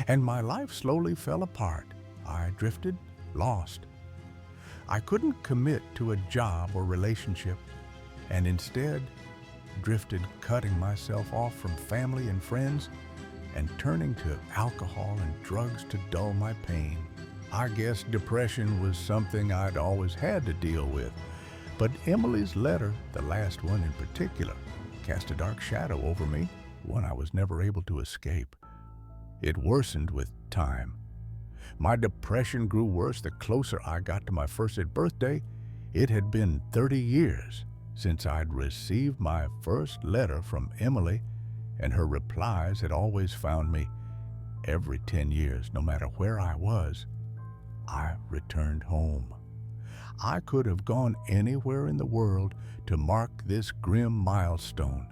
and my life slowly fell apart. I drifted, lost. I couldn't commit to a job or relationship. and instead drifted cutting myself off from family and friends and turning to alcohol and drugs to dull my pain. I guess depression was something I'd always had to deal with, but Emily's letter, the last one in particular, cast a dark shadow over me, one I was never able to escape. It worsened with time. My depression grew worse the closer I got to my first birthday. It had been 30 years since I'd received my first letter from Emily, and her replies had always found me. Every 10 years, no matter where I was, I returned home. I could have gone anywhere in the world to mark this grim milestone,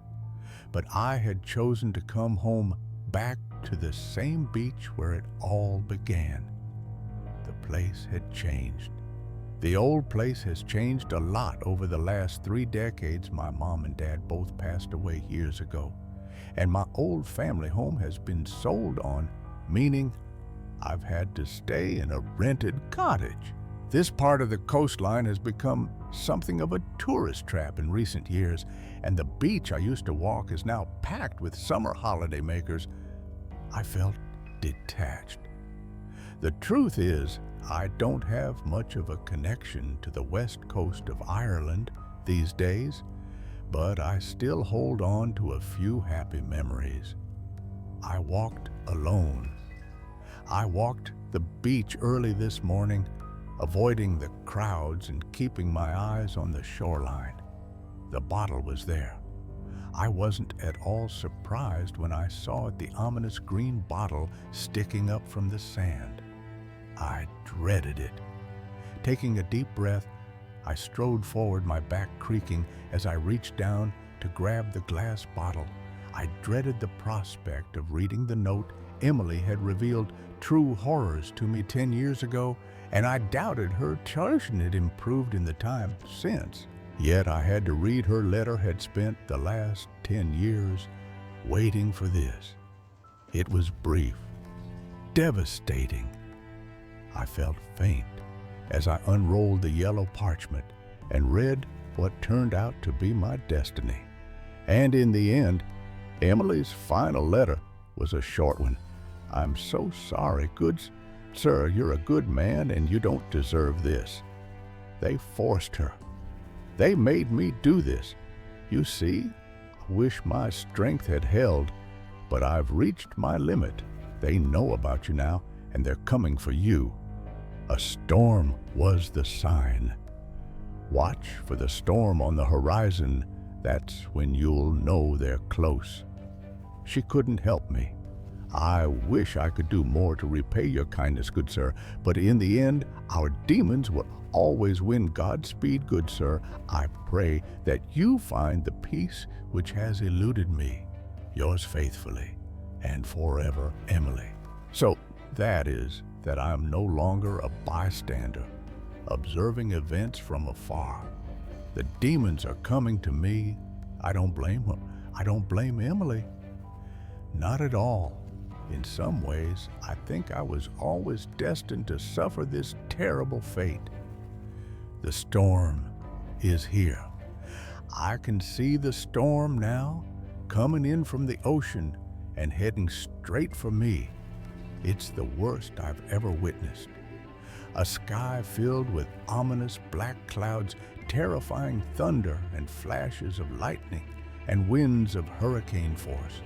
but I had chosen to come home back to the same beach where it all began. The place had changed. The old place has changed a lot over the last 3 decades. My mom and dad both passed away years ago, and my old family home has been sold on, meaning I've had to stay in a rented cottage. This part of the coastline has become something of a tourist trap in recent years, and the beach I used to walk is now packed with summer holidaymakers. I felt detached. The truth is, I don't have much of a connection to the west coast of Ireland these days, but I still hold on to a few happy memories. I walked alone. I walked the beach early this morning, avoiding the crowds and keeping my eyes on the shoreline. The bottle was there. I wasn't at all surprised when I saw the ominous green bottle sticking up from the sand. I dreaded it. Taking a deep breath, I strode forward, my back creaking as I reached down to grab the glass bottle. I dreaded the prospect of reading the note Emily had revealed true horrors to me 10 years ago, and I doubted her choice had improved in the time since. Yet I had to read her letter had spent the last 10 years waiting for this. It was brief, devastating. I felt faint as I unrolled the yellow parchment and read what turned out to be my destiny. And in the end, Emily's final letter was a short one. "I'm so sorry, good sir, you're a good man and you don't deserve this. They forced her. They made me do this. You see, I wish my strength had held, but I've reached my limit. They know about you now, and they're coming for you. A storm was the sign. Watch for the storm on the horizon. That's when you'll know they're close." She couldn't help me. I wish I could do more to repay your kindness, good sir, but in the end, our demons will always win. Godspeed, good sir. I pray that you find the peace which has eluded me. Yours faithfully and forever, Emily. So that is that I'm no longer a bystander, observing events from afar. The demons are coming to me. I don't blame them. I don't blame Emily. Not at all. In some ways, I think I was always destined to suffer this terrible fate. The storm is here. I can see the storm now, coming in from the ocean and heading straight for me. It's the worst I've ever witnessed. A sky filled with ominous black clouds, terrifying thunder and flashes of lightning, and winds of hurricane force.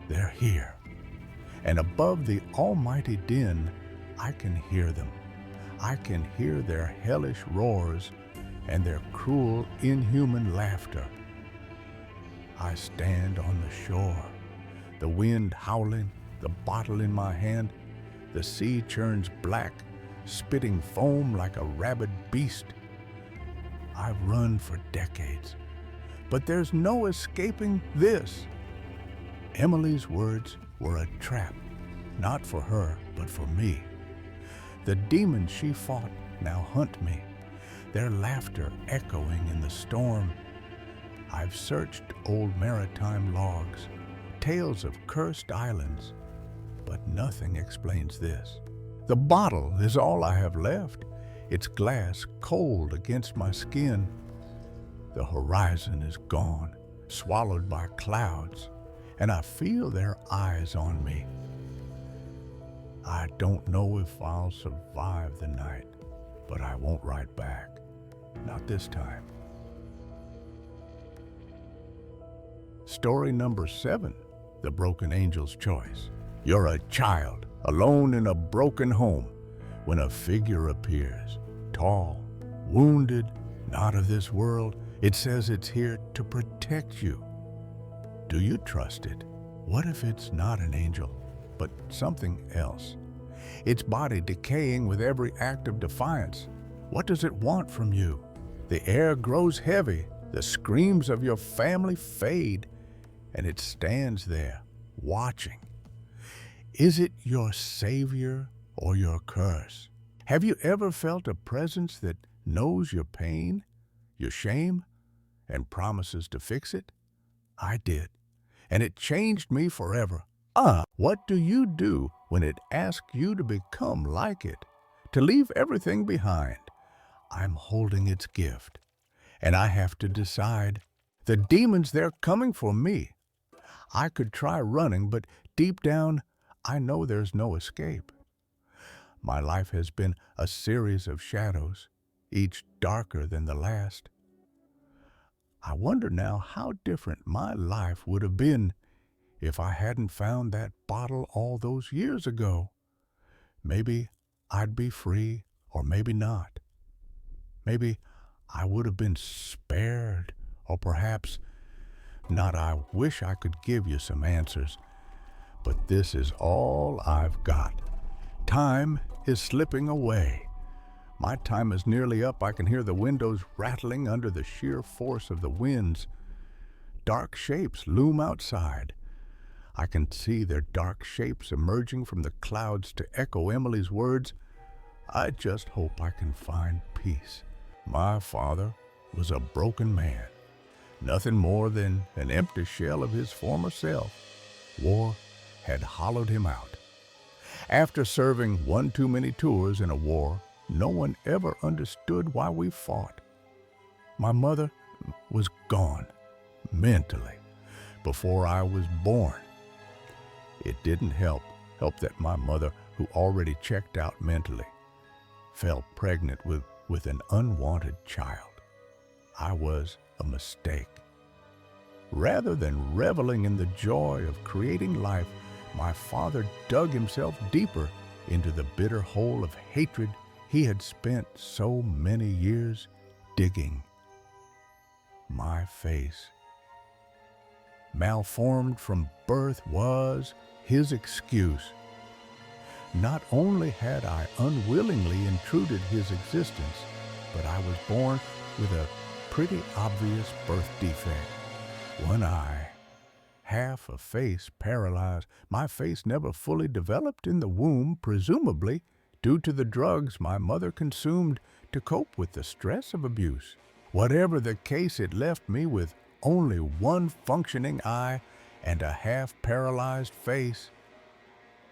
They're here. And above the almighty din, I can hear them. I can hear their hellish roars and their cruel, inhuman laughter. I stand on the shore, the wind howling, the bottle in my hand. The sea churns black, spitting foam like a rabid beast. I've run for decades, but there's no escaping this. Emily's words were a trap, not for her, but for me. The demons she fought now hunt me, their laughter echoing in the storm. I've searched old maritime logs, tales of cursed islands, but nothing explains this. The bottle is all I have left, its glass cold against my skin. The horizon is gone, swallowed by clouds, and I feel their eyes on me. I don't know if I'll survive the night, but I won't write back. Not this time. Story number 7, The Broken Angel's Choice. You're a child, alone in a broken home, when a figure appears, tall, wounded, not of this world. It says it's here to protect you. Do you trust it? What if it's not an angel, but something else? Its body decaying with every act of defiance. What does it want from you? The air grows heavy, the screams of your family fade, and it stands there, watching. Is it your savior or your curse? Have you ever felt a presence that knows your pain, your shame, and promises to fix it? I did, and it changed me forever. What do you do when it asks you to become like it, to leave everything behind? I'm holding its gift, and I have to decide. The demons, they're coming for me. I could try running, but deep down, I know there's no escape. My life has been a series of shadows, each darker than the last. I wonder now how different my life would have been if I hadn't found that bottle all those years ago. Maybe I'd be free, or maybe not. Maybe I would have been spared, or perhaps not. I wish I could give you some answers, but this is all I've got. Time is slipping away. My time is nearly up. I can hear the windows rattling under the sheer force of the winds. Dark shapes loom outside. I can see their dark shapes emerging from the clouds to echo Emily's words. I just hope I can find peace. My father was a broken man, nothing more than an empty shell of his former self. War had hollowed him out. After serving one too many tours in a war, no one ever understood why we fought. My mother was gone, mentally, before I was born. It didn't help that my mother, who already checked out mentally, fell pregnant with an unwanted child. I was a mistake. Rather than reveling in the joy of creating life, my father dug himself deeper into the bitter hole of hatred he had spent so many years digging. My face, malformed from birth, was his excuse. Not only had I unwillingly intruded his existence, but I was born with a pretty obvious birth defect. One eye, half a face paralyzed. My face never fully developed in the womb, presumably due to the drugs my mother consumed to cope with the stress of abuse. Whatever the case, it left me with only one functioning eye and a half-paralyzed face.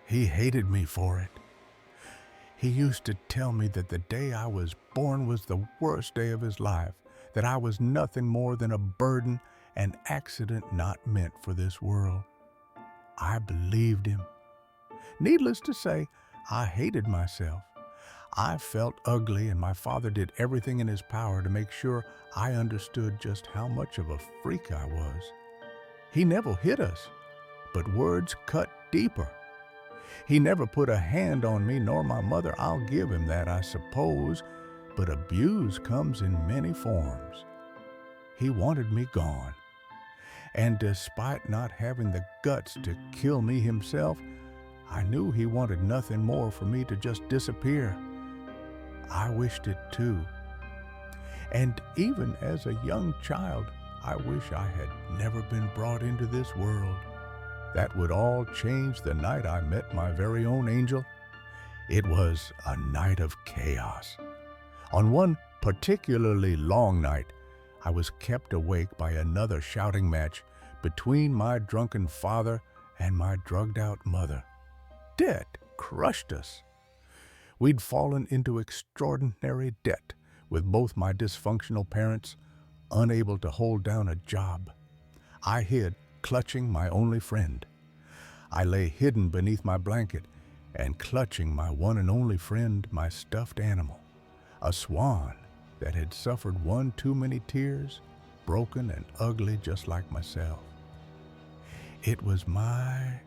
He hated me for it. He used to tell me that the day I was born was the worst day of his life, that I was nothing more than a burden, an accident not meant for this world. I believed him. Needless to say, I hated myself. I felt ugly, and my father did everything in his power to make sure I understood just how much of a freak I was. He never hit us, but words cut deeper. He never put a hand on me, nor my mother. I'll give him that, I suppose, but abuse comes in many forms. He wanted me gone. And despite not having the guts to kill me himself, I knew he wanted nothing more for me to just disappear. I wished it too. And even as a young child, I wish I had never been brought into this world. That would all change the night I met my very own angel. It was a night of chaos. On one particularly long night, I was kept awake by another shouting match between my drunken father and my drugged-out mother. Debt crushed us. We'd fallen into extraordinary debt with both my dysfunctional parents, unable to hold down a job. I hid, clutching my only friend. I lay hidden beneath my blanket and clutching my one and only friend, my stuffed animal, a swan that had suffered one too many tears, broken and ugly just like myself. It was my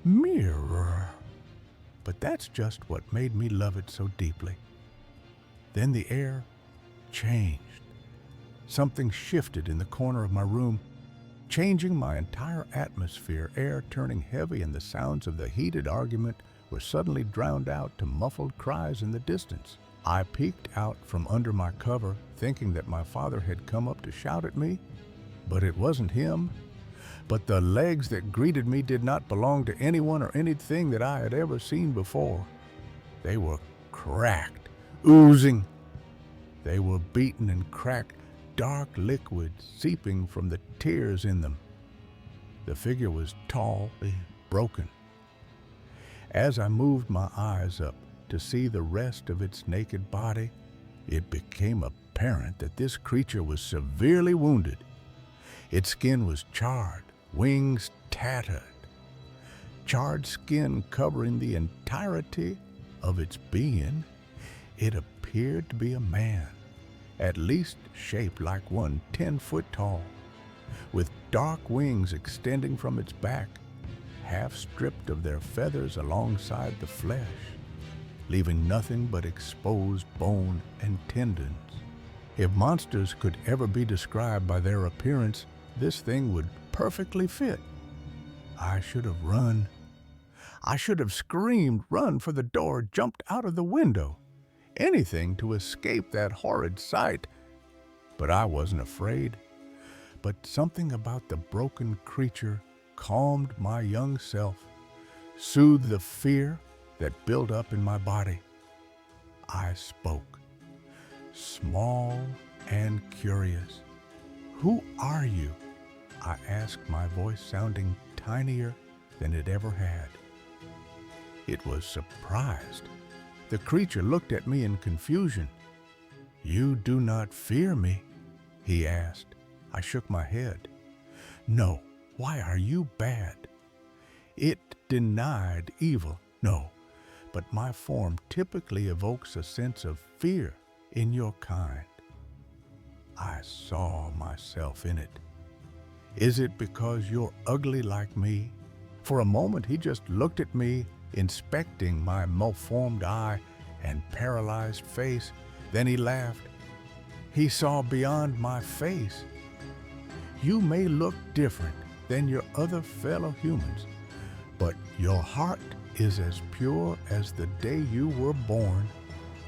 mirror. But that's just what made me love it so deeply. Then the air changed. Something shifted in the corner of my room, changing my entire atmosphere, air turning heavy, and the sounds of the heated argument were suddenly drowned out to muffled cries in the distance. I peeked out from under my cover, thinking that my father had come up to shout at me, but it wasn't him. But the legs that greeted me did not belong to anyone or anything that I had ever seen before. They were cracked, oozing. They were beaten and cracked, dark liquid seeping from the tears in them. The figure was tall, broken. As I moved my eyes up to see the rest of its naked body, it became apparent that this creature was severely wounded. Its skin was charred, wings tattered, charred skin covering the entirety of its being. It appeared to be a man, at least shaped like one 10 foot tall, with dark wings extending from its back, half stripped of their feathers alongside the flesh, leaving nothing but exposed bone and tendons. If monsters could ever be described by their appearance, this thing would perfectly fit. I should have run. I should have screamed, run for the door, jumped out of the window, anything to escape that horrid sight. But I wasn't afraid. But something about the broken creature calmed my young self, soothed the fear that built up in my body. I spoke, small and curious. "Who are you?" I asked, my voice sounding tinier than it ever had. It was surprised. The creature looked at me in confusion. "You do not fear me?" he asked. I shook my head. "No. Why are you bad?" It denied evil. "No, but my form typically evokes a sense of fear in your kind." I saw myself in it. "Is it because you're ugly like me?" For a moment, he just looked at me, inspecting my malformed eye and paralyzed face. Then he laughed. He saw beyond my face. "You may look different than your other fellow humans, but your heart is as pure as the day you were born.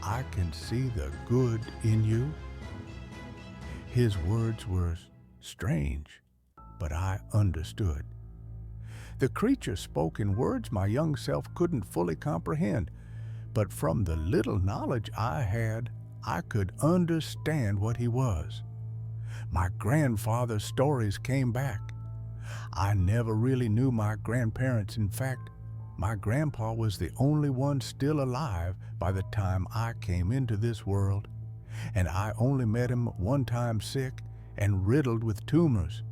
I can see the good in you." His words were strange, but I understood. The creature spoke in words my young self couldn't fully comprehend, but from the little knowledge I had, I could understand what he was. My grandfather's stories came back. I never really knew my grandparents. In fact, my grandpa was the only one still alive by the time I came into this world, and I only met him one time sick and riddled with tumors.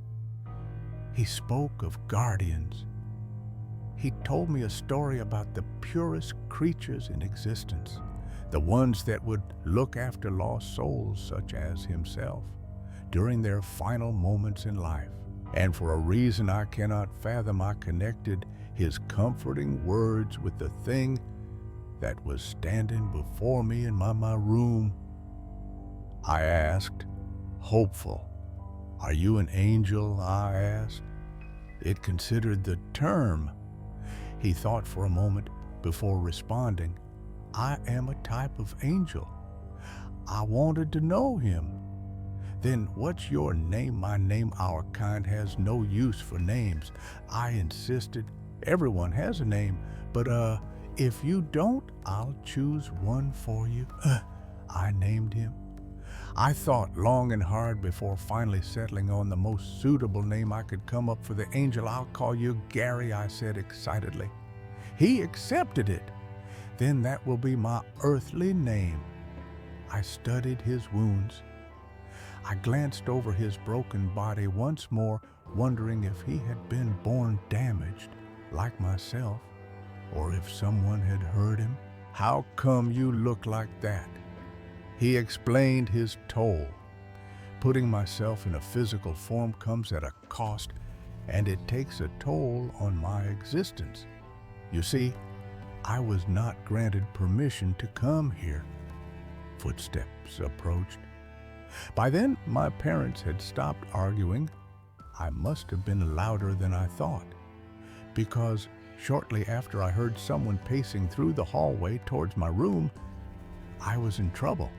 He spoke of guardians. He told me a story about the purest creatures in existence, the ones that would look after lost souls such as himself during their final moments in life. And for a reason I cannot fathom, I connected his comforting words with the thing that was standing before me in my room. I asked, hopeful, "Are you an angel?" I asked. It considered the term. He thought for a moment before responding, "I am a type of angel." I wanted to know him. "Then what's your name?" "My name, our kind, has no use for names." I insisted. "Everyone has a name, but if you don't, I'll choose one for you." I named him. I thought long and hard before finally settling on the most suitable name I could come up for the angel. "I'll call you Gary," I said excitedly. He accepted it. "Then that will be my earthly name." I studied his wounds. I glanced over his broken body once more, wondering if he had been born damaged, like myself, or if someone had hurt him. "How come you look like that?" He explained his toll. "Putting myself in a physical form comes at a cost, and it takes a toll on my existence. You see, I was not granted permission to come here." Footsteps approached. By then, my parents had stopped arguing. I must have been louder than I thought, because shortly after I heard someone pacing through the hallway towards my room. I was in trouble.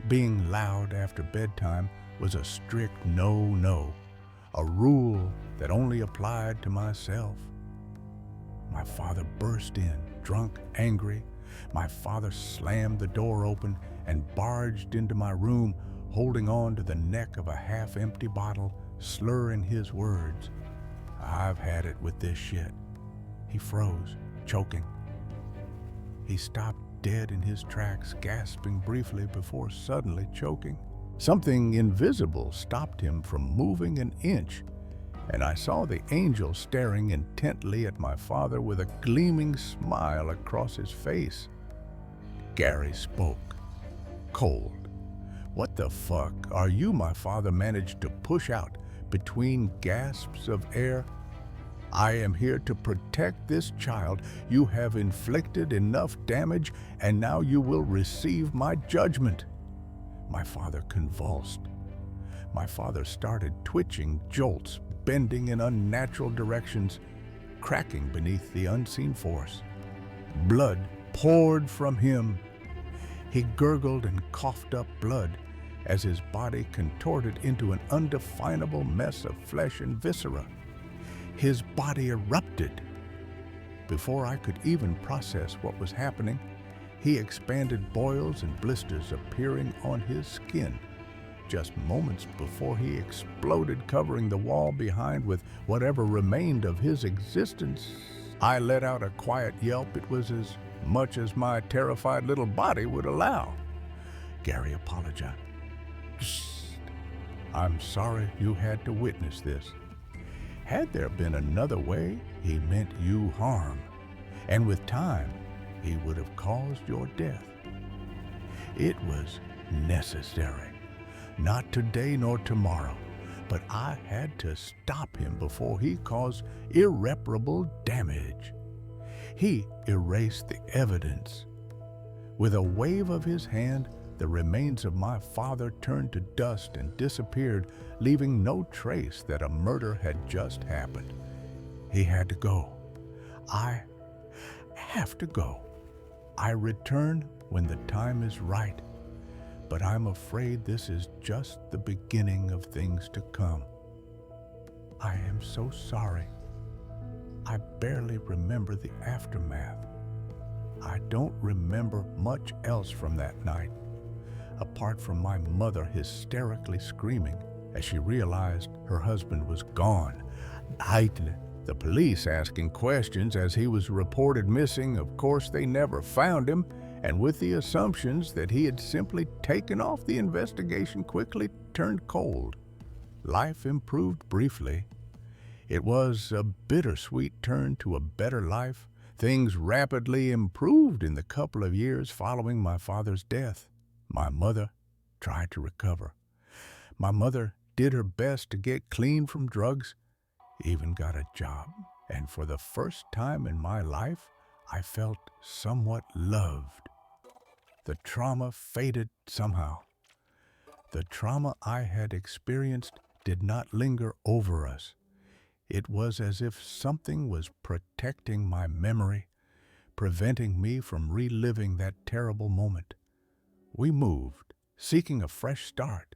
Being loud after bedtime was a strict no-no, a rule that only applied to myself. My father burst in, drunk, angry. My father slammed the door open and barged into my room, holding on to the neck of a half-empty bottle, slurring his words. "I've had it with this shit." He froze, choking. He stopped dead in his tracks, gasping briefly before suddenly choking. Something invisible stopped him from moving an inch, and I saw the angel staring intently at my father with a gleaming smile across his face. Gary spoke, cold. "What the fuck are you?" my father managed to push out between gasps of air. "I am here to protect this child. You have inflicted enough damage, and now you will receive my judgment." My father convulsed. My father started twitching, jolts, bending in unnatural directions, cracking beneath the unseen force. Blood poured from him. He gurgled and coughed up blood as his body contorted into an undefinable mess of flesh and viscera. His body erupted. Before I could even process what was happening, he expanded, boils and blisters appearing on his skin. Just moments before he exploded, covering the wall behind with whatever remained of his existence. I let out a quiet yelp. It was as much as my terrified little body would allow. Gary apologized. "Psst. I'm sorry you had to witness this. Had there been another way, he meant you harm, and with time, he would have caused your death. It was necessary. Not today nor tomorrow, but I had to stop him before he caused irreparable damage." He erased the evidence. With a wave of his hand, the remains of my father turned to dust and disappeared, leaving no trace that a murder had just happened. He had to go. I have to go. I return when the time is right, but I'm afraid this is just the beginning of things to come. I am so sorry. I barely remember the aftermath. I don't remember much else from that night, apart from my mother hysterically screaming as she realized her husband was gone. The police asking questions as he was reported missing. Of course, they never found him, and with the assumptions that he had simply taken off, the investigation quickly turned cold. Life improved briefly. It was a bittersweet turn to a better life. Things rapidly improved in the couple of years following my father's death. My mother tried to recover. My mother did her best to get clean from drugs, even got a job, and for the first time in my life, I felt somewhat loved. The trauma faded somehow. The trauma I had experienced did not linger over us. It was as if something was protecting my memory, preventing me from reliving that terrible moment. We moved, seeking a fresh start.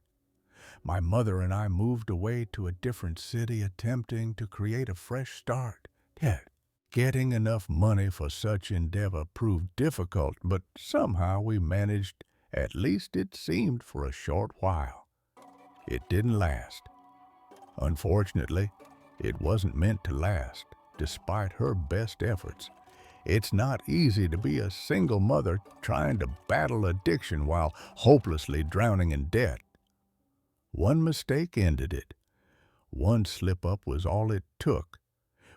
My mother and I moved away to a different city, attempting to create a fresh start. Yet, getting enough money for such endeavor proved difficult, but somehow we managed, at least it seemed, for a short while. It didn't last. Unfortunately, it wasn't meant to last, despite her best efforts. It's not easy to be a single mother trying to battle addiction while hopelessly drowning in debt. One mistake ended it. One slip-up was all it took,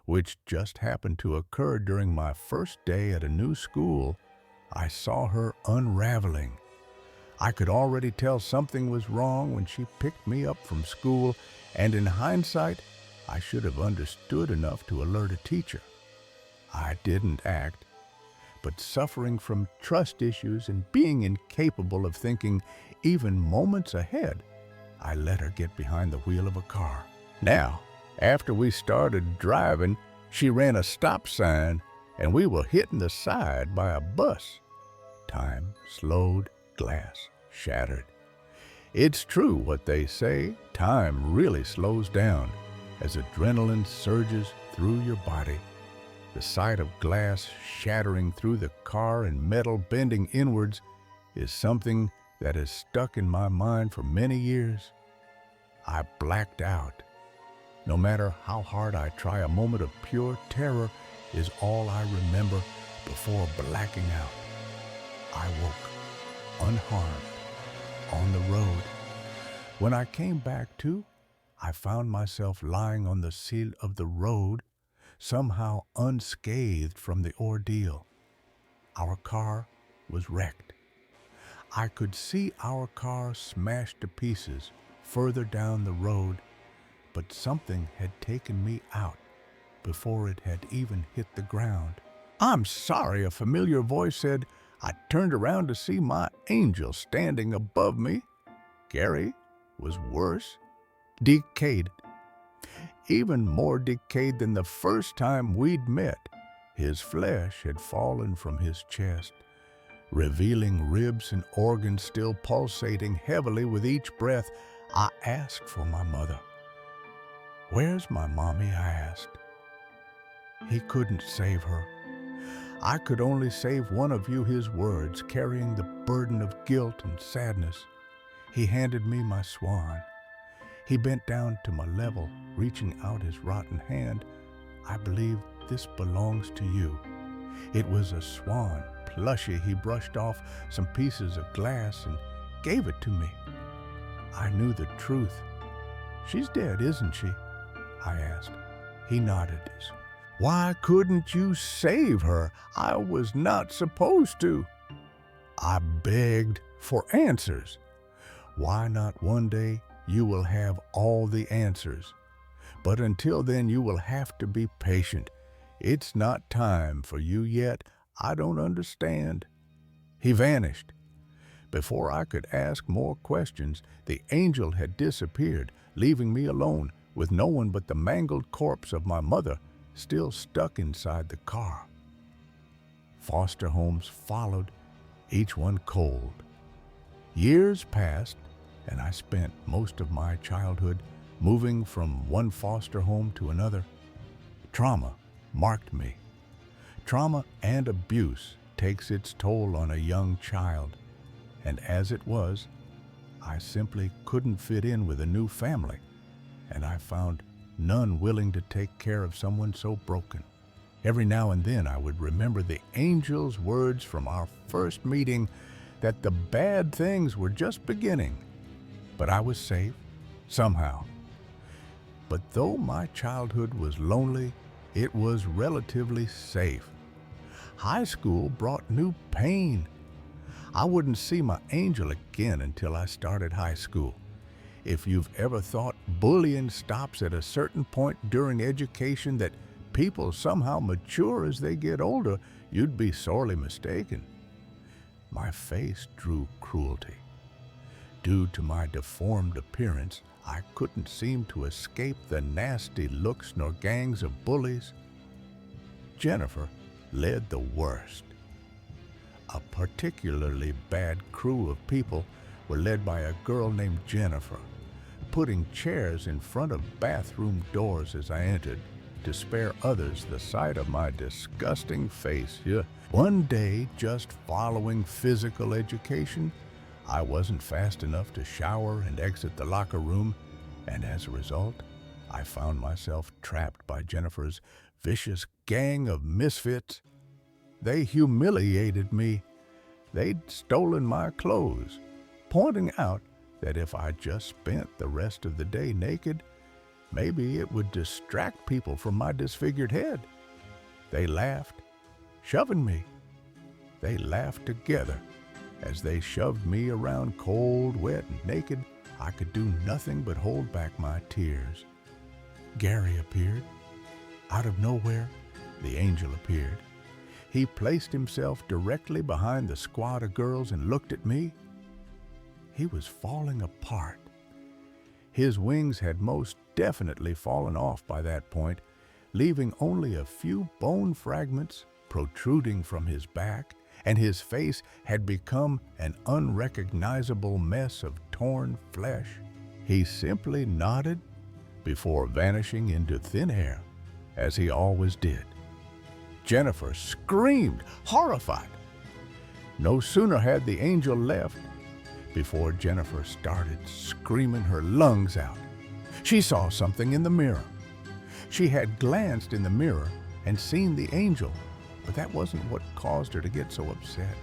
which just happened to occur during my first day at a new school. I saw her unraveling. I could already tell something was wrong when she picked me up from school, and in hindsight, I should have understood enough to alert a teacher. I didn't act, but suffering from trust issues and being incapable of thinking even moments ahead, I let her get behind the wheel of a car. Now, after we started driving, she ran a stop sign and we were hitting the side by a bus. Time slowed, glass shattered. It's true what they say, time really slows down as adrenaline surges through your body. The sight of glass shattering through the car and metal bending inwards is something that has stuck in my mind for many years. I blacked out. No matter how hard I try, a moment of pure terror is all I remember before blacking out. I woke, unharmed, on the road. When I came back to, I found myself lying on the sill of the road, somehow unscathed from the ordeal. Our car was wrecked. I could see our car smashed to pieces further down the road, but something had taken me out before it had even hit the ground. "I'm sorry," a familiar voice said. I turned around to see my angel standing above me. Gary was worse, decayed, even more decayed than the first time we'd met. His flesh had fallen from his chest, revealing ribs and organs still pulsating heavily with each breath. I asked for my mother. "Where's my mommy?" I asked. He couldn't save her. I could only save one of you, his words, carrying the burden of guilt and sadness. He handed me my swan. He bent down to my level, reaching out his rotten hand. "I believe this belongs to you." It was a swan, plushy. He brushed off some pieces of glass and gave it to me. I knew the truth. "She's dead, isn't she?" I asked. He nodded. "Why couldn't you save her? I was not supposed to." I begged for answers. "Why not one day you will have all the answers. But until then you will have to be patient. It's not time for you yet. I don't understand." He vanished. Before I could ask more questions, the angel had disappeared, leaving me alone with no one but the mangled corpse of my mother still stuck inside the car. Foster homes followed, each one cold. Years passed, and I spent most of my childhood moving from one foster home to another. Trauma marked me. Trauma and abuse takes its toll on a young child, and as it was, I simply couldn't fit in with a new family, and I found none willing to take care of someone so broken. Every now and then I would remember the angel's words from our first meeting that the bad things were just beginning. But I was safe, somehow. But though my childhood was lonely, it was relatively safe. High school brought new pain. I wouldn't see my angel again until I started high school. If you've ever thought bullying stops at a certain point during education, that people somehow mature as they get older, you'd be sorely mistaken. My face drew cruelty. Due to my deformed appearance, I couldn't seem to escape the nasty looks nor gangs of bullies. Jennifer led the worst. A particularly bad crew of people were led by a girl named Jennifer, putting chairs in front of bathroom doors as I entered to spare others the sight of my disgusting face. One day, just following physical education, I wasn't fast enough to shower and exit the locker room, and as a result, I found myself trapped by Jennifer's vicious gang of misfits. They humiliated me. They'd stolen my clothes, pointing out that if I just spent the rest of the day naked, maybe it would distract people from my disfigured head. They laughed, shoving me. They laughed together as they shoved me around cold, wet, and naked. I could do nothing but hold back my tears. Gary appeared. Out of nowhere, the angel appeared. He placed himself directly behind the squad of girls and looked at me. He was falling apart. His wings had most definitely fallen off by that point, leaving only a few bone fragments protruding from his back, and his face had become an unrecognizable mess of torn flesh. He simply nodded before vanishing into thin air, as he always did. Jennifer screamed, horrified. No sooner had the angel left before Jennifer started screaming her lungs out. She saw something in the mirror. She had glanced in the mirror and seen the angel, but that wasn't what caused her to get so upset.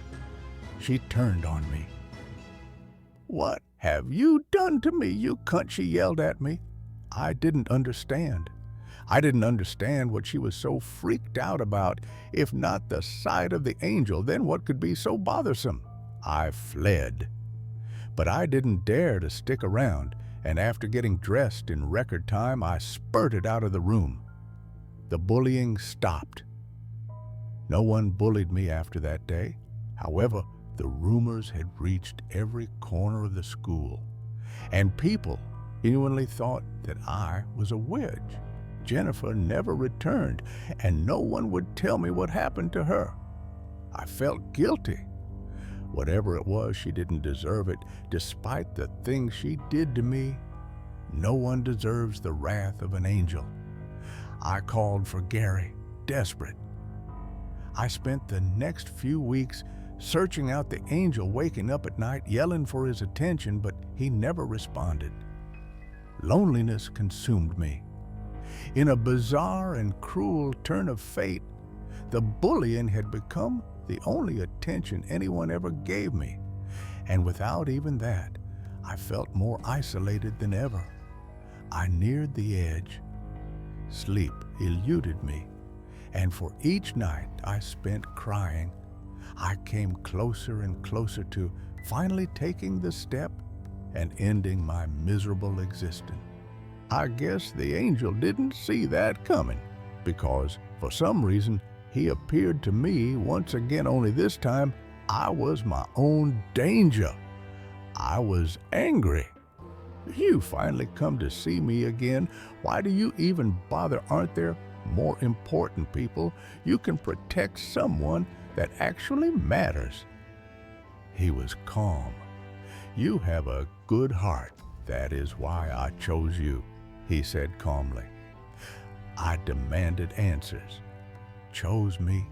She turned on me. "What have you done to me, you cunt?" she yelled at me. I didn't understand. I didn't understand what she was so freaked out about. If not the sight of the angel, then what could be so bothersome? I fled. But I didn't dare to stick around, and after getting dressed in record time, I spurted out of the room. The bullying stopped. No one bullied me after that day. However, the rumors had reached every corner of the school, and people genuinely thought that I was a witch. Jennifer never returned, and no one would tell me what happened to her. I felt guilty. Whatever it was, she didn't deserve it, despite the things she did to me. No one deserves the wrath of an angel. I called for Gary, desperate. I spent the next few weeks searching out the angel, waking up at night, yelling for his attention, but he never responded. Loneliness consumed me. In a bizarre and cruel turn of fate, the bullying had become the only attention anyone ever gave me, and without even that, I felt more isolated than ever. I neared the edge. Sleep eluded me, and for each night I spent crying, I came closer and closer to finally taking the step and ending my miserable existence. I guess the angel didn't see that coming, because for some reason he appeared to me once again, only this time I was my own danger. I was angry. You finally come to see me again. Why do you even bother? Aren't there more important people? You can protect someone that actually matters. He was calm. You have a good heart. That is why I chose you, he said calmly. I demanded answers. Chose me?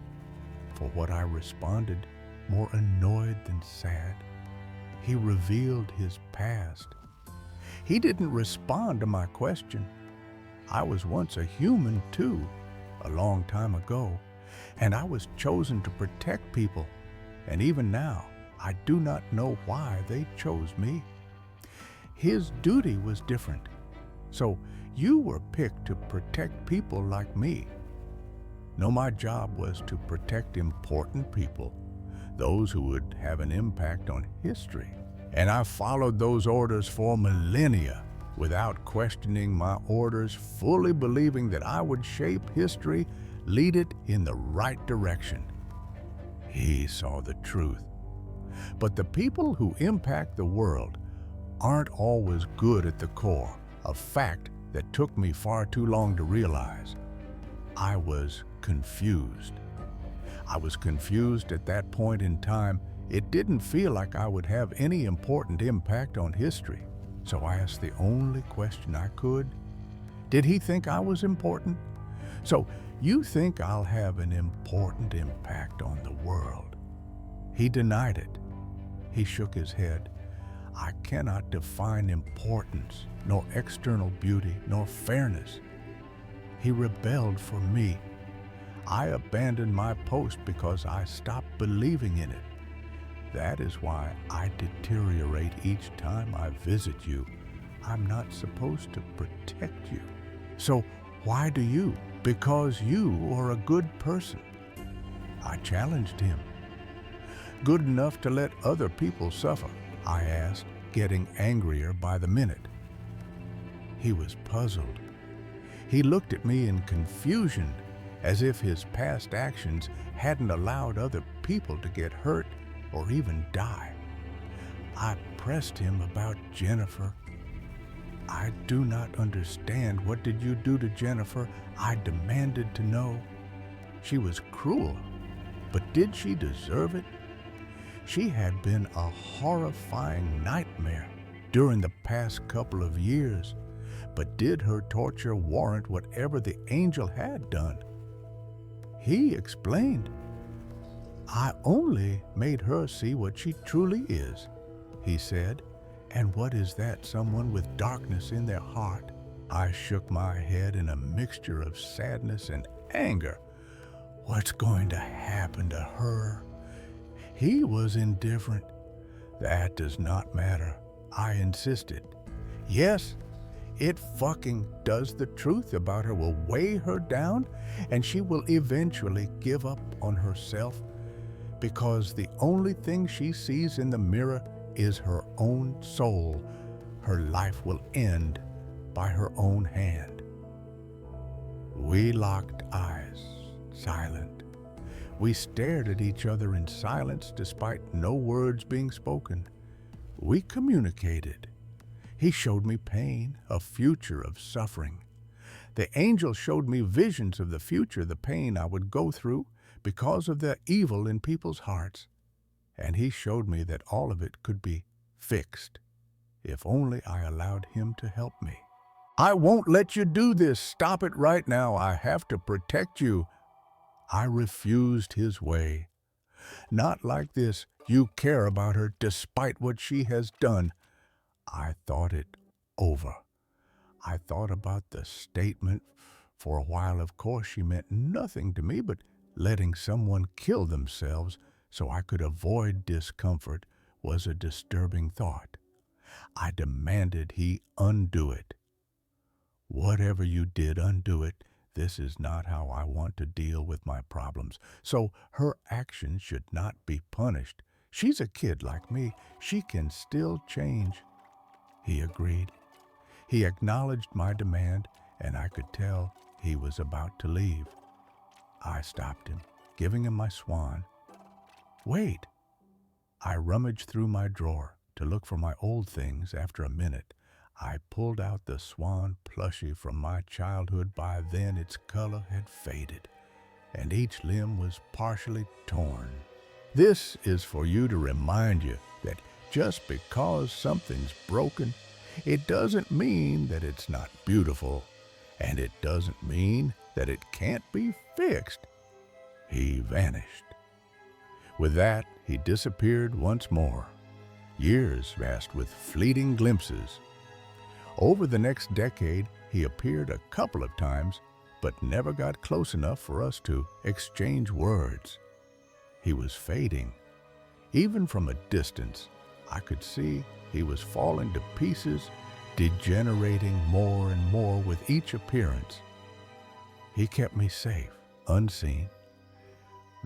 For what? I responded, more annoyed than sad. He revealed his past. He didn't respond to my question. I was once a human too, a long time ago, and I was chosen to protect people. And even now, I do not know why they chose me. His duty was different. So you were picked to protect people like me. No, my job was to protect important people, those who would have an impact on history. And I followed those orders for millennia without questioning my orders, fully believing that I would shape history, lead it in the right direction. He saw the truth. But the people who impact the world aren't always good at the core, a fact that took me far too long to realize. I was confused. I was confused at that point in time. It didn't feel like I would have any important impact on history. So I asked the only question I could. Did he think I was important? So you think I'll have an important impact on the world? He denied it. He shook his head. I cannot define importance, nor external beauty, nor fairness. He rebelled for me. I abandoned my post because I stopped believing in it. That is why I deteriorate each time I visit you. I'm not supposed to protect you. So why do you? Because you are a good person. I challenged him. Good enough to let other people suffer? I asked, getting angrier by the minute. He was puzzled. He looked at me in confusion, as if his past actions hadn't allowed other people to get hurt or even die. I pressed him about Jennifer. I do not understand. What did you do to Jennifer? I demanded to know. She was cruel, but did she deserve it? She had been a horrifying nightmare during the past couple of years, but did her torture warrant whatever the angel had done? He explained. I only made her see what she truly is, he said. And what is that? Someone with darkness in their heart? I shook my head in a mixture of sadness and anger. What's going to happen to her? He was indifferent. That does not matter, I insisted. Yes, it fucking does. The truth about her will weigh her down, and she will eventually give up on herself, because the only thing she sees in the mirror is her own soul. Her life will end by her own hand. We locked eyes, silent. We stared at each other in silence despite no words being spoken. We communicated. He showed me pain, a future of suffering. The angel showed me visions of the future, the pain I would go through because of the evil in people's hearts. And he showed me that all of it could be fixed if only I allowed him to help me. I won't let you do this. Stop it right now. I have to protect you. I refused his way. Not like this. You care about her despite what she has done. I thought it over. I thought about the statement. For a while, of course, she meant nothing to me, but letting someone kill themselves so I could avoid discomfort was a disturbing thought. I demanded he undo it. Whatever you did, undo it. This is not how I want to deal with my problems. So her actions should not be punished. She's a kid like me. She can still change. He agreed. He acknowledged my demand, and I could tell he was about to leave. I stopped him, giving him my swan. Wait. I rummaged through my drawer to look for my old things. After a minute, I pulled out the swan plushie from my childhood. By then, its color had faded, and each limb was partially torn. This is for you to remind you that just because something's broken, it doesn't mean that it's not beautiful, and it doesn't mean that it can't be fixed. He vanished. With that, he disappeared once more. Years passed with fleeting glimpses. Over the next decade, he appeared a couple of times, but never got close enough for us to exchange words. He was fading. Even from a distance, I could see he was falling to pieces, degenerating more and more with each appearance. He kept me safe, unseen.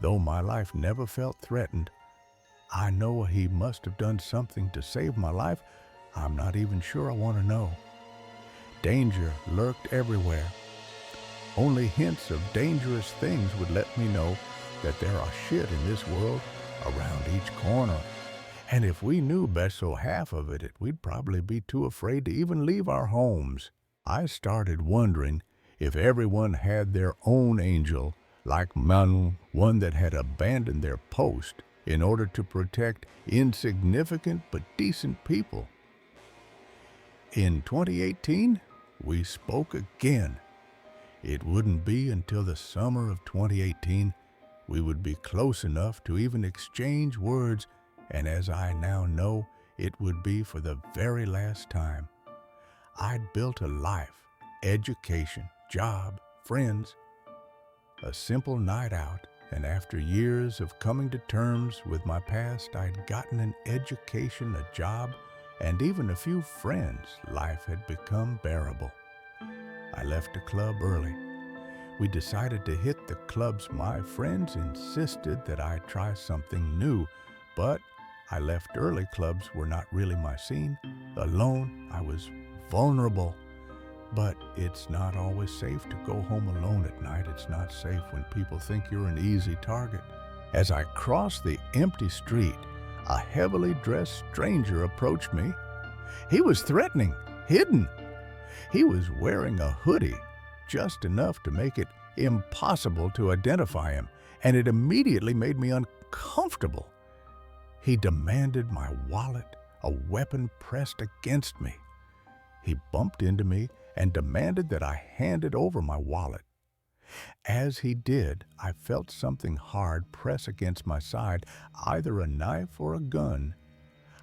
Though my life never felt threatened, I know he must have done something to save my life. I'm not even sure I want to know. Danger lurked everywhere. Only hints of dangerous things would let me know that there are shit in this world around each corner. And if we knew best so half of it, we'd probably be too afraid to even leave our homes. I started wondering if everyone had their own angel, like Manu, one that had abandoned their post in order to protect insignificant but decent people. In 2018, we spoke again. It wouldn't be until the summer of 2018 we would be close enough to even exchange words, and as I now know, it would be for the very last time. I'd built a life, education, job, friends. A simple night out, And after years of coming to terms with my past, I'd gotten an education, a job, and even a few friends. Life had become bearable. I left the club early. We decided to hit the clubs. My friends insisted that I try something new, but I left early. Clubs were not really my scene. Alone, I was vulnerable. But it's not always safe to go home alone at night. It's not safe when people think you're an easy target. As I crossed the empty street, a heavily dressed stranger approached me. He was threatening, hidden. He was wearing a hoodie, just enough to make it impossible to identify him, and it immediately made me uncomfortable. He demanded my wallet, a weapon pressed against me. He bumped into me and demanded that I handed over my wallet. As he did, I felt something hard press against my side, either a knife or a gun.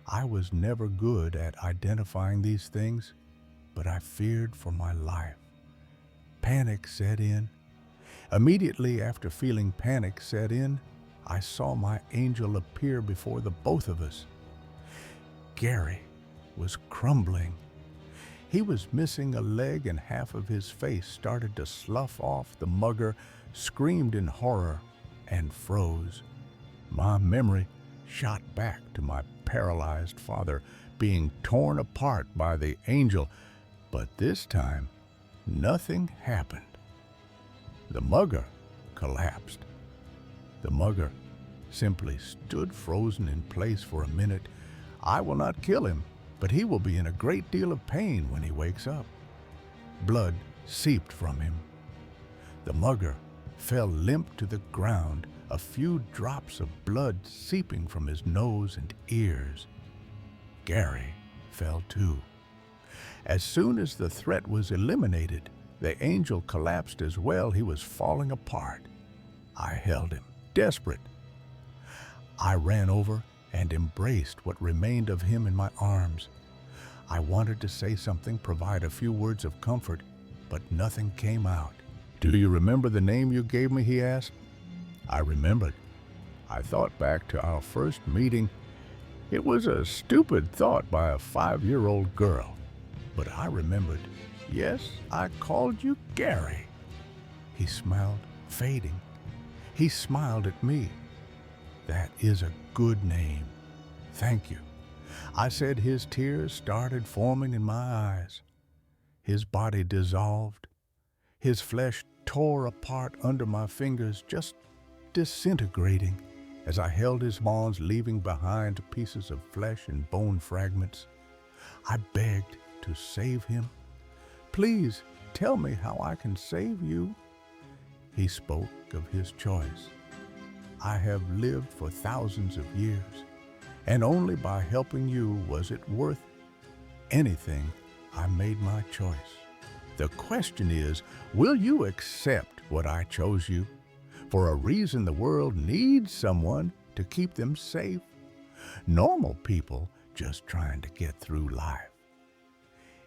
I was never good at identifying these things, but I feared for my life. Panic set in. Immediately after feeling panic set in, I saw my angel appear before the both of us. Gary was crumbling. He was missing a leg and half of his face started to slough off. The mugger screamed in horror and froze. My memory shot back to my paralyzed father being torn apart by the angel, but this time nothing happened. The mugger collapsed. The mugger simply stood frozen in place for a minute. I will not kill him, but he will be in a great deal of pain when he wakes up. Blood seeped from him. The mugger fell limp to the ground, a few drops of blood seeping from his nose and ears. Gary fell too. As soon as the threat was eliminated, the angel collapsed as well. He was falling apart. I held him, desperate. I ran over and embraced what remained of him in my arms. I wanted to say something, provide a few words of comfort, but nothing came out. "Do you remember the name you gave me?" he asked. I remembered. I thought back to our first meeting. It was a stupid thought by a 5-year-old girl, but I remembered. "Yes, I called you Gary." He smiled, fading. He smiled at me. "That is a good name. Thank you." I said. His tears started forming in my eyes. His body dissolved. His flesh tore apart under my fingers, just disintegrating as I held his bonds, leaving behind pieces of flesh and bone fragments. I begged to save him. "Please tell me how I can save you." He spoke of his choice. "I have lived for thousands of years, and only by helping you was it worth anything. I made my choice. The question is, will you accept what I chose you? For a reason, the world needs someone to keep them safe. Normal people just trying to get through life."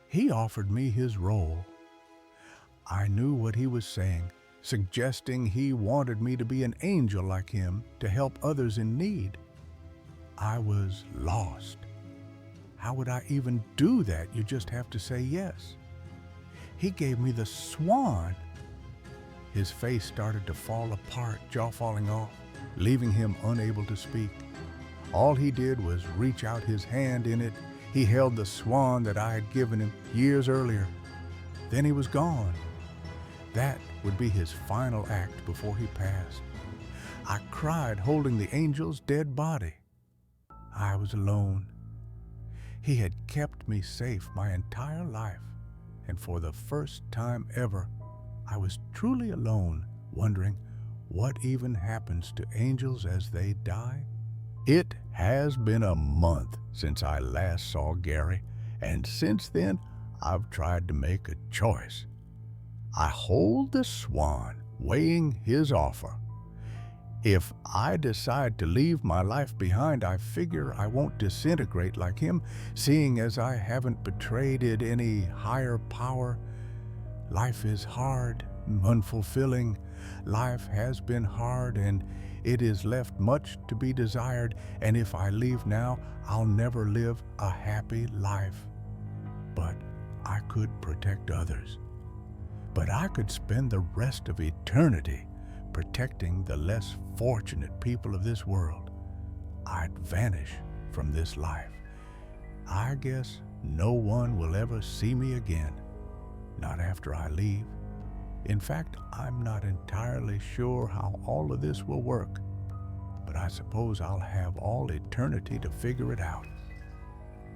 He offered me his role. I knew what he was saying, suggesting he wanted me to be an angel like him to help others in need. I was lost. How would I even do that? You just have to say yes. He gave me the swan. His face started to fall apart, jaw falling off, leaving him unable to speak. All he did was reach out his hand. In it, he held the swan that I had given him years earlier. Then he was gone. That would be his final act before he passed. I cried, holding the angel's dead body. I was alone. He had kept me safe my entire life, and for the first time ever, I was truly alone, wondering what even happens to angels as they die. It has been a month since I last saw Gary, and since then, I've tried to make a choice. I hold the swan, weighing his offer. If I decide to leave my life behind, I figure I won't disintegrate like him, seeing as I haven't betrayed any higher power. Life is hard, unfulfilling. Life has been hard and it is left much to be desired, and if I leave now, I'll never live a happy life. But I could protect others. But I could spend the rest of eternity protecting the less fortunate people of this world. I'd vanish from this life. I guess no one will ever see me again, not after I leave. In fact, I'm not entirely sure how all of this will work, but I suppose I'll have all eternity to figure it out.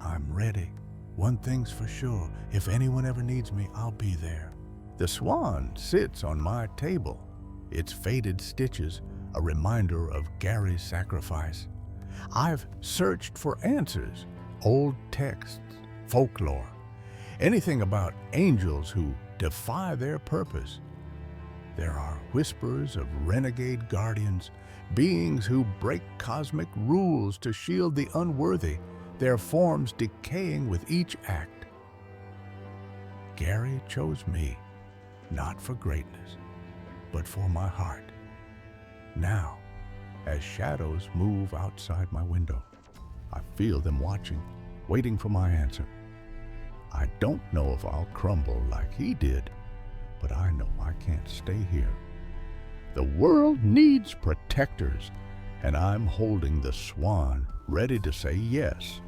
I'm ready. One thing's for sure, if anyone ever needs me, I'll be there. The swan sits on my table, its faded stitches a reminder of Gary's sacrifice. I've searched for answers, old texts, folklore, anything about angels who defy their purpose. There are whispers of renegade guardians, beings who break cosmic rules to shield the unworthy, their forms decaying with each act. Gary chose me, not for greatness, but for my heart. Now, as shadows move outside my window, I feel them watching, waiting for my answer. I don't know if I'll crumble like he did, but I know I can't stay here. The world needs protectors, and I'm holding the swan ready to say yes